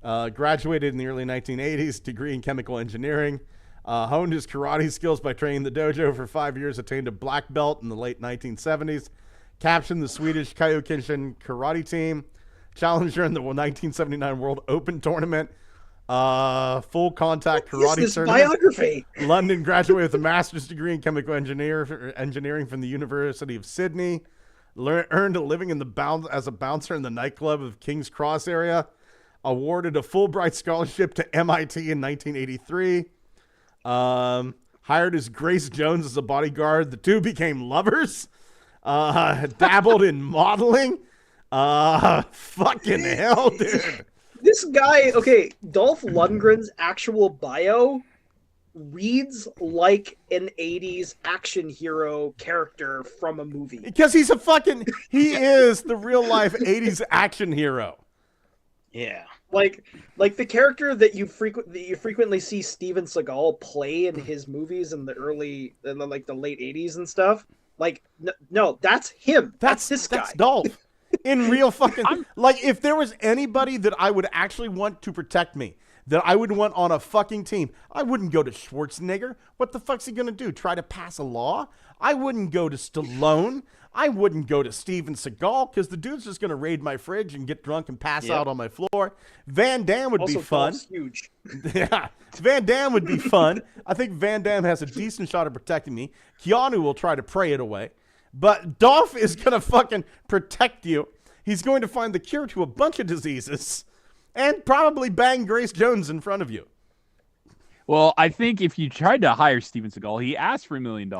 Speaker 5: graduated in the early 1980s, degree in chemical engineering. Honed his karate skills by training the dojo for 5 years, attained a black belt in the late 1970s, captained the Swedish Kyokushin karate team, challenger in the 1979 World Open tournament, full contact karate tournament.
Speaker 7: Biography?
Speaker 5: London, graduated with a master's degree in chemical engineering from the University of Sydney, earned a living as a bouncer in the nightclub of King's Cross area, awarded a Fulbright scholarship to MIT in 1983, hired as Grace Jones as a bodyguard. The two became lovers. Dabbled in modeling. Fucking hell, dude.
Speaker 7: This guy, okay, Dolph Lundgren's actual bio reads like an 80s action hero character from a movie.
Speaker 5: Because he is the real life 80s action hero.
Speaker 8: Yeah.
Speaker 7: Like the character that you frequently see Steven Seagal play in his movies in the late 80s and stuff. Like, no, that's him. That's this guy.
Speaker 5: That's Dolph. In real fucking... Like, if there was anybody that I would actually want to protect me, that I would want on a fucking team, I wouldn't go to Schwarzenegger. What the fuck's he going to do? Try to pass a law? I wouldn't go to Stallone. I wouldn't go to Steven Seagal because the dude's just going to raid my fridge and get drunk and pass out on my floor. Van Damme would be fun.
Speaker 7: Dolph's huge.
Speaker 5: Yeah, Van Damme would be fun. I think Van Damme has a decent shot of protecting me. Keanu will try to pray it away. But Dolph is going to fucking protect you. He's going to find the cure to a bunch of diseases and probably bang Grace Jones in front of you.
Speaker 6: Well, I think if you tried to hire Steven Seagal, he asked for $1 million,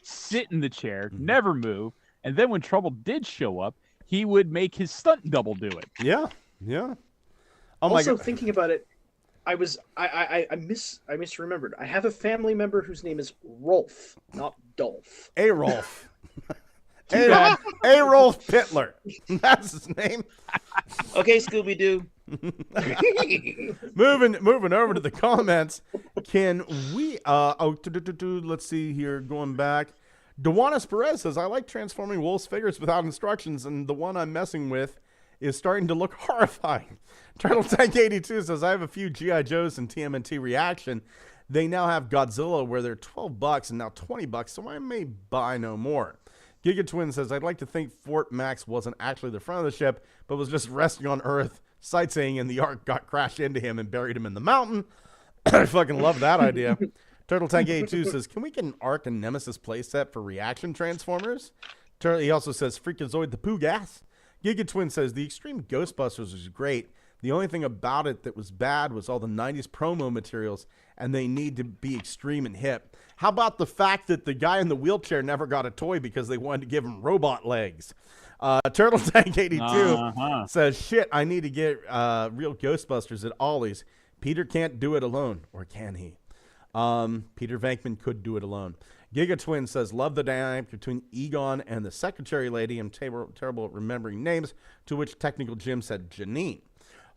Speaker 6: sit in the chair, never move, and then when trouble did show up, he would make his stunt double do it.
Speaker 5: Yeah, yeah. Oh
Speaker 7: Also,
Speaker 5: my God.
Speaker 7: thinking about it, I misremembered. I have a family member whose name is Rolf, not Dolph.
Speaker 5: A Rolf. A Rolf Pittler. That's his name.
Speaker 8: Okay, Scooby-Doo.
Speaker 5: Moving over to the comments. Can we let's see here, going back. Dewanis Perez says, I like transforming Wolf's figures without instructions, and the one I'm messing with is starting to look horrifying. Turtle Tank 82 says, I have a few G.I. Joes and TMNT reaction. They now have Godzilla where they're $12 and now $20, so I may buy no more. Giga Twin says, I'd like to think Fort Max wasn't actually the front of the ship, but was just resting on Earth, sightseeing, and the Ark got crashed into him and buried him in the mountain. I fucking love that idea. Turtle Tank 82 says, can we get an Ark and Nemesis playset for reaction Transformers? He also says, Freakazoid the Pooh Gas. Giga Twin says, the Extreme Ghostbusters was great. The only thing about it that was bad was all the 90s promo materials, and they need to be extreme and hip. How about the fact that the guy in the wheelchair never got a toy because they wanted to give him robot legs? Turtle Tank 82 says, shit, I need to get real Ghostbusters at Ollie's. Peter can't do it alone, or can he? Peter Venkman could do it alone. Giga Twin says, love the dynamic between Egon and the secretary lady. I'm terrible at remembering names, to which Technical Jim said Janine.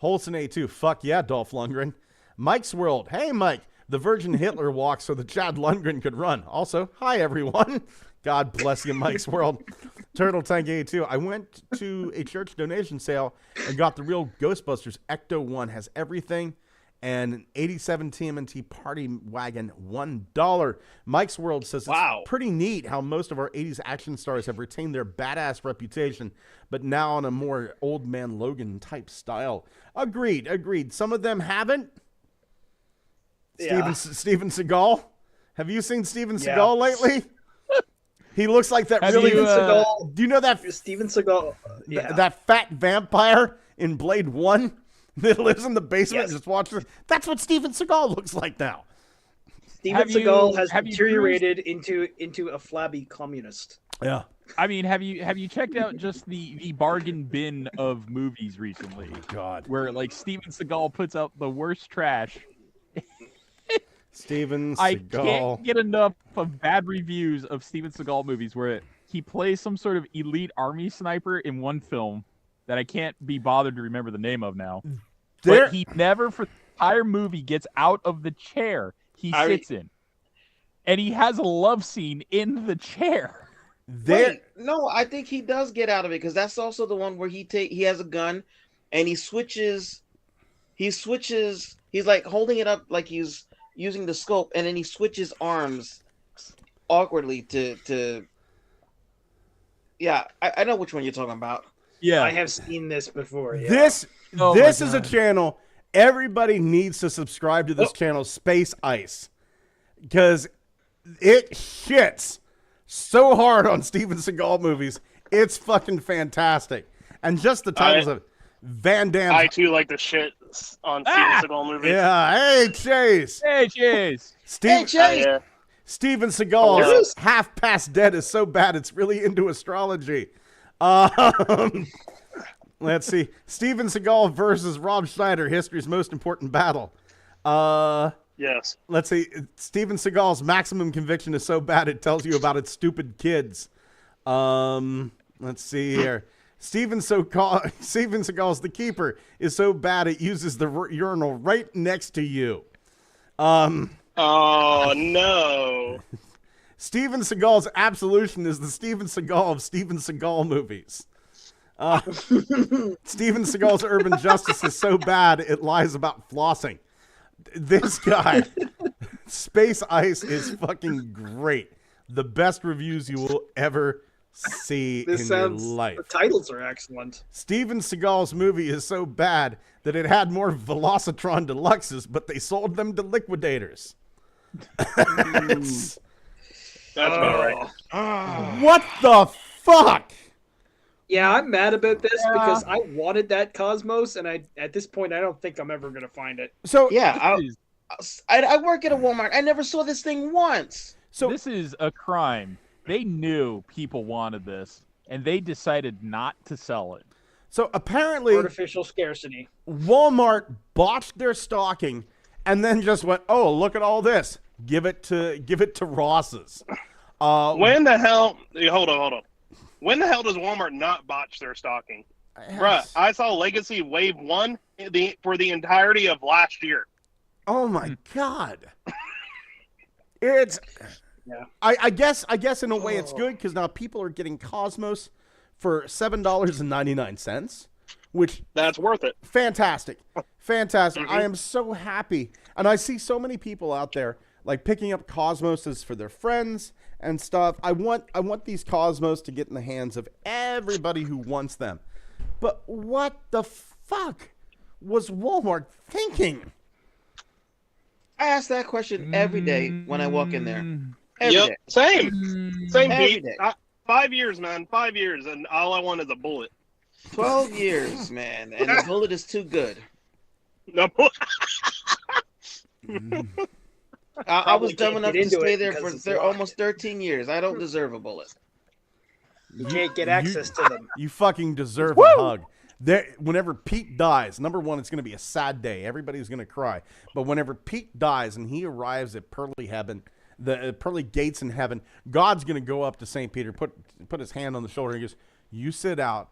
Speaker 5: Holson A2, fuck yeah, Dolph Lundgren. Mike's World, hey Mike, the Virgin Hitler walked so the Chad Lundgren could run. Also, hi everyone. God bless you, Mike's World. Turtle Tank 82, I went to a church donation sale and got the real Ghostbusters Ecto 1, has everything, and an 87 TMNT Party Wagon, $1. Mike's World says, it's pretty neat how most of our 80s action stars have retained their badass reputation, but now in a more old man Logan type style. Agreed. Some of them haven't.
Speaker 7: Yeah.
Speaker 5: Steven Seagal. Have you seen Steven Seagal lately? He looks like that really.
Speaker 7: Seagal,
Speaker 5: do you know that
Speaker 7: Steven Seagal? Yeah.
Speaker 5: That fat vampire in Blade 1 that lives in the basement and just watches. That's what Steven Seagal looks like now.
Speaker 7: Steven Seagal has deteriorated into a flabby communist.
Speaker 5: Yeah.
Speaker 6: I mean, have you checked out just the bargain bin of movies recently?
Speaker 5: God.
Speaker 6: Where like Steven Seagal puts out the worst trash.
Speaker 5: Steven Seagal.
Speaker 6: I can't get enough of bad reviews of Steven Seagal movies where he plays some sort of elite army sniper in one film that I can't be bothered to remember the name of now. But he never, for the entire movie, gets out of the chair he sits in. And he has a love scene in the chair.
Speaker 8: Wait, no, I think he does get out of it, because that's also the one where he has a gun and he switches, he's like holding it up like he's using the scope, and then he switches arms awkwardly to I know which one you're talking about.
Speaker 6: Yeah,
Speaker 7: I have seen this before. Yeah.
Speaker 5: This is a channel everybody needs to subscribe to. This channel, Space Ice, because it shits so hard on Steven Seagal movies. It's fucking fantastic, and just the titles of Van Damme.
Speaker 9: I too like the shit on Steven Seagal movies.
Speaker 5: Yeah, hey Chase.
Speaker 6: Hey Chase.
Speaker 5: Steven Seagal's Half Past Dead is so bad it's really into astrology. Let's see. Steven Seagal versus Rob Schneider, history's most important battle.
Speaker 9: Yes.
Speaker 5: Let's see. Steven Seagal's maximum conviction is so bad it tells you about its stupid kids. Let's see here. Steven Seagal's The Keeper is so bad it uses the urinal right next to you.
Speaker 9: Oh no.
Speaker 5: Steven Seagal's Absolution is the Steven Seagal of Steven Seagal movies. Steven Seagal's Urban Justice is so bad it lies about flossing. This guy, Space Ice, is fucking great. The best reviews you will ever see in your life.
Speaker 7: The titles are excellent.
Speaker 5: Steven Seagal's movie is so bad that it had more Velocitron Deluxes, but they sold them to liquidators.
Speaker 9: That's about right.
Speaker 5: What the fuck?
Speaker 7: Yeah, I'm mad about this because I wanted that Cosmos, and at this point, I don't think I'm ever going to find it.
Speaker 5: So
Speaker 8: Yeah, I work at a Walmart. I never saw this thing once.
Speaker 5: So
Speaker 6: this is a crime. They knew people wanted this, and they decided not to sell it.
Speaker 5: So apparently,
Speaker 7: Artificial scarcity.
Speaker 5: Walmart botched their stocking, and then just went, "Oh, look at all this! Give it to Ross's."
Speaker 9: When the hell? Hold on. When the hell does Walmart not botch their stocking? Bruh, I saw Legacy Wave 1 for the entirety of last year.
Speaker 5: Oh my god! It's.
Speaker 7: Yeah.
Speaker 5: I guess in a way it's good because now people are getting Cosmos for $7.99, which
Speaker 9: That's worth it.
Speaker 5: fantastic. I am so happy, and I see so many people out there like picking up Cosmoses for their friends and stuff. I want these Cosmos to get in the hands of everybody who wants them. But what the fuck was Walmart thinking?
Speaker 8: I ask that question every day when I walk in there. Every day.
Speaker 9: Same
Speaker 8: Every
Speaker 9: beat.
Speaker 8: day.
Speaker 9: 5 years, man. 5 years, and all I want is a bullet.
Speaker 8: 12 years, man, and the bullet is too good.
Speaker 9: No.
Speaker 8: I was dumb
Speaker 7: can't
Speaker 8: enough
Speaker 7: get
Speaker 8: to
Speaker 7: into
Speaker 8: stay
Speaker 7: it
Speaker 8: there
Speaker 7: because
Speaker 8: for
Speaker 7: it's locked.
Speaker 8: almost 13 years. I don't deserve a bullet.
Speaker 7: You can't get access to them.
Speaker 5: You fucking deserve a hug. Whenever Pete dies, number one, it's going to be a sad day. Everybody's going to cry. But whenever Pete dies and he arrives at pearly heaven, the pearly gates in heaven, God's going to go up to St. Peter, put his hand on the shoulder, and he goes, You sit out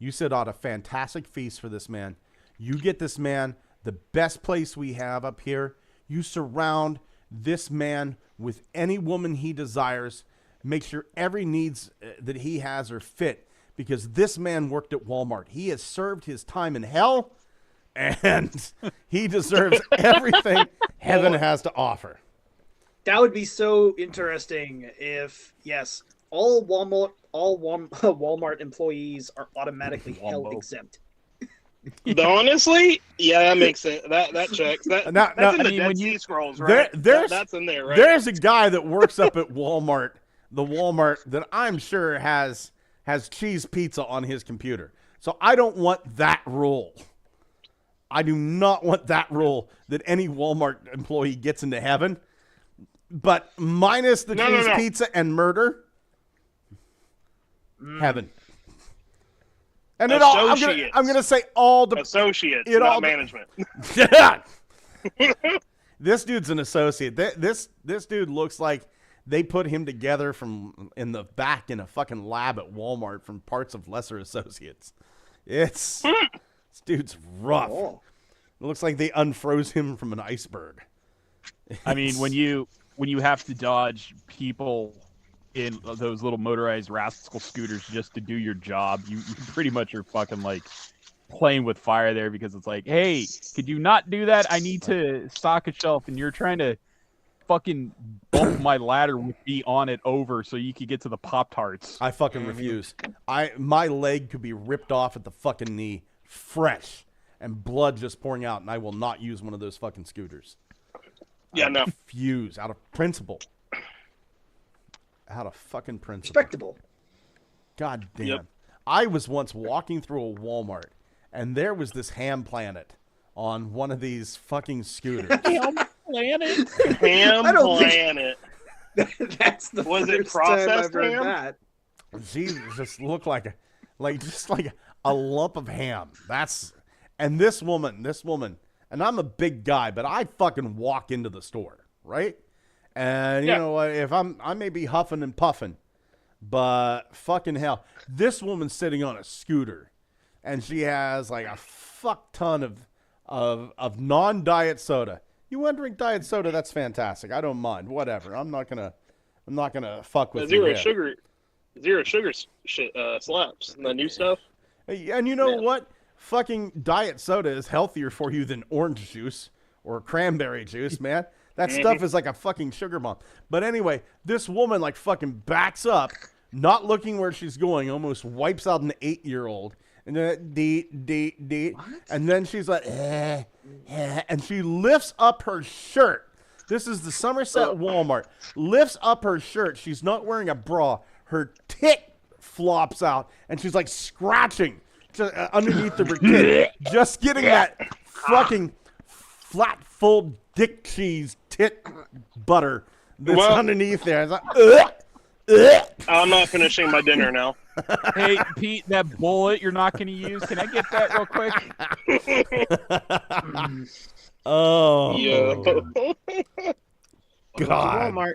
Speaker 5: a fantastic feast for this man. You get this man the best place we have up here. You surround this man with any woman he desires. Make sure every needs that he has are fit, because this man worked at Walmart. He has served his time in hell, and he deserves everything heaven has to offer.
Speaker 7: That would be so interesting if, yes, all Walmart employees are automatically hell exempt.
Speaker 9: Honestly, yeah, that makes sense. That checks. That's in the Dead Sea Scrolls, right? That's in there, right?
Speaker 5: There's a guy that works up at Walmart, the Walmart that I'm sure has cheese pizza on his computer. So I don't want that rule. I do not want that rule that any Walmart employee gets into heaven. But minus the cheese pizza and murder, heaven. And it all, I'm gonna say all the
Speaker 9: associates, not management.
Speaker 5: Yeah. This dude's an associate. This dude looks like they put him together from in the back in a fucking lab at Walmart from parts of lesser associates. This dude's rough.
Speaker 7: Oh.
Speaker 5: It looks like they unfroze him from an iceberg.
Speaker 6: I mean, when you have to dodge people in those little motorized rascal scooters just to do your job, you pretty much are fucking like playing with fire there, because it's like, hey, could you not do that? I need to stock a shelf, and you're trying to fucking bump my ladder with me on it over so you could get to the Pop-Tarts.
Speaker 5: I fucking refuse. My leg could be ripped off at the fucking knee, fresh, and blood just pouring out, and I will not use one of those fucking scooters.
Speaker 9: Yeah, no.
Speaker 5: Refuse out of principle. Out of fucking principle.
Speaker 7: Respectable.
Speaker 5: God damn.
Speaker 9: Yep.
Speaker 5: I was once walking through a Walmart, and there was this Ham Planet on one of these fucking scooters.
Speaker 6: Ham Planet?
Speaker 9: Ham
Speaker 7: I don't think-
Speaker 9: Planet.
Speaker 7: That's the
Speaker 9: Was it
Speaker 7: first time I've
Speaker 9: processed
Speaker 7: heard
Speaker 9: ham?
Speaker 7: that.
Speaker 5: She just looked like a lump of ham. And this woman, and I'm a big guy, but I fucking walk into the store, right? And you know what? If I may be huffing and puffing, but fucking hell, this woman's sitting on a scooter, and she has like a fuck ton of non-diet soda. You want to drink diet soda? That's fantastic. I don't mind. Whatever. I'm not gonna fuck with
Speaker 9: Zero
Speaker 5: your head.
Speaker 9: sugar slaps. The new stuff.
Speaker 5: And you know what? Fucking diet soda is healthier for you than orange juice or cranberry juice, man. That stuff is like a fucking sugar bomb. But anyway, this woman like fucking backs up, not looking where she's going, almost wipes out an 8-year-old. And then and then she's like, and she lifts up her shirt. This is the Somerset Walmart. Lifts up her shirt. She's not wearing a bra. Her tit flops out, and she's like scratching underneath her tit, just getting that fucking flat, full dick cheese tit butter that's underneath there. It's like,
Speaker 9: I'm not finishing my dinner now.
Speaker 6: Hey, Pete, that bullet you're not going to use, can I get that real quick?
Speaker 5: oh,
Speaker 9: Yeah.
Speaker 5: God.
Speaker 8: Walmart.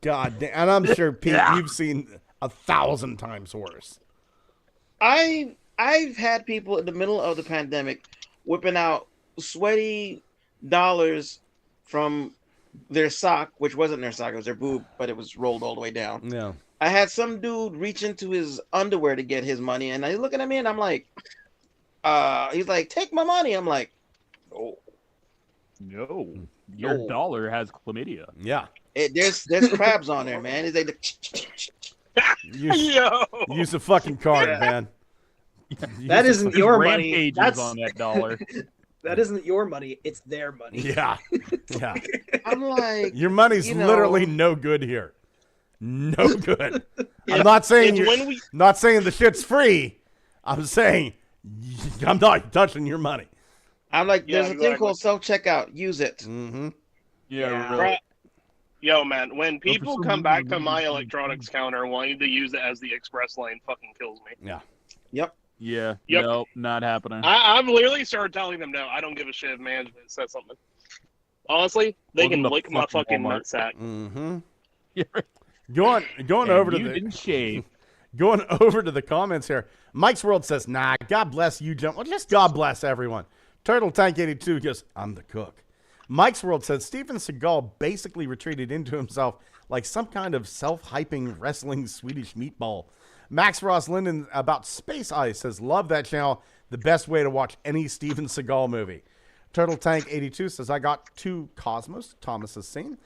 Speaker 5: God damn. And I'm sure, Pete, you've seen 1,000 times worse.
Speaker 8: I've had people in the middle of the pandemic whipping out sweaty dollars from their sock, which wasn't their sock, it was their boob, but it was rolled all the way down.
Speaker 5: Yeah.
Speaker 8: I had some dude reach into his underwear to get his money, and he's looking at me, and I'm like, he's like, take my money. I'm like, oh.
Speaker 6: No. Your dollar has chlamydia.
Speaker 5: Yeah.
Speaker 8: There's crabs on there, man. He's like,
Speaker 5: Use a fucking card, man.
Speaker 7: That isn't your money.
Speaker 6: Rampages
Speaker 7: That's
Speaker 6: on that dollar.
Speaker 7: that isn't your money. It's their money.
Speaker 5: Yeah. Yeah.
Speaker 8: I'm like,
Speaker 5: Your money's literally no good here. No good. I'm not saying not saying the shit's free. I'm saying I'm not touching your money.
Speaker 8: I'm like, there's a thing called self-checkout. Use it.
Speaker 5: Mm-hmm.
Speaker 6: Yeah, really.
Speaker 9: Right. Yo, man, when people come back to my electronics counter wanting to use it as the express lane, fucking kills me.
Speaker 5: Yeah.
Speaker 8: Yep.
Speaker 6: Yeah.
Speaker 9: Yep.
Speaker 6: No, not happening.
Speaker 9: I've literally started telling them, no, I don't give a shit if management says something. Honestly, they
Speaker 6: Welcome
Speaker 9: can
Speaker 6: to
Speaker 9: lick my fucking
Speaker 6: Walmart.
Speaker 9: nutsack.
Speaker 5: Mm-hmm.
Speaker 6: Yeah.
Speaker 5: Going over to
Speaker 6: you
Speaker 5: the
Speaker 6: didn't shave.
Speaker 5: going over to the comments here. Mike's World says, nah, God bless you, Jim. Well, just God bless everyone. Turtle Tank 82 goes, I'm the cook. Mike's World says Steven Seagal basically retreated into himself like some kind of self-hyping wrestling Swedish meatball. Max Ross Linden about Space Ice says, love that channel. The best way to watch any Steven Seagal movie. Turtle Tank 82 says, I got 2 Cosmos. Thomas has seen.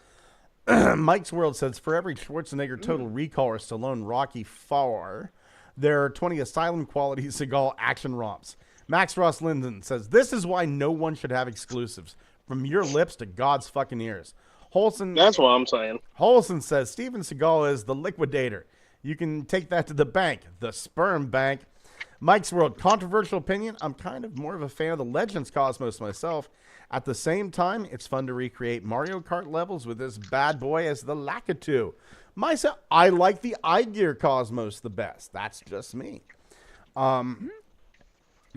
Speaker 5: Mike's World says, for every Schwarzenegger Total Recall or Stallone Rocky 4, there are 20 Asylum quality Seagal action romps. Max Ross Linden says, this is why no one should have exclusives. From your lips to God's fucking ears. Holson,
Speaker 9: That's what I'm saying.
Speaker 5: Holson says, Steven Seagal is the liquidator. You can take that to the bank, the sperm bank. Mike's World, controversial opinion. I'm kind of more of a fan of the Legends Cosmos myself. At the same time, it's fun to recreate Mario Kart levels with this bad boy as the Lakitu. Myself, I like the iGear Cosmos the best. That's just me.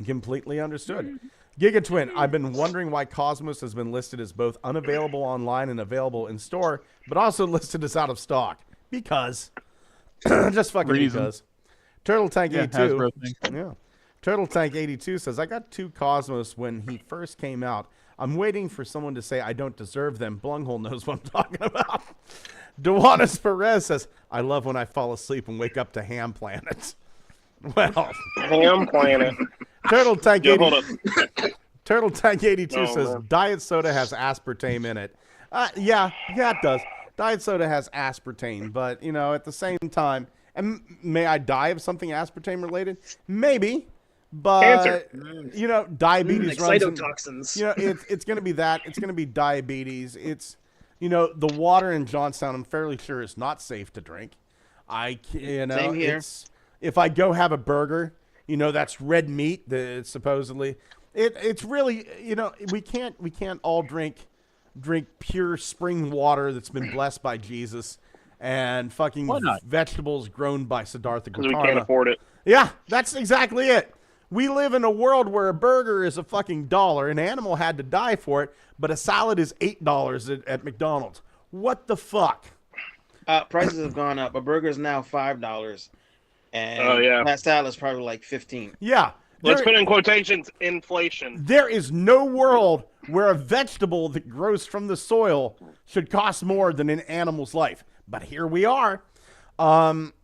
Speaker 5: Completely understood. Giga Twin, I've been wondering why Cosmos has been listed as both unavailable online and available in store, but also listed as out of stock. Because. Just fucking because. Turtle Tank 82. Yeah. Turtle Tank 82 says, I got 2 Cosmos when he first came out. I'm waiting for someone to say I don't deserve them. Blunghole knows what I'm talking about. Dewanis Perez says, I love when I fall asleep and wake up to Ham Planet. Well.
Speaker 9: Ham Planet.
Speaker 5: Turtle Tank 82. Turtle Tank 82 says,
Speaker 9: man.
Speaker 5: Diet soda has aspartame in it. Yeah, it does. Diet soda has aspartame, but, at the same time, and may I die of something aspartame related? Maybe, but,
Speaker 9: Cancer.
Speaker 5: Diabetes
Speaker 7: like
Speaker 5: runs
Speaker 7: cytotoxins.
Speaker 5: it's going to be that. It's going to be diabetes. It's, the water in Johnstown, I'm fairly sure is not safe to drink.
Speaker 8: Same here.
Speaker 5: If I go have a burger, that's red meat that supposedly, it's really, we can't all drink pure spring water that's been blessed by Jesus and fucking
Speaker 6: Why not?
Speaker 5: vegetables grown by Siddhartha
Speaker 9: Because we can't
Speaker 5: Gautama.
Speaker 9: afford it.
Speaker 5: Yeah, that's exactly it. We live in a world where a burger is a fucking $1. An animal had to die for it, but a salad is $8 at McDonald's. What the fuck?
Speaker 8: Prices have gone up. A burger is now $5, and
Speaker 9: Oh, yeah.
Speaker 8: that salad is probably like 15.
Speaker 5: Yeah.
Speaker 9: Let's
Speaker 5: there-
Speaker 9: put in quotations, inflation.
Speaker 5: There is no world where a vegetable that grows from the soil should cost more than an animal's life. But here we are.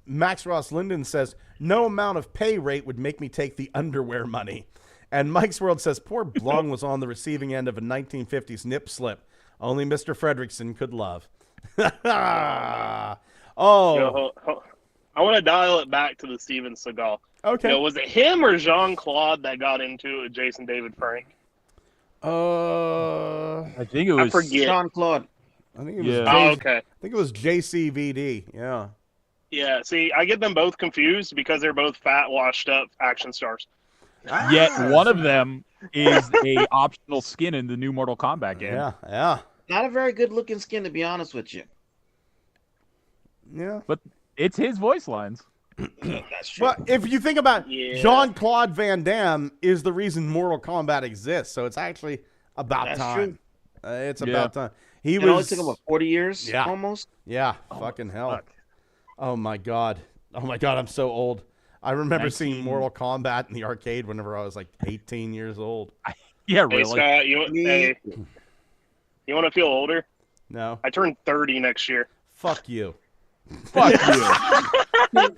Speaker 5: Max Ross Linden says, no amount of pay rate would make me take the underwear money. And Mike's World says, poor Blong was on the receiving end of a 1950s nip slip. Only Mr. Fredrickson could love. Oh.
Speaker 9: I want to dial it back to the Steven Seagal.
Speaker 5: Okay.
Speaker 9: Was it him or Jean-Claude that got into it with Jason David Frank?
Speaker 6: I think it was.
Speaker 9: I forget.
Speaker 8: Jean-Claude.
Speaker 5: I think it was.
Speaker 6: Yeah.
Speaker 9: Oh, okay.
Speaker 5: I think it was JCVD. Yeah.
Speaker 9: Yeah, see, I get them both confused because they're both fat, washed-up action stars.
Speaker 6: Yet one of them is a optional skin in the new Mortal Kombat game.
Speaker 5: Yeah. Yeah.
Speaker 8: Not a very good looking skin, to be honest with you.
Speaker 5: Yeah.
Speaker 6: But it's his voice lines.
Speaker 8: That's true.
Speaker 5: Well, if you think about
Speaker 9: Yeah.
Speaker 5: Jean-Claude Van Damme is the reason Mortal Kombat exists, so it's actually about
Speaker 8: That's
Speaker 5: time.
Speaker 8: true.
Speaker 5: It's
Speaker 6: Yeah.
Speaker 5: about time. He
Speaker 8: It only
Speaker 5: was.
Speaker 8: took him, what, 40 years?
Speaker 5: Yeah.
Speaker 8: Almost?
Speaker 5: Yeah. Fucking hell.
Speaker 6: fuck.
Speaker 5: Oh my god. Oh my god. I'm so old. I remember seeing
Speaker 6: 19
Speaker 5: Mortal Kombat in the arcade whenever I was like 18 years old.
Speaker 6: Yeah,
Speaker 9: Hey,
Speaker 6: really.
Speaker 9: Scott, you want to feel older?
Speaker 5: No.
Speaker 9: I turn 30 next year.
Speaker 5: Fuck you.
Speaker 6: Fuck you.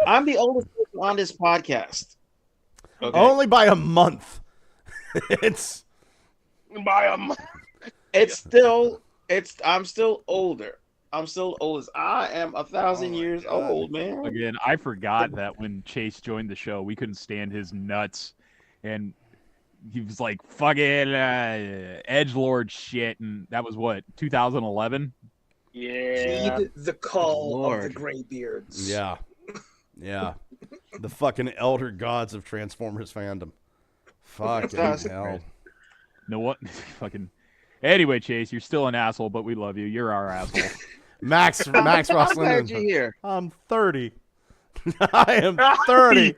Speaker 8: I'm the oldest person on this podcast. Okay.
Speaker 5: Only by a month. It's.
Speaker 9: Buy them.
Speaker 8: I'm still older. I'm still old as I am 1,000 years old, man.
Speaker 6: Again, I forgot that when Chase joined the show, we couldn't stand his nuts, and he was like fucking edgelord shit, and that was what 2011.
Speaker 9: Yeah.
Speaker 7: Heed the call of the
Speaker 8: Lord.
Speaker 7: Greybeards.
Speaker 5: Yeah. Yeah. The fucking elder gods of Transformers fandom. Fucking hell.
Speaker 6: No what? Fucking. Anyway, Chase, you're still an asshole, but we love you. You're our asshole.
Speaker 5: Max
Speaker 8: I'm
Speaker 5: Ross
Speaker 8: glad you're
Speaker 5: Linden.
Speaker 8: here.
Speaker 5: I'm 30. I am 30.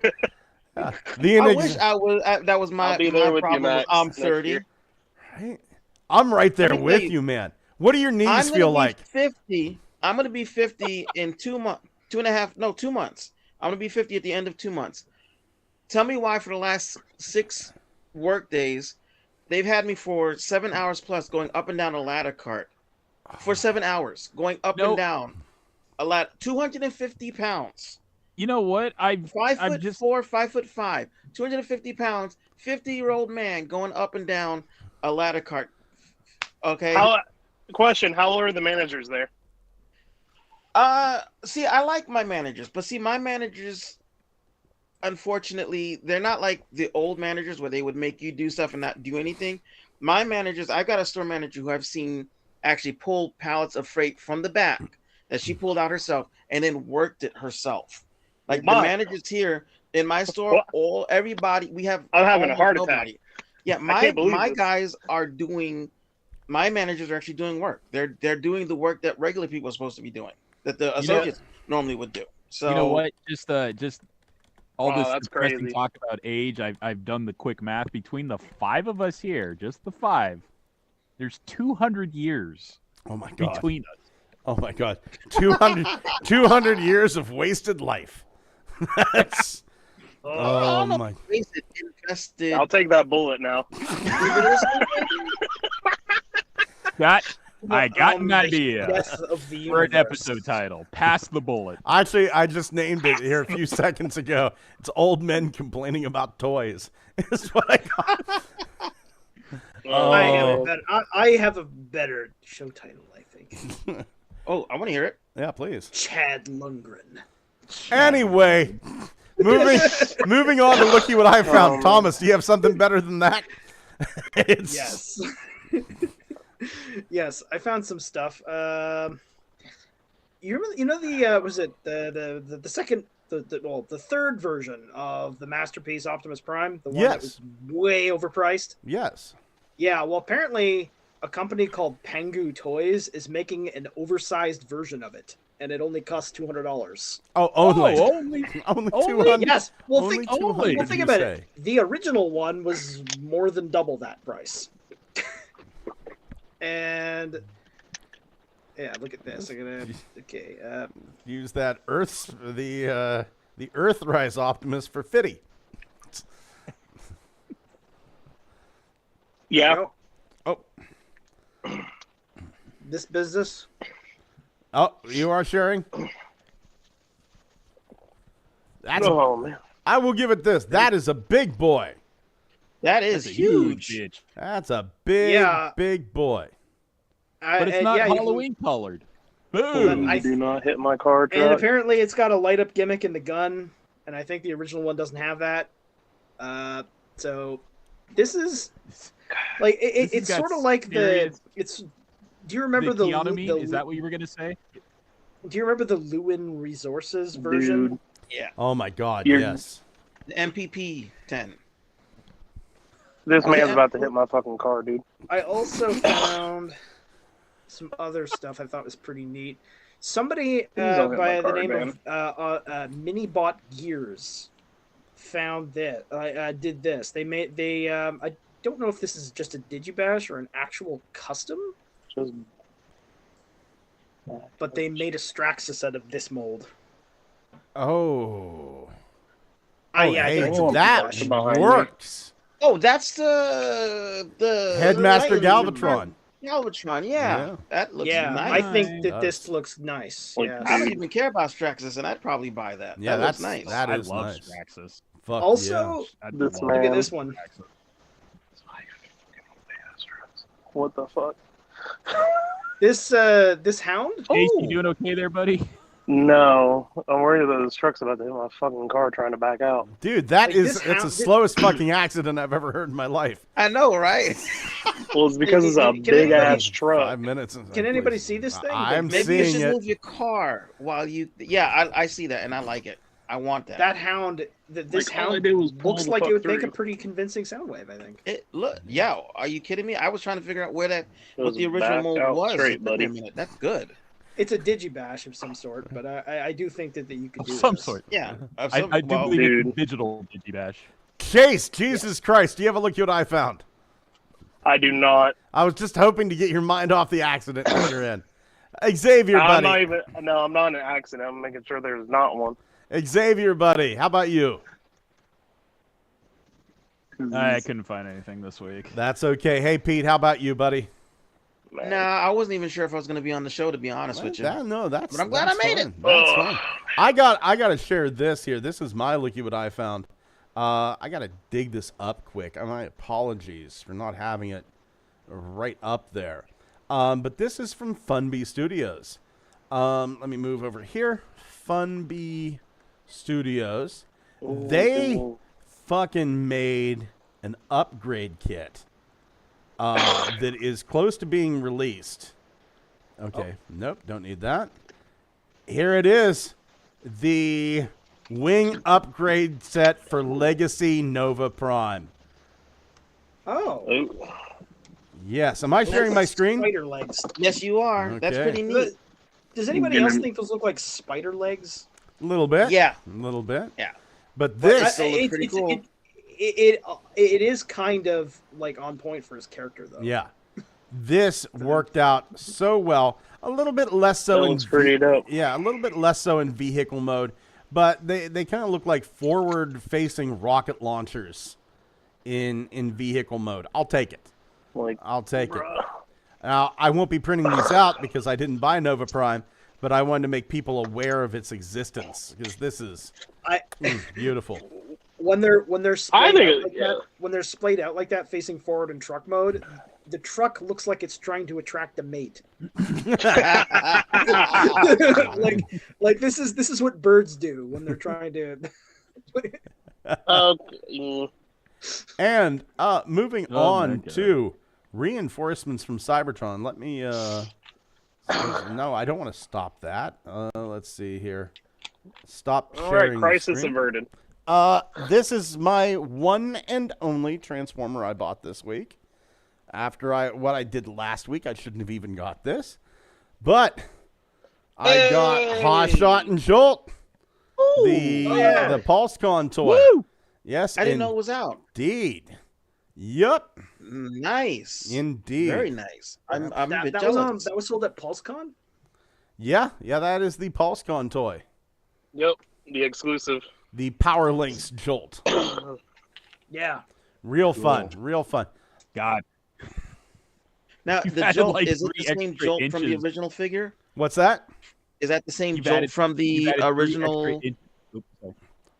Speaker 5: The
Speaker 8: I wish I was. That was my,
Speaker 9: I'll be there
Speaker 8: my
Speaker 9: with you,
Speaker 8: problem.
Speaker 9: Max,
Speaker 8: I'm
Speaker 9: next
Speaker 8: 30.
Speaker 9: year.
Speaker 5: Right? I'm right there
Speaker 8: Let me
Speaker 5: with
Speaker 8: tell
Speaker 5: you,
Speaker 8: you.
Speaker 5: man. What do your knees
Speaker 8: I'm
Speaker 5: feel
Speaker 8: gonna
Speaker 5: like?
Speaker 8: be 50. I'm gonna be 50 in 2 months. 2 months. I'm gonna be 50 at the end of 2 months. Tell me why for the last 6 work days, they've had me for 7 hours plus going up and down a ladder cart. For 7 hours, going up and down a ladder. 250 pounds.
Speaker 6: You know what? I'm
Speaker 8: 5'4",
Speaker 6: just
Speaker 8: 5'5", 250 pounds, 50-year-old man going up and down a ladder cart. Okay.
Speaker 9: Question: how old are the managers there?
Speaker 8: See, I like my managers, but see, my managers, unfortunately, they're not like the old managers where they would make you do stuff and not do anything. My managers, I've got a store manager who I've seen actually pull pallets of freight from the back that she pulled out herself and then worked it herself. Like the managers here in my store, everybody, we have.
Speaker 9: I'm having a
Speaker 8: almost
Speaker 9: heart
Speaker 8: nobody.
Speaker 9: attack.
Speaker 8: Yeah,
Speaker 9: I can't believe
Speaker 8: my
Speaker 9: this.
Speaker 8: guys are doing. My managers are actually doing work. They're doing the work that regular people are supposed to be doing, that the associates normally would do. So
Speaker 6: you know what? Just all
Speaker 9: Wow,
Speaker 6: this
Speaker 9: that's
Speaker 6: depressing
Speaker 9: crazy.
Speaker 6: talk about age. I've done the quick math between the 5 of us here, just the 5. There's 200 years
Speaker 5: Oh my god.
Speaker 6: between us.
Speaker 5: Oh my god. 200 years of wasted life. That's. Oh my.
Speaker 8: face it, invested.
Speaker 9: I'll take that bullet now.
Speaker 6: I got an idea
Speaker 7: Death of the
Speaker 6: for an
Speaker 7: universe.
Speaker 6: episode title. Pass the bullet.
Speaker 5: Actually, I just named it here a few seconds ago. It's old men complaining about toys. Is what I got.
Speaker 7: I have a better show title, I think.
Speaker 8: Oh, I want to hear it.
Speaker 5: Yeah, please.
Speaker 7: Chad Lundgren.
Speaker 5: Anyway, moving on to looky what I found. Thomas, do you have something better than that? It's,
Speaker 7: Yes. Yes, I found some stuff. You remember? You know the was it the second the third version of the masterpiece Optimus Prime, the one that
Speaker 5: Yes.
Speaker 7: was way overpriced.
Speaker 5: Yes.
Speaker 7: Yeah, well, apparently a company called Pangu Toys is making an oversized version of it, and it only costs $200.
Speaker 5: Oh, only.
Speaker 6: only
Speaker 5: Only
Speaker 6: only?
Speaker 5: 200.
Speaker 7: Yes. Well,
Speaker 5: Only
Speaker 7: think,
Speaker 5: 200,
Speaker 7: well,
Speaker 5: did
Speaker 7: think
Speaker 5: you
Speaker 7: about
Speaker 5: say?
Speaker 7: it. The original one was more than double that price. And yeah, look at this.
Speaker 5: Use that the Earthrise Optimus for Fitty.
Speaker 9: Yeah.
Speaker 5: Oh.
Speaker 7: This business.
Speaker 5: Oh, you are sharing? That's
Speaker 9: Oh man.
Speaker 5: I will give it this. That is a big boy.
Speaker 8: That is
Speaker 6: That's a
Speaker 8: huge.
Speaker 6: bitch.
Speaker 5: That's a big,
Speaker 7: Yeah.
Speaker 5: big boy.
Speaker 6: But it's not Halloween colored. Boom.
Speaker 7: I-
Speaker 9: Do not hit my car
Speaker 7: And
Speaker 9: truck.
Speaker 7: apparently, it's got a light up gimmick in the gun, and I think the original one doesn't have that. So this is like
Speaker 6: This has
Speaker 7: it's
Speaker 6: got
Speaker 7: sort of like
Speaker 6: serious-
Speaker 7: it's. Do you remember
Speaker 6: the
Speaker 7: the
Speaker 6: Keanu meme?
Speaker 7: the
Speaker 6: Is that what you were gonna say?
Speaker 7: Do you remember the Lewin Resources version?
Speaker 9: Dude.
Speaker 8: Yeah.
Speaker 5: Oh my God,
Speaker 9: You're-
Speaker 5: yes.
Speaker 8: The MPP 10.
Speaker 9: This
Speaker 8: Oh,
Speaker 9: man's
Speaker 8: yeah.
Speaker 9: about to hit my fucking car, dude.
Speaker 7: I also found some other stuff I thought was pretty neat. Somebody
Speaker 9: don't hit
Speaker 7: by
Speaker 9: my
Speaker 7: the
Speaker 9: car,
Speaker 7: name
Speaker 9: man.
Speaker 7: of Minibot Gears found that did this. I don't know if this is just a Digibash or an actual custom,
Speaker 9: Just
Speaker 7: but they made a Straxus out of this mold.
Speaker 5: Oh.
Speaker 7: Yeah, I
Speaker 5: hey,
Speaker 7: think it's a
Speaker 5: that
Speaker 7: Digibash.
Speaker 9: behind me.
Speaker 5: works.
Speaker 8: Oh, that's the
Speaker 5: Headmaster
Speaker 8: Lightning-
Speaker 5: Galvatron.
Speaker 8: Galvatron, yeah.
Speaker 5: Yeah.
Speaker 8: That looks
Speaker 7: Yeah,
Speaker 8: nice.
Speaker 7: I think that
Speaker 5: Nice.
Speaker 7: this looks nice.
Speaker 9: Like,
Speaker 7: Yeah.
Speaker 8: I don't even care about Straxus, and I'd probably buy that.
Speaker 5: Yeah,
Speaker 8: that looks
Speaker 5: that's
Speaker 8: nice.
Speaker 5: that
Speaker 6: I
Speaker 5: is
Speaker 6: love
Speaker 5: nice.
Speaker 6: Straxus.
Speaker 5: Fuck
Speaker 7: Also,
Speaker 6: I'd
Speaker 9: This
Speaker 6: love
Speaker 7: look at
Speaker 9: man.
Speaker 7: this one.
Speaker 6: Straxus.
Speaker 9: what the fuck?
Speaker 7: This hound.
Speaker 6: Chase, you doing okay there, buddy?
Speaker 9: No, I'm worried that this truck's about to hit my fucking car trying to back out.
Speaker 5: yeah. Dude, that
Speaker 7: Like,
Speaker 5: is
Speaker 7: this
Speaker 5: it's the
Speaker 7: hound-
Speaker 5: slowest fucking accident I've ever heard in my life.
Speaker 8: I know, right?
Speaker 9: Well, it's because it's a
Speaker 7: Can
Speaker 9: big ass
Speaker 7: anybody-
Speaker 9: truck.
Speaker 5: 5 minutes.
Speaker 7: Can anybody see this thing?
Speaker 5: I'm
Speaker 8: Maybe you
Speaker 5: seeing
Speaker 8: should
Speaker 5: it.
Speaker 8: move your car while you. Yeah, I see that, and I like it. I want that.
Speaker 7: That hound, this
Speaker 9: Like, all I
Speaker 7: hound
Speaker 9: did was pull
Speaker 7: looks
Speaker 9: the
Speaker 7: like
Speaker 9: fuck
Speaker 7: it would make a
Speaker 9: through.
Speaker 7: pretty convincing sound wave. I think.
Speaker 8: Yeah. Are you kidding me? I was trying to figure out where
Speaker 9: It
Speaker 8: what
Speaker 9: was
Speaker 8: the original
Speaker 9: backed
Speaker 8: mold
Speaker 9: out
Speaker 8: was.
Speaker 9: straight,
Speaker 8: It took me a
Speaker 9: buddy.
Speaker 8: minute. That's good.
Speaker 7: It's a digibash of some sort, but I do think that you could do
Speaker 6: Of some
Speaker 7: this.
Speaker 6: sort.
Speaker 8: Yeah.
Speaker 6: I do
Speaker 8: well,
Speaker 6: believe
Speaker 9: dude.
Speaker 6: it's a digital Digibash.
Speaker 5: Chase, Jesus Christ, do you have a look at what I found?
Speaker 9: I do not.
Speaker 5: I was just hoping to get your mind off the accident that you're in. Xavier,
Speaker 9: I'm
Speaker 5: buddy.
Speaker 9: not even. No, I'm not in an accident. I'm making sure there's not one.
Speaker 5: Xavier, buddy. How about you?
Speaker 6: I couldn't find anything this week.
Speaker 5: That's okay. Hey, Pete, how about you, buddy?
Speaker 9: Man.
Speaker 8: Nah, I wasn't even sure if I was going to be on the show, to be honest with you.
Speaker 5: No, that's.
Speaker 8: But I'm glad I
Speaker 5: that's
Speaker 8: made
Speaker 5: fine.
Speaker 8: it.
Speaker 5: That's
Speaker 9: Ugh.
Speaker 5: fine. I got to share this here. This is my looky what I found. I got to dig this up quick. My apologies for not having it right up there. But this is from Funbee Studios. Let me move over here. Funbee Studios. They fucking made an upgrade kit that is close to being released. Okay. Nope, don't need that. Here it is. The wing upgrade set for Legacy Nova Prime.
Speaker 7: Oh,
Speaker 9: Ooh.
Speaker 5: Yes. Am I sharing my screen?
Speaker 7: spider legs.
Speaker 8: Yes, you are. That's
Speaker 5: Okay.
Speaker 8: pretty neat.
Speaker 7: Does anybody
Speaker 9: Gonna-
Speaker 7: else think those look like spider legs?
Speaker 5: A little bit.
Speaker 8: Yeah.
Speaker 5: A little bit.
Speaker 8: Yeah.
Speaker 5: But this,
Speaker 8: still look pretty cool.
Speaker 7: It is kind of like on point for his character though.
Speaker 5: yeah, this worked out so well. A little bit less so
Speaker 9: That
Speaker 5: in
Speaker 9: looks pretty dope.
Speaker 5: yeah, a little bit less so in vehicle mode, but they kind of look like forward-facing rocket launchers in vehicle mode. I'll take it.
Speaker 9: Like,
Speaker 5: I'll take it.
Speaker 9: bruh.
Speaker 5: Now, I won't be printing these out because I didn't buy Nova Prime, but I wanted to make people aware of its existence because this is beautiful.
Speaker 7: When they're
Speaker 9: I
Speaker 7: splayed
Speaker 9: think
Speaker 7: out
Speaker 9: it-
Speaker 7: like
Speaker 9: yeah.
Speaker 7: that, when they're splayed out like that, facing forward in truck mode, the truck looks like it's trying to attract a mate. like this is what birds do when they're trying to.
Speaker 9: Okay.
Speaker 5: And moving
Speaker 6: Oh,
Speaker 5: on
Speaker 6: my God.
Speaker 5: to reinforcements from Cybertron. Let me no, I don't want to stop that. Let's see here. Stop
Speaker 9: All right,
Speaker 5: sharing the
Speaker 9: crisis
Speaker 5: screen.
Speaker 9: averted.
Speaker 5: This is my one and only Transformer I bought this week. After what I did last week, I shouldn't have even got this. But I got Hot Shot and Jolt, the PulseCon toy.
Speaker 8: Woo!
Speaker 5: Yes,
Speaker 8: I didn't know it was out.
Speaker 5: Indeed. Yup.
Speaker 8: Nice.
Speaker 5: Indeed.
Speaker 8: Very nice. I'm a bit
Speaker 7: that
Speaker 8: jealous.
Speaker 7: that was sold at PulseCon?
Speaker 5: Yeah, that is the PulseCon toy.
Speaker 9: Yep, the exclusive.
Speaker 5: The Power Links Jolt.
Speaker 7: Yeah.
Speaker 5: Real fun. Real fun.
Speaker 6: God.
Speaker 8: Now,
Speaker 6: You've
Speaker 8: the
Speaker 6: added,
Speaker 8: Jolt,
Speaker 6: like,
Speaker 8: is it
Speaker 6: 3
Speaker 8: the same
Speaker 6: extra
Speaker 8: Jolt from the
Speaker 6: inches.
Speaker 8: original figure?
Speaker 5: What's that?
Speaker 8: Is that the same
Speaker 6: You've
Speaker 8: Jolt
Speaker 6: added-
Speaker 8: from
Speaker 6: you've
Speaker 8: the
Speaker 6: added 3
Speaker 8: original?
Speaker 6: extra Oops, sorry.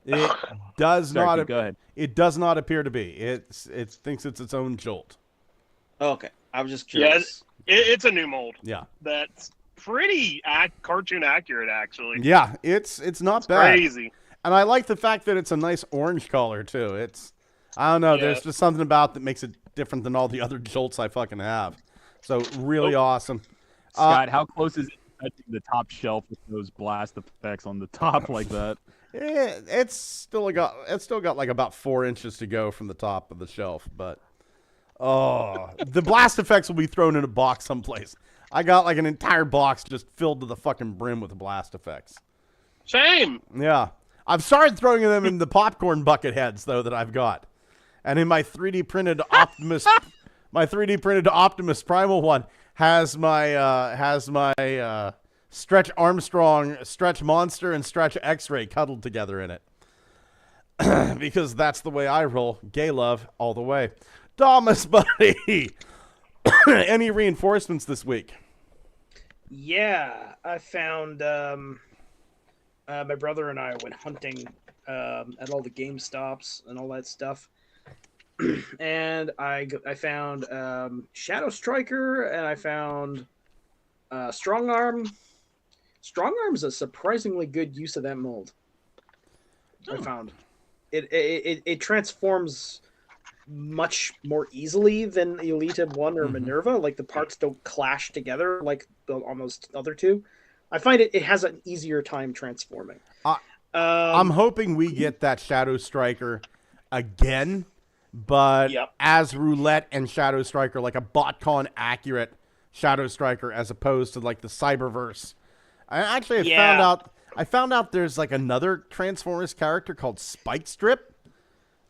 Speaker 5: It does
Speaker 6: Sorry,
Speaker 5: not.
Speaker 6: Keith, go ahead.
Speaker 5: It does not appear to be. It thinks it's its own Jolt.
Speaker 8: Oh, okay, I was just
Speaker 9: Yeah,
Speaker 8: curious.
Speaker 9: it's a new mold.
Speaker 5: Yeah.
Speaker 9: That's pretty cartoon accurate, actually.
Speaker 5: Yeah, it's not bad.
Speaker 9: Crazy.
Speaker 5: And I like the fact that it's a nice orange color too. I don't know,
Speaker 9: Yeah.
Speaker 5: there's just something about that makes it different than all the other Jolts I fucking have. So really awesome.
Speaker 6: Scott, how close is it to touching the top shelf with those blast effects on the top like that?
Speaker 5: It's still got like about 4 inches to go from the top of the shelf, but the blast effects will be thrown in a box someplace. I got like an entire box just filled to the fucking brim with blast effects.
Speaker 9: Shame.
Speaker 5: Yeah. I've started throwing them in the popcorn bucket heads though that I've got. And in my 3D printed Optimus Primal one has my Stretch Armstrong, Stretch Monster, and Stretch X-Ray cuddled together in it. Because that's the way I roll. Gay love all the way. Thomas, buddy. Any reinforcements this week?
Speaker 7: Yeah, I found my brother and I went hunting at all the Game Stops and all that stuff. And I found Shadow Striker, and I found Strong Arm. Strong Arm is a surprisingly good use of that mold. I found it transforms much more easily than Elita 1 or Minerva. Like, the parts don't clash together like on those other two. I find it has an easier time transforming.
Speaker 5: I'm hoping we get that Shadow Striker again, but as Roulette and Shadow Striker, like a BotCon accurate Shadow Striker, as opposed to like the Cyberverse. I found out there's like another Transformers character called Spike Strip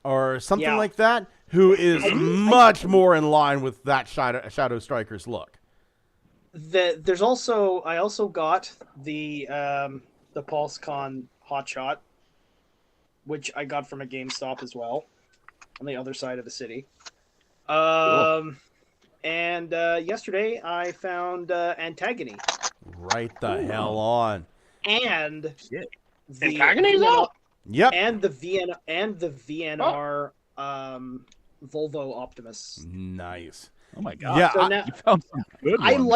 Speaker 5: or something like that, who is much more in line with that Shadow Striker's look.
Speaker 7: I also got the PulseCon Hotshot, which I got from a GameStop as well, on the other side of the city.
Speaker 5: Cool.
Speaker 7: And yesterday I found Antagony.
Speaker 5: Right the hell on.
Speaker 7: And
Speaker 9: Antagony's out?
Speaker 5: Yep.
Speaker 7: And the VNR Volvo Optimus.
Speaker 5: Nice.
Speaker 6: Oh my god!
Speaker 5: Yeah,
Speaker 7: So now,
Speaker 6: You found some good
Speaker 7: I
Speaker 6: ones.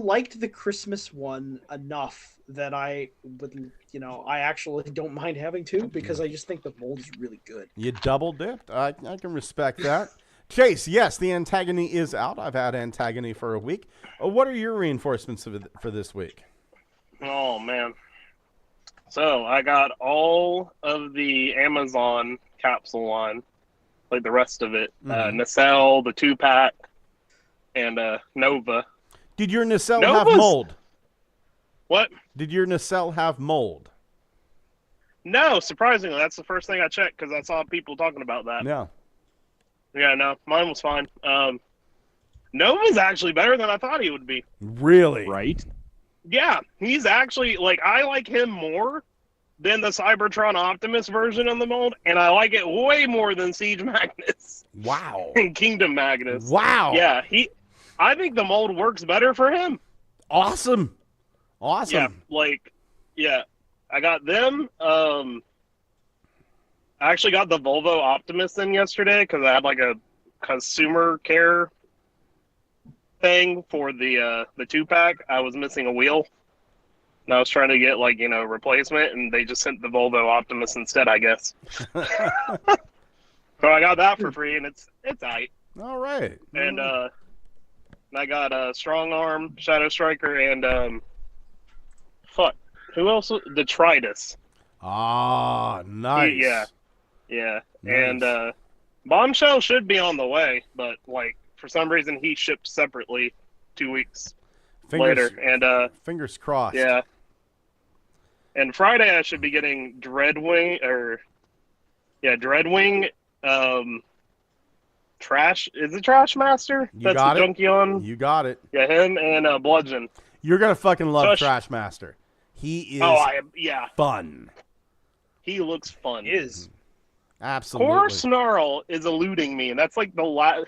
Speaker 7: liked the Christmas one enough that I would, I actually don't mind having two, because I just think the mold is really good.
Speaker 5: You double dipped. I can respect that. Chase, yes, the Antagony is out. I've had Antagony for a week. What are your reinforcements for this week?
Speaker 9: Oh man. So I got all of the Amazon capsule line, like the rest of it. Nacelle, the 2-pack, and Nova.
Speaker 5: Did your nacelle
Speaker 9: Nova's...
Speaker 5: have mold?
Speaker 9: What?
Speaker 5: Did your nacelle have mold?
Speaker 9: No, surprisingly, that's the first thing I checked, because I saw people talking about that.
Speaker 5: Yeah.
Speaker 9: Yeah, no, mine was fine. Nova's actually better than I thought he would be.
Speaker 5: Really?
Speaker 6: Right?
Speaker 9: Yeah, he's actually, I like him more than the Cybertron Optimus version of the mold, and I like it way more than Siege Magnus.
Speaker 5: Wow.
Speaker 9: And Kingdom Magnus.
Speaker 5: Wow.
Speaker 9: Yeah, I think the mold works better for him.
Speaker 5: Awesome. Awesome.
Speaker 9: Yeah, I got them. I actually got the Volvo Optimus in yesterday because I had like a consumer care thing for the 2-pack. I was missing a wheel, and I was trying to get replacement, and they just sent the Volvo Optimus instead, I guess. So I got that for free, and it's aight.
Speaker 5: All right.
Speaker 9: And I got Strong Arm, Shadow Striker, and who else? Detritus.
Speaker 5: Ah, nice.
Speaker 9: Yeah.
Speaker 5: Nice.
Speaker 9: And Bombshell should be on the way, but for some reason he shipped separately 2 weeks
Speaker 5: Fingers,
Speaker 9: later. And
Speaker 5: fingers crossed.
Speaker 9: yeah. And Friday I should be getting Dreadwing Trash. Is it Trash Master?
Speaker 5: You
Speaker 9: That's
Speaker 5: got
Speaker 9: the
Speaker 5: it.
Speaker 9: Junkion.
Speaker 5: You got it.
Speaker 9: Yeah, him and Bludgeon.
Speaker 5: You're gonna fucking love
Speaker 9: So
Speaker 5: Trash Master. He is
Speaker 9: yeah.
Speaker 5: fun.
Speaker 9: He looks fun.
Speaker 7: He is.
Speaker 5: Absolutely.
Speaker 9: Core Snarl is eluding me, and that's like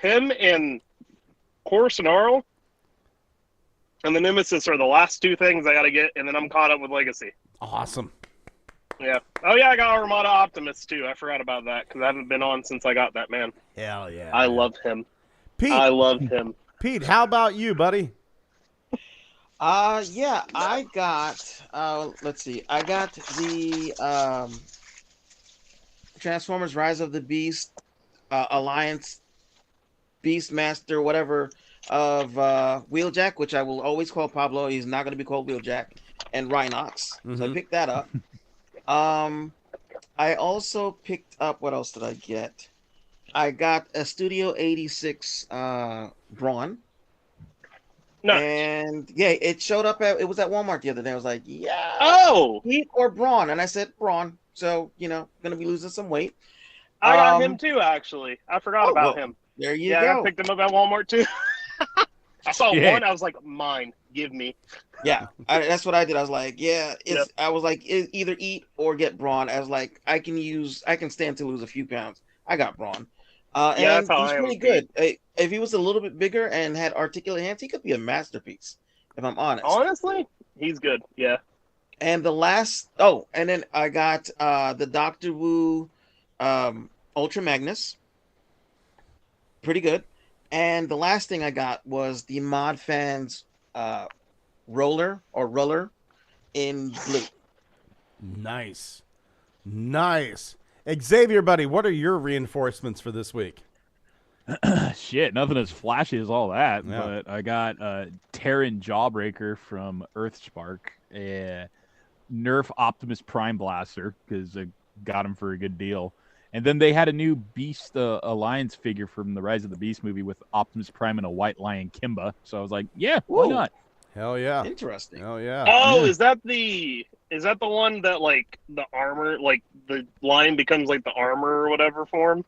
Speaker 9: him and Core Snarl and the Nemesis are the last two things I gotta get, and then I'm caught up with Legacy.
Speaker 5: Awesome.
Speaker 9: Yeah. Oh yeah, I got Armada Optimus too. I forgot about that because I haven't been on since I got that, man.
Speaker 5: Hell yeah.
Speaker 9: I
Speaker 5: man.
Speaker 9: love him.
Speaker 5: Pete.
Speaker 9: I love him.
Speaker 5: Pete, how about you, buddy?
Speaker 8: Yeah, I got let's see. I got the Transformers Rise of the Beast Alliance Beastmaster, whatever, of Wheeljack, which I will always call Pablo. He's not going to be called Wheeljack, and Rhinox. So I picked that up. I also picked up, what else did I get? I got a Studio 86 Brawn.
Speaker 9: Nice.
Speaker 8: And yeah, it showed up it was at Walmart the other day. I was like, yeah.
Speaker 9: Oh,
Speaker 8: Heat or Brawn? And I said Brawn. So, gonna be losing some weight.
Speaker 9: I got him too, actually. I forgot about him.
Speaker 8: There you
Speaker 9: Yeah,
Speaker 8: go.
Speaker 9: I picked him up at Walmart too. I saw
Speaker 6: Yeah.
Speaker 9: one. I was like, mine. Give me.
Speaker 8: Yeah, that's what I did. I was like, I was like, either eat or get Brawn. I was like, I can stand to lose a few pounds. I got Brawn. And
Speaker 9: that's how
Speaker 8: he's
Speaker 9: I am
Speaker 8: really
Speaker 9: with
Speaker 8: good. If he was a little bit bigger and had articulate hands, he could be a masterpiece, if I'm honest.
Speaker 9: Honestly, he's good. Yeah.
Speaker 8: And the last, and then I got the Doctor Wu Ultra Magnus. Pretty good. And the last thing I got was the Mod Fans Roller in blue.
Speaker 5: Nice. Xavier, buddy, what are your reinforcements for this week?
Speaker 6: Shit, nothing as flashy as all that.
Speaker 5: Yeah.
Speaker 6: But I got Terran Jawbreaker from Earthspark, a Nerf Optimus Prime Blaster because I got him for a good deal. And then they had a new Beast Alliance figure from the Rise of the Beast movie with Optimus Prime and a White Lion Kimba. So I was like, yeah, why
Speaker 8: Ooh.
Speaker 6: not?
Speaker 5: Hell yeah.
Speaker 8: Interesting.
Speaker 5: Hell yeah.
Speaker 9: Oh,
Speaker 6: Yeah.
Speaker 9: is that the one that like the armor, like the lion becomes like the armor or whatever form?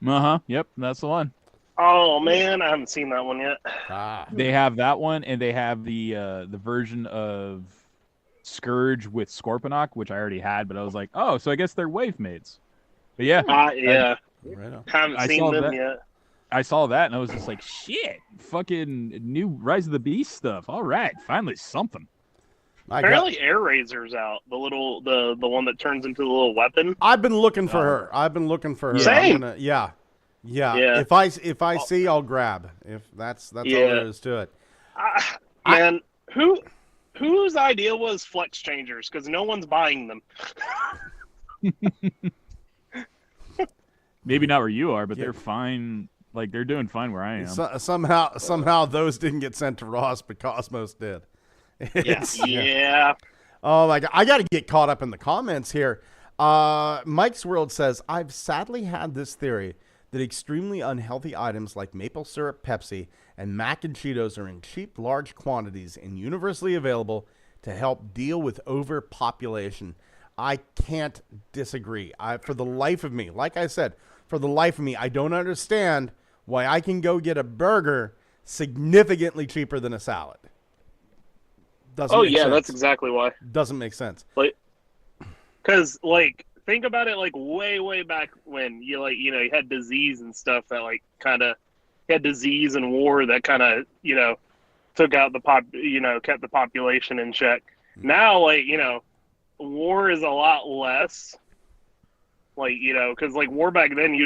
Speaker 6: Yep, that's the one.
Speaker 9: Oh man, I haven't seen that one yet.
Speaker 6: They have that one, and they have the version of Scourge with Scorponok, which I already had, but I was like, oh, so I guess they're wave mates. But yeah,
Speaker 9: Yeah,
Speaker 5: Right on.
Speaker 9: haven't
Speaker 6: I
Speaker 9: seen
Speaker 6: saw
Speaker 9: them
Speaker 6: that.
Speaker 9: yet.
Speaker 6: I saw that, and I was just like, shit, fucking new Rise of the Beast stuff. All right, finally something.
Speaker 9: Apparently, Air Razor's out. The one that turns into the little weapon.
Speaker 5: I've been looking for her.
Speaker 9: Same.
Speaker 5: Yeah.
Speaker 9: Yeah.
Speaker 5: If I see, I'll grab. If that's all there is to it.
Speaker 9: Man, whose idea was flex changers? Because no one's buying them.
Speaker 6: Maybe not where you are, but
Speaker 5: Yeah.
Speaker 6: they're fine. Like, they're doing fine where I am.
Speaker 5: Somehow those didn't get sent to Ross, but Cosmos did. It's-
Speaker 9: Yeah.
Speaker 5: Oh my god, I got to get caught up in the comments here. Mike's World says, I've sadly had this theory that extremely unhealthy items like maple syrup, Pepsi, and mac and Cheetos are in cheap, large quantities and universally available to help deal with overpopulation. I can't disagree. For the life of me, like I said, I don't understand why I can go get a burger significantly cheaper than a salad. Doesn't make sense.
Speaker 9: That's exactly why.
Speaker 5: Doesn't make sense.
Speaker 9: Like, because think about it, like way back when you had disease and stuff that had disease and war that kind of took out kept the population in check. Now war is a lot less. Because war back then,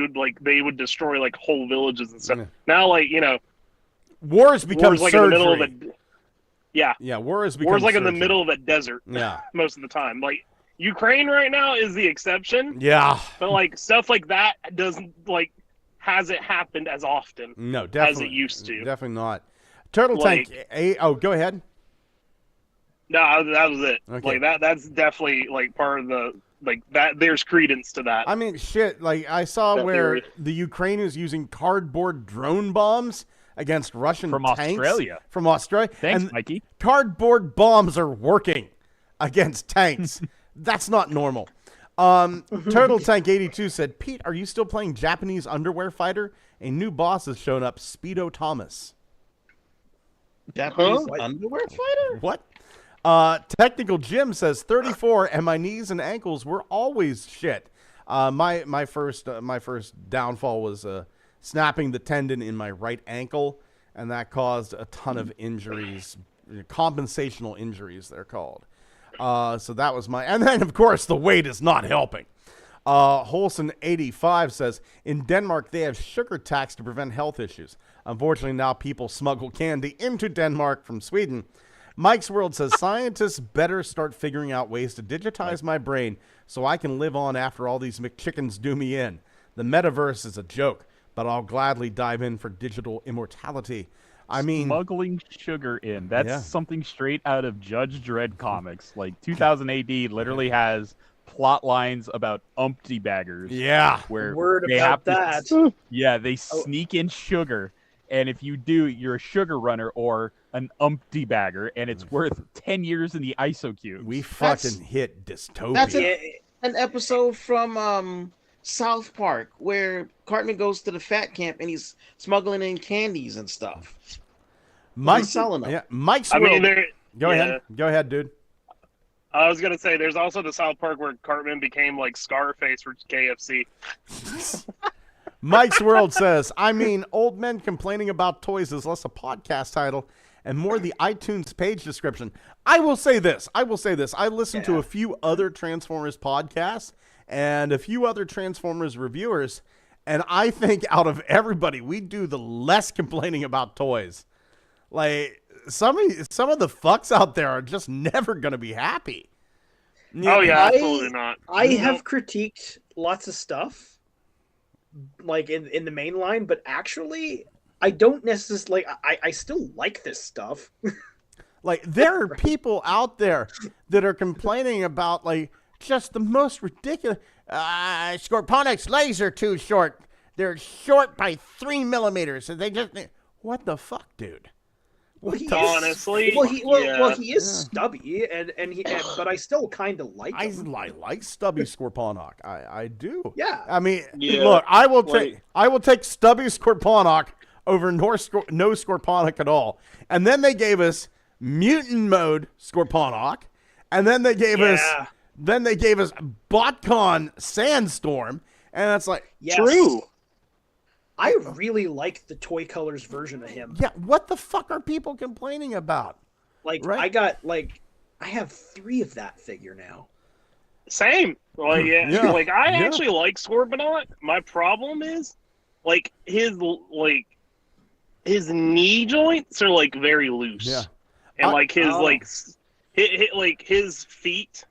Speaker 9: they would destroy whole villages and stuff.
Speaker 5: Yeah.
Speaker 9: Now
Speaker 5: War has become
Speaker 9: war's
Speaker 5: surgery.
Speaker 9: in the middle of
Speaker 5: war has become
Speaker 9: war's in the
Speaker 5: surgery.
Speaker 9: middle of a desert.
Speaker 5: Yeah.
Speaker 9: Most of the time, Ukraine right now is the exception.
Speaker 5: Yeah.
Speaker 9: But stuff like that doesn't hasn't happened as often.
Speaker 5: No, definitely.
Speaker 9: as it used to.
Speaker 5: Definitely not. Turtle Tank. Go ahead.
Speaker 9: No, that was it.
Speaker 5: Okay.
Speaker 9: That's definitely part of the that. There's credence to that.
Speaker 5: I mean, shit. I saw
Speaker 9: That
Speaker 5: where
Speaker 9: theory.
Speaker 5: the Ukraine is using cardboard drone bombs against Russian
Speaker 6: From
Speaker 5: tanks
Speaker 6: Australia.
Speaker 5: from Australia.
Speaker 6: Thanks,
Speaker 5: and
Speaker 6: Mikey.
Speaker 5: Cardboard bombs are working against tanks. That's not normal. Turtle Tank 82 said, Pete, are you still playing Japanese underwear fighter? A new boss has shown up, Speedo Thomas.
Speaker 8: Japanese underwear fighter?
Speaker 5: What? Technical Jim says 34, and my knees and ankles were always shit. My first downfall was snapping the tendon in my right ankle, and that caused a ton of injuries, compensational injuries they're called. So that was and then of course the weight is not helping. Holson 85 says in Denmark they have sugar tax to prevent health issues. Unfortunately, now people smuggle candy into Denmark from Sweden. Mike's World says scientists better start figuring out ways to digitize my brain so I can live on after all these McChickens do me in. The metaverse is a joke, but I'll gladly dive in for digital immortality. I mean,
Speaker 6: smuggling sugar in. That's something straight out of Judge Dredd comics. Like 2000 AD literally has plot lines about umpty baggers.
Speaker 5: Yeah.
Speaker 6: Where
Speaker 7: Word
Speaker 6: they
Speaker 7: about
Speaker 6: have
Speaker 7: that.
Speaker 6: they sneak in sugar. And if you do, you're a sugar runner or an umpty bagger, and it's worth 10 years in the ISO cube.
Speaker 5: We fucking hit dystopia.
Speaker 8: That's an episode from South Park where Cartman goes to the fat camp and he's smuggling in candies and stuff.
Speaker 5: Mike's
Speaker 8: selling them.
Speaker 5: Yeah, Mike's
Speaker 9: I
Speaker 5: World.
Speaker 9: mean,
Speaker 5: Go ahead, dude.
Speaker 9: I was gonna say there's also the South Park where Cartman became like Scarface for KFC.
Speaker 5: Mike's World says, I mean, old men complaining about toys is less a podcast title and more the iTunes page description. I will say this. I listened to a few other Transformers podcasts and a few other Transformers reviewers, and I think out of everybody, we do the less complaining about toys. Like, some of the fucks out there are just never going to be happy.
Speaker 9: Oh, yeah, absolutely not.
Speaker 7: I have critiqued lots of stuff, like in the main line, but actually, I don't necessarily I still like this stuff.
Speaker 5: Like, there are people out there that are complaining about like just the most ridiculous. Scorponix legs are too short. They're short by 3 millimeters. And they just what the fuck, dude?
Speaker 9: Honestly,
Speaker 7: he is stubby, but I still kind of like him.
Speaker 5: I like stubby Scorponok. I do.
Speaker 7: Yeah.
Speaker 5: I mean, look, I will take stubby Scorponok over no Scorponok at all. And then they gave us mutant mode Scorponok, and then they gave us BotCon Sandstorm, and it's like
Speaker 9: true.
Speaker 7: I really like the Toy Colors version of him.
Speaker 5: Yeah, what the fuck are people complaining about?
Speaker 7: Like,
Speaker 5: right?
Speaker 7: I have 3 of that figure now.
Speaker 9: Same. Like, I actually like Scorponok. My problem is, like, his knee joints are like very loose.
Speaker 5: Yeah.
Speaker 9: And his feet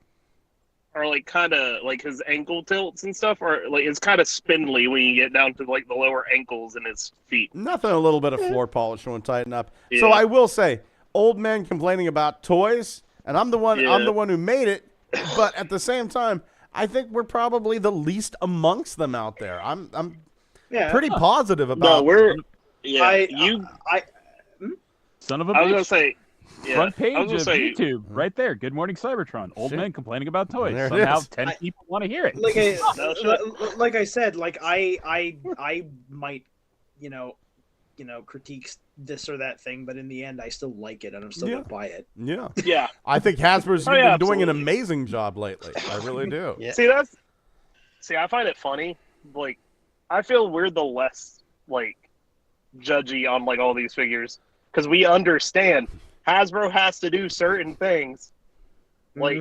Speaker 9: are like kind of like his ankle tilts and stuff are like it's kind of spindly when you get down to like the lower ankles and his feet.
Speaker 5: Nothing, a little bit of floor polish won't tighten up. Yeah. So I will say, old men complaining about toys, and I'm the one who made it, but at the same time, I think we're probably the least amongst them out there. I'm pretty positive about.
Speaker 9: No, we're
Speaker 6: son of a bitch.
Speaker 9: I was gonna say. Yeah,
Speaker 6: front page of YouTube, right there. Good morning, Cybertron. Old men complaining about toys. Somehow 10 people want to hear it.
Speaker 7: Like I said, like I might, critique this or that thing, but in the end, I still like it, and I'm still gonna buy it.
Speaker 5: Yeah,
Speaker 9: yeah.
Speaker 5: I think Hasbro's been doing an amazing job lately. I really do.
Speaker 8: Yeah.
Speaker 9: See, I find it funny. Like, I feel we're the less like judgy on like all these figures because we understand. Hasbro has to do certain things. Like,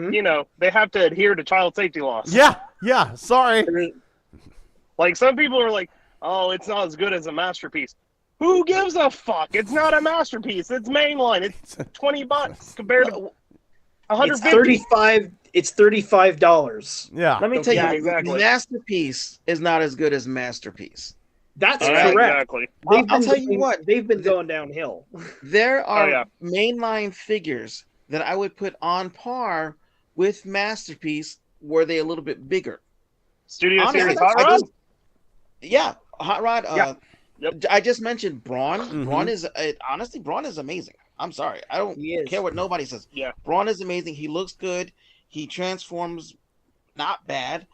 Speaker 9: they have to adhere to child safety laws.
Speaker 5: Yeah, sorry.
Speaker 9: Like, some people are like, oh, it's not as good as a masterpiece. Who gives a fuck? It's not a masterpiece. It's mainline. It's $20 compared to $150.
Speaker 7: It's $35.
Speaker 5: Yeah.
Speaker 8: Let me tell you,
Speaker 9: exactly.
Speaker 8: Masterpiece is not as good as Masterpiece.
Speaker 7: That's correct.
Speaker 9: Exactly.
Speaker 8: I'll tell you what.
Speaker 7: They've been going downhill.
Speaker 8: There are mainline figures that I would put on par with Masterpiece. Were they a little bit bigger?
Speaker 9: Studio Series Hot Rod?
Speaker 8: Yeah, Hot Rod.
Speaker 9: Yep.
Speaker 8: I just mentioned Braun.
Speaker 5: Mhm.
Speaker 8: Braun is honestly, Braun is amazing. I'm sorry, I don't
Speaker 7: He is.
Speaker 8: care what nobody says.
Speaker 9: Yeah.
Speaker 8: Braun is amazing. He looks good. He transforms not bad.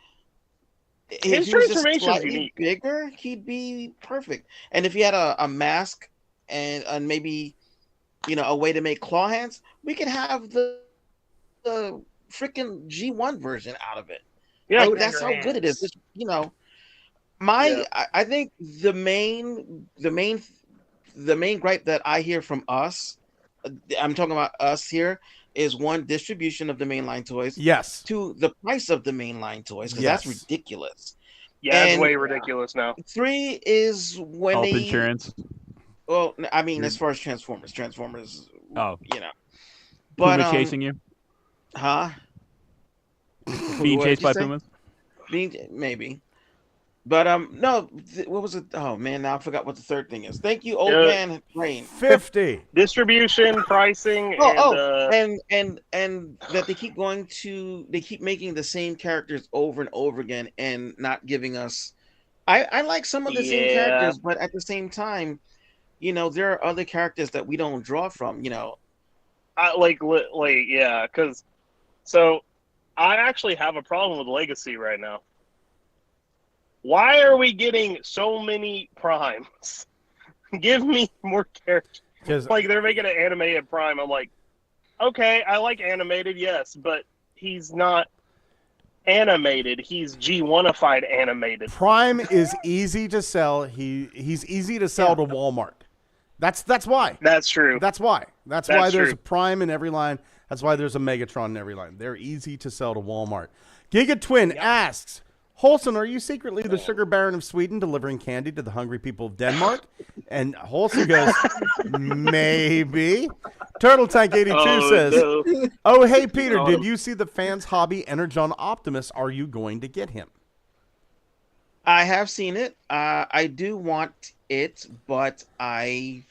Speaker 8: If
Speaker 9: His
Speaker 8: he was just
Speaker 9: transformation's
Speaker 8: slightly
Speaker 9: unique.
Speaker 8: bigger, he'd be perfect. And if he had a mask and maybe a way to make claw hands, we could have the freaking G1 version out of it.
Speaker 9: Yeah.
Speaker 8: Like, that's how good it is. Just, I think the main gripe that I hear from us, I'm talking about us here, is one, distribution of the mainline toys.
Speaker 5: Yes.
Speaker 8: Two, the price of the mainline toys, because
Speaker 5: Yes.
Speaker 8: that's ridiculous.
Speaker 9: Yeah, it's
Speaker 8: And-
Speaker 9: way ridiculous now.
Speaker 8: Three is when
Speaker 6: Health
Speaker 8: they
Speaker 6: insurance.
Speaker 8: well, I mean, as far as Transformers,
Speaker 6: Oh,
Speaker 8: but
Speaker 6: Puma chasing you?
Speaker 8: huh?
Speaker 6: Being
Speaker 8: What did
Speaker 6: chased
Speaker 8: you
Speaker 6: by
Speaker 8: say?
Speaker 6: pumas?
Speaker 8: Maybe. But no, what was it? Oh man, now I forgot what the third thing is. Thank you, old
Speaker 9: Yeah.
Speaker 8: man Rain.
Speaker 5: 50.
Speaker 9: Distribution, pricing,
Speaker 8: and that they keep making the same characters over and over again and not giving us. I like some of the same
Speaker 9: Yeah.
Speaker 8: characters, but at the same time, there are other characters that we don't draw from.
Speaker 9: because so I actually have a problem with Legacy right now. Why are we getting so many primes? Give me more characters.
Speaker 5: Because
Speaker 9: Like, they're making an animated prime. I'm like, okay, I like animated, yes, but he's not animated. He's G1ified animated.
Speaker 5: Prime is easy to sell. He's easy to sell to Walmart. That's why.
Speaker 9: That's true.
Speaker 5: That's why. That's
Speaker 9: That's
Speaker 5: why there's
Speaker 9: true.
Speaker 5: a Prime in every line. That's why there's a Megatron in every line. They're easy to sell to Walmart. Giga Twin asks, Holson, are you secretly the sugar baron of Sweden delivering candy to the hungry people of Denmark? And Holson goes, maybe. Turtle Tank 82 says,
Speaker 9: no.
Speaker 5: oh, hey, Peter, did you see the fans' hobby Energon Optimus? Are you going to get him?
Speaker 8: I have seen it. I do want it, but I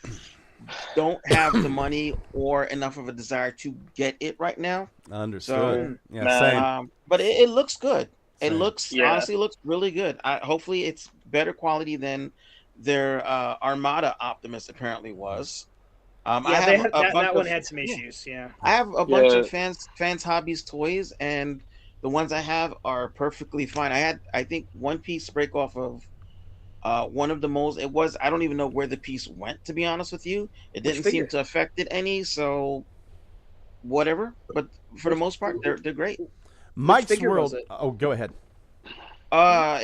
Speaker 8: don't have the money or enough of a desire to get it right now.
Speaker 5: Understood. yeah,
Speaker 9: nah.
Speaker 5: same.
Speaker 8: But it looks good. It
Speaker 5: Same.
Speaker 8: honestly looks really good. Hopefully, it's better quality than their Armada Optimus apparently was. I have
Speaker 7: that one had some issues. Yeah.
Speaker 8: I have a bunch of fans hobbies toys, and the ones I have are perfectly fine. I think one piece break off of one of the molds. I don't even know where the piece went, to be honest with you. It didn't seem to affect it any, so whatever. But for the most part, they're great.
Speaker 5: Mike's
Speaker 7: figure was
Speaker 5: World.
Speaker 7: it?
Speaker 5: Oh, go ahead.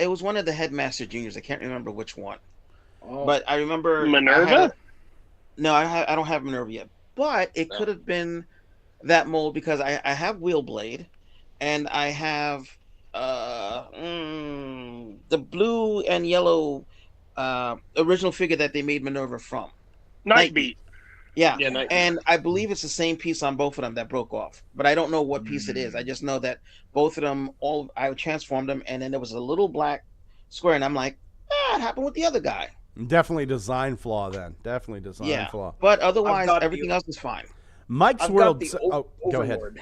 Speaker 8: It was one of the Headmaster Juniors. I can't remember which one,
Speaker 7: Oh.
Speaker 8: but I remember
Speaker 9: Minerva?
Speaker 8: I don't have Minerva yet, but it could have been that mold because I have Wheelblade, and I have the blue and yellow original figure that they made Minerva from.
Speaker 9: Nightbeat.
Speaker 8: Yeah,
Speaker 9: Yeah, Nightbeat.
Speaker 8: and I believe it's the same piece on both of them that broke off, but I don't know what piece it is. I just know that both of them, I transformed them, and then there was a little black square, and I'm like, it happened with the other guy.
Speaker 5: Definitely design flaw then. Definitely design flaw.
Speaker 8: But otherwise,
Speaker 7: got
Speaker 8: everything
Speaker 7: the-
Speaker 8: else is fine.
Speaker 5: Mike's
Speaker 7: I've
Speaker 5: World.
Speaker 7: got the
Speaker 5: Go ahead.
Speaker 7: Overlord.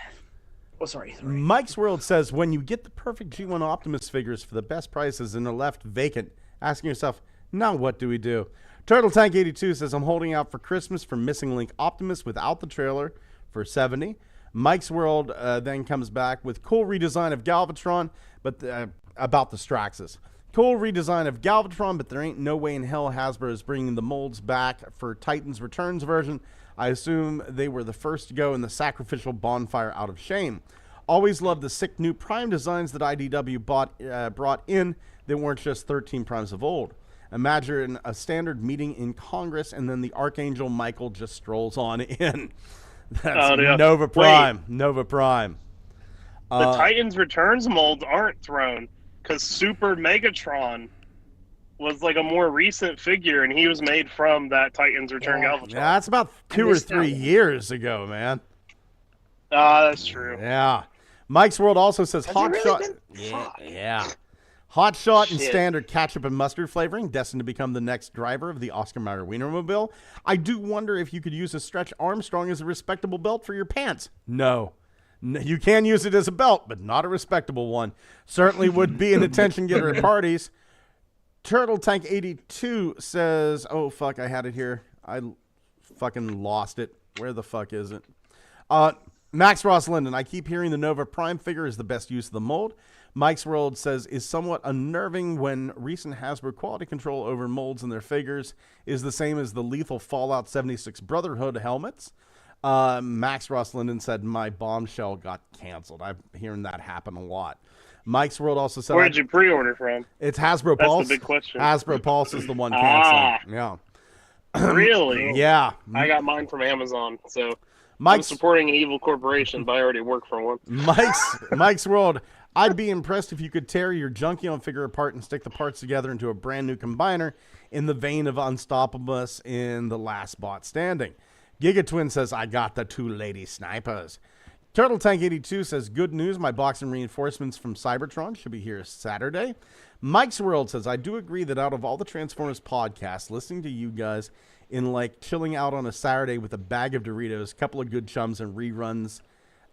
Speaker 7: Oh, sorry.
Speaker 5: Mike's World says when you get the perfect G1 Optimus figures for the best prices and they're left vacant, asking yourself, now what do we do? Turtle Tank 82 says I'm holding out for Christmas for Missing Link Optimus without the trailer for 70. Mike's World then comes back with cool redesign of Galvatron, but about the Straxus. Cool redesign of Galvatron, but there ain't no way in hell Hasbro is bringing the molds back for Titan's Returns version. I assume they were the first to go in the sacrificial bonfire out of shame. Always loved the sick new Prime designs that IDW brought in. They weren't just 13 Primes of old. Imagine a standard meeting in Congress and then the Archangel Michael just strolls on in. That's
Speaker 9: yeah.
Speaker 5: Nova Prime. Nova Prime.
Speaker 9: The Titans Returns molds aren't thrown because Super Megatron was like a more recent figure, and he was made from that Titans Return Galvatron.
Speaker 5: Yeah, that's about 2 or 3 years ago, man.
Speaker 9: That's true.
Speaker 5: Yeah. Mike's World also says Hot
Speaker 8: really
Speaker 5: Shot.
Speaker 8: been?
Speaker 5: Yeah. Hot Shot and
Speaker 9: Shit.
Speaker 5: standard ketchup and mustard flavoring, destined to become the next driver of the Oscar Mayer Wienermobile. I do wonder if you could use a Stretch Armstrong as a respectable belt for your pants. No. You can use it as a belt, but not a respectable one. Certainly would be an attention getter at parties. Turtle Tank 82 says, oh, fuck, I had it here. I fucking lost it. Where the fuck is it? Max Ross Linden, I keep hearing the Nova Prime figure is the best use of the mold. Mike's World says, is somewhat unnerving when recent Hasbro quality control over molds in their figures is the same as the lethal Fallout 76 Brotherhood helmets. Max Ross Linden said, my bombshell got canceled. I'm hearing that happen a lot. Mike's World also said,
Speaker 9: Where did you pre-order from?
Speaker 5: It's Hasbro
Speaker 9: That's
Speaker 5: Pulse.
Speaker 9: the big question.
Speaker 5: Hasbro Pulse is the one canceling. Yeah.
Speaker 9: Really?
Speaker 5: Yeah.
Speaker 9: I got mine from Amazon, so I'm
Speaker 5: Mike's
Speaker 9: supporting an evil corporation, but I already work for one.
Speaker 5: Mike's World. I'd be impressed if you could tear your Junkion figure apart and stick the parts together into a brand new combiner in the vein of Unstoppableness in The Last Bot Standing. Giga Twin says, I got the 2 lady snipers. Turtle Tank 82 says, good news, my boxing reinforcements from Cybertron should be here Saturday. Mike's World says, I do agree that out of all the Transformers podcasts, listening to you guys in like chilling out on a Saturday with a bag of Doritos, couple of good chums, and reruns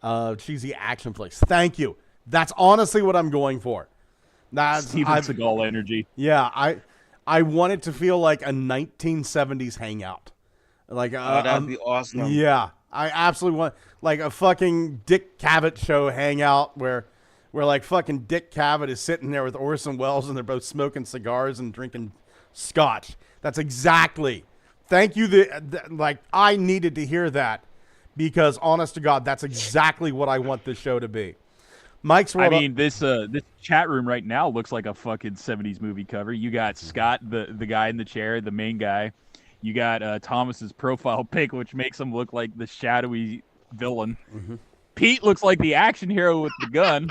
Speaker 5: of cheesy action flicks. Thank you. That's honestly what I'm going for. That's
Speaker 6: Steven Seagal energy.
Speaker 5: Yeah, I want it to feel like a 1970s hangout. Like
Speaker 8: that'd be awesome.
Speaker 5: Yeah, I absolutely want like a fucking Dick Cavett show hangout where like fucking Dick Cavett is sitting there with Orson Welles and they're both smoking cigars and drinking scotch. That's exactly. Thank you. Like I needed to hear that because honest to God, that's exactly what I want this show to be. Mike's World.
Speaker 6: I mean, this chat room right now looks like a fucking 70s movie cover. You got Scott, the guy in the chair, the main guy. You got Thomas's profile pic, which makes him look like the shadowy villain. Mm-hmm. Pete looks like the action hero with the gun.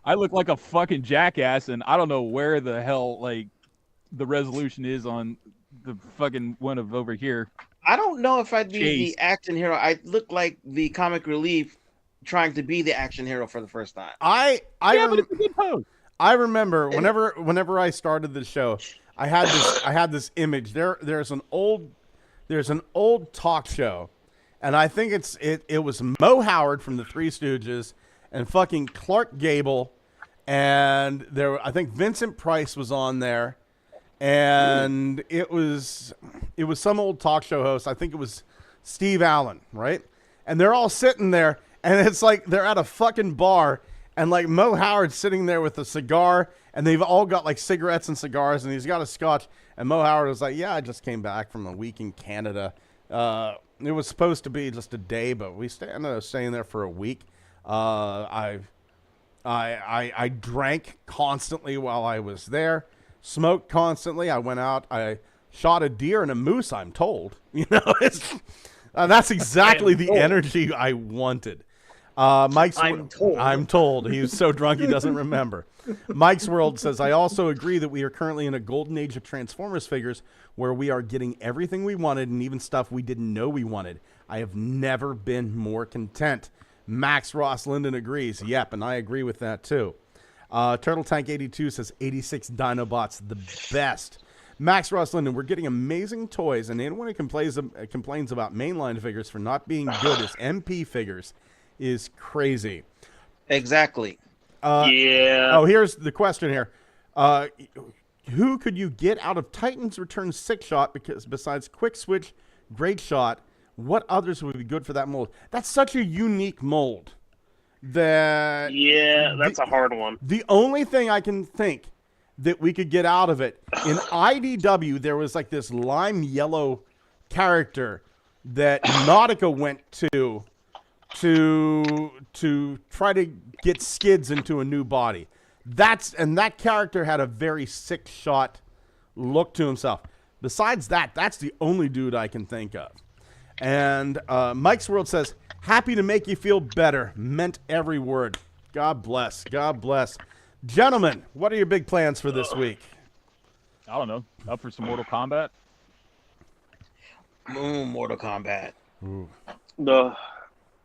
Speaker 6: I look like a fucking jackass, and I don't know where the hell like the resolution is on the fucking one of over here.
Speaker 8: I don't know if I'd be the action hero. I look like the comic relief trying to be the action hero for the first time.
Speaker 5: But it's a good pose. I remember whenever I started the show, I had this image. There's an old talk show, and I think it was Mo Howard from the Three Stooges and fucking Clark Gable, and I think Vincent Price was on there, and it was some old talk show host. I think it was Steve Allen, right? And they're all sitting there, and it's like they're at a fucking bar, and like Mo Howard's sitting there with a cigar, and they've all got like cigarettes and cigars, and he's got a scotch. And Mo Howard was like, "Yeah, I just came back from a week in Canada. It was supposed to be just a day, but we ended up staying there for a week. I drank constantly while I was there, smoked constantly. I went out, I shot a deer and a moose. I'm told, that's exactly the energy I wanted." I'm told. He was so drunk he doesn't remember. Mike's World says, I also agree that we are currently in a golden age of Transformers figures where we are getting everything we wanted and even stuff we didn't know we wanted. I have never been more content. Max Ross Linden agrees. Yep, and I agree with that too. Turtle Tank 82 says 86 Dinobots the best. Max Ross Linden, we're getting amazing toys, and anyone who complains about mainline figures for not being good as MP figures is crazy.
Speaker 8: Exactly.
Speaker 9: Yeah.
Speaker 5: Oh, here's the question here. Who could you get out of Titan's Return 6-shot because besides Quick Switch, Great Shot, what others would be good for that mold? That's such a unique mold. That's
Speaker 9: a hard one.
Speaker 5: The only thing I can think that we could get out of it, in IDW, there was like this lime yellow character that Nautica went to try to get Skids into a new body. That character had a very 6-shot look to himself. Besides that, that's the only dude I can think of. And Mike's World says, happy to make you feel better. Meant every word. God bless. God bless. Gentlemen, what are your big plans for this week?
Speaker 6: I don't know. Up for some Mortal Kombat?
Speaker 8: Mortal Kombat.
Speaker 5: Ooh.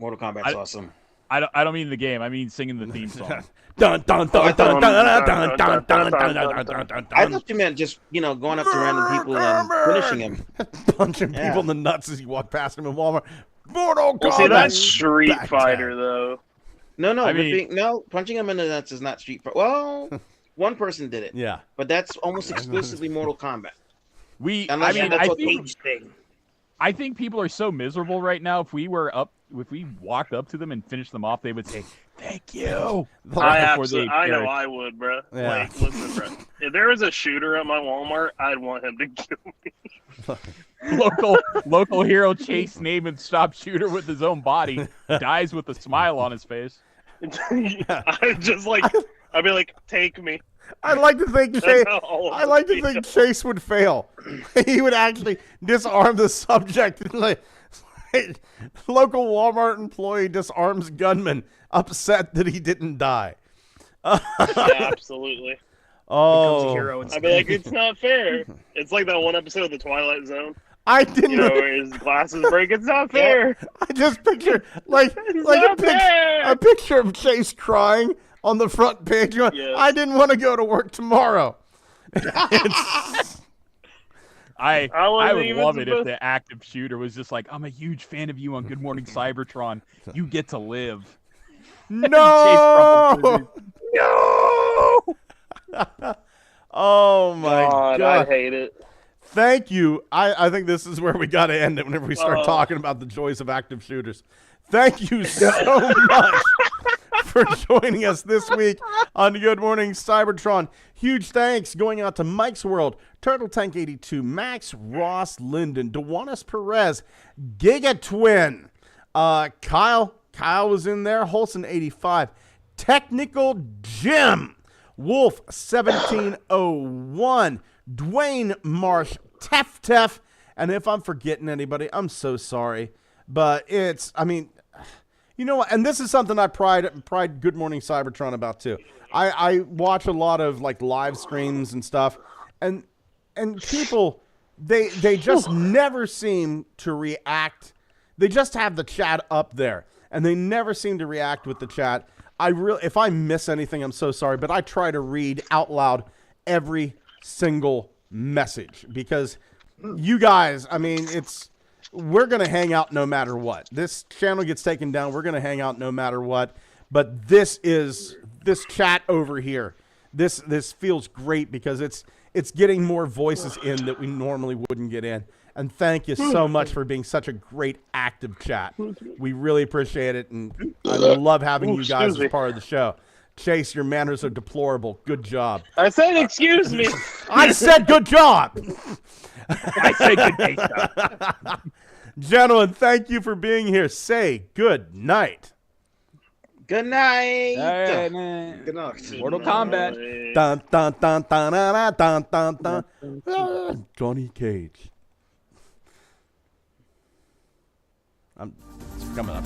Speaker 8: Mortal Kombat's awesome.
Speaker 6: I don't mean the game. I mean singing the theme song.
Speaker 5: Dun dun dun dun dun dun dun dun dun dun.
Speaker 8: I thought you meant just going up to random people and finishing them,
Speaker 5: punching people in the nuts as you walk past them in Walmart. Mortal Kombat.
Speaker 9: See, that's Street Fighter though.
Speaker 8: No, punching them in the nuts is not Street Fighter. Well, One person did it.
Speaker 5: Yeah.
Speaker 8: But that's almost exclusively Mortal Kombat.
Speaker 6: I mean,
Speaker 8: that's
Speaker 6: I
Speaker 8: what
Speaker 6: think, I think people are so miserable right now. If we walked up to them and finished them off, they would say, "Thank you."
Speaker 9: I know I would, bro.
Speaker 5: Yeah.
Speaker 9: Like, listen, bro. If there was a shooter at my Walmart, I'd want him to kill me.
Speaker 6: local hero Chase name and stop shooter with his own body dies with a smile on his face.
Speaker 9: I'd be like, take me.
Speaker 5: I like to think Chase would fail. He would actually disarm the subject. Local Walmart employee disarms gunman, upset that he didn't die.
Speaker 9: Yeah, absolutely.
Speaker 5: Oh,
Speaker 9: I'd be like, it's not fair. It's like that one episode of The Twilight Zone.
Speaker 5: I didn't.
Speaker 9: Where his glasses break. It's not fair.
Speaker 5: I just picture a picture of Chase crying on the front page. Going, I didn't want to go to work tomorrow.
Speaker 6: I would love it if the active shooter was just like, I'm a huge fan of you on Good Morning Cybertron. You get to live.
Speaker 5: No! No! Oh my God.
Speaker 9: I hate it.
Speaker 5: Thank you. I think this is where we got to end it whenever we start talking about the joys of active shooters. Thank you so much for joining us this week on Good Morning Cybertron. Huge thanks going out to Mike's World, Turtle Tank 82, Max, Ross, Linden, Dewanis Perez, Giga Twin, Kyle was in there, Holson 85, Technical Jim, Wolf 1701, Dwayne Marsh, Tef, and if I'm forgetting anybody, I'm so sorry. But you know what? And this is something I pride Good Morning Cybertron about too. I watch a lot of like live streams and stuff, and people they just never seem to react. They just have the chat up there, and they never seem to react with the chat. If I miss anything, I'm so sorry, but I try to read out loud every single message because you guys, we're going to hang out no matter what. This channel gets taken down, we're going to hang out no matter what. But this chat over here, this feels great because it's getting more voices in that we normally wouldn't get in. And thank you so much for being such a great active chat. We really appreciate it, and I love having you guys as part of the show. Chase, your manners are deplorable. Good job.
Speaker 9: I said, excuse me.
Speaker 5: I said good job.
Speaker 6: I said good day, sir.
Speaker 5: Gentlemen, thank you for being here. Say good night.
Speaker 8: Good night.
Speaker 6: All right,
Speaker 8: Good night.
Speaker 6: Mortal Kombat.
Speaker 5: Dun, dun, dun, dun, dun, dun, dun, dun. Johnny Cage. It's coming up.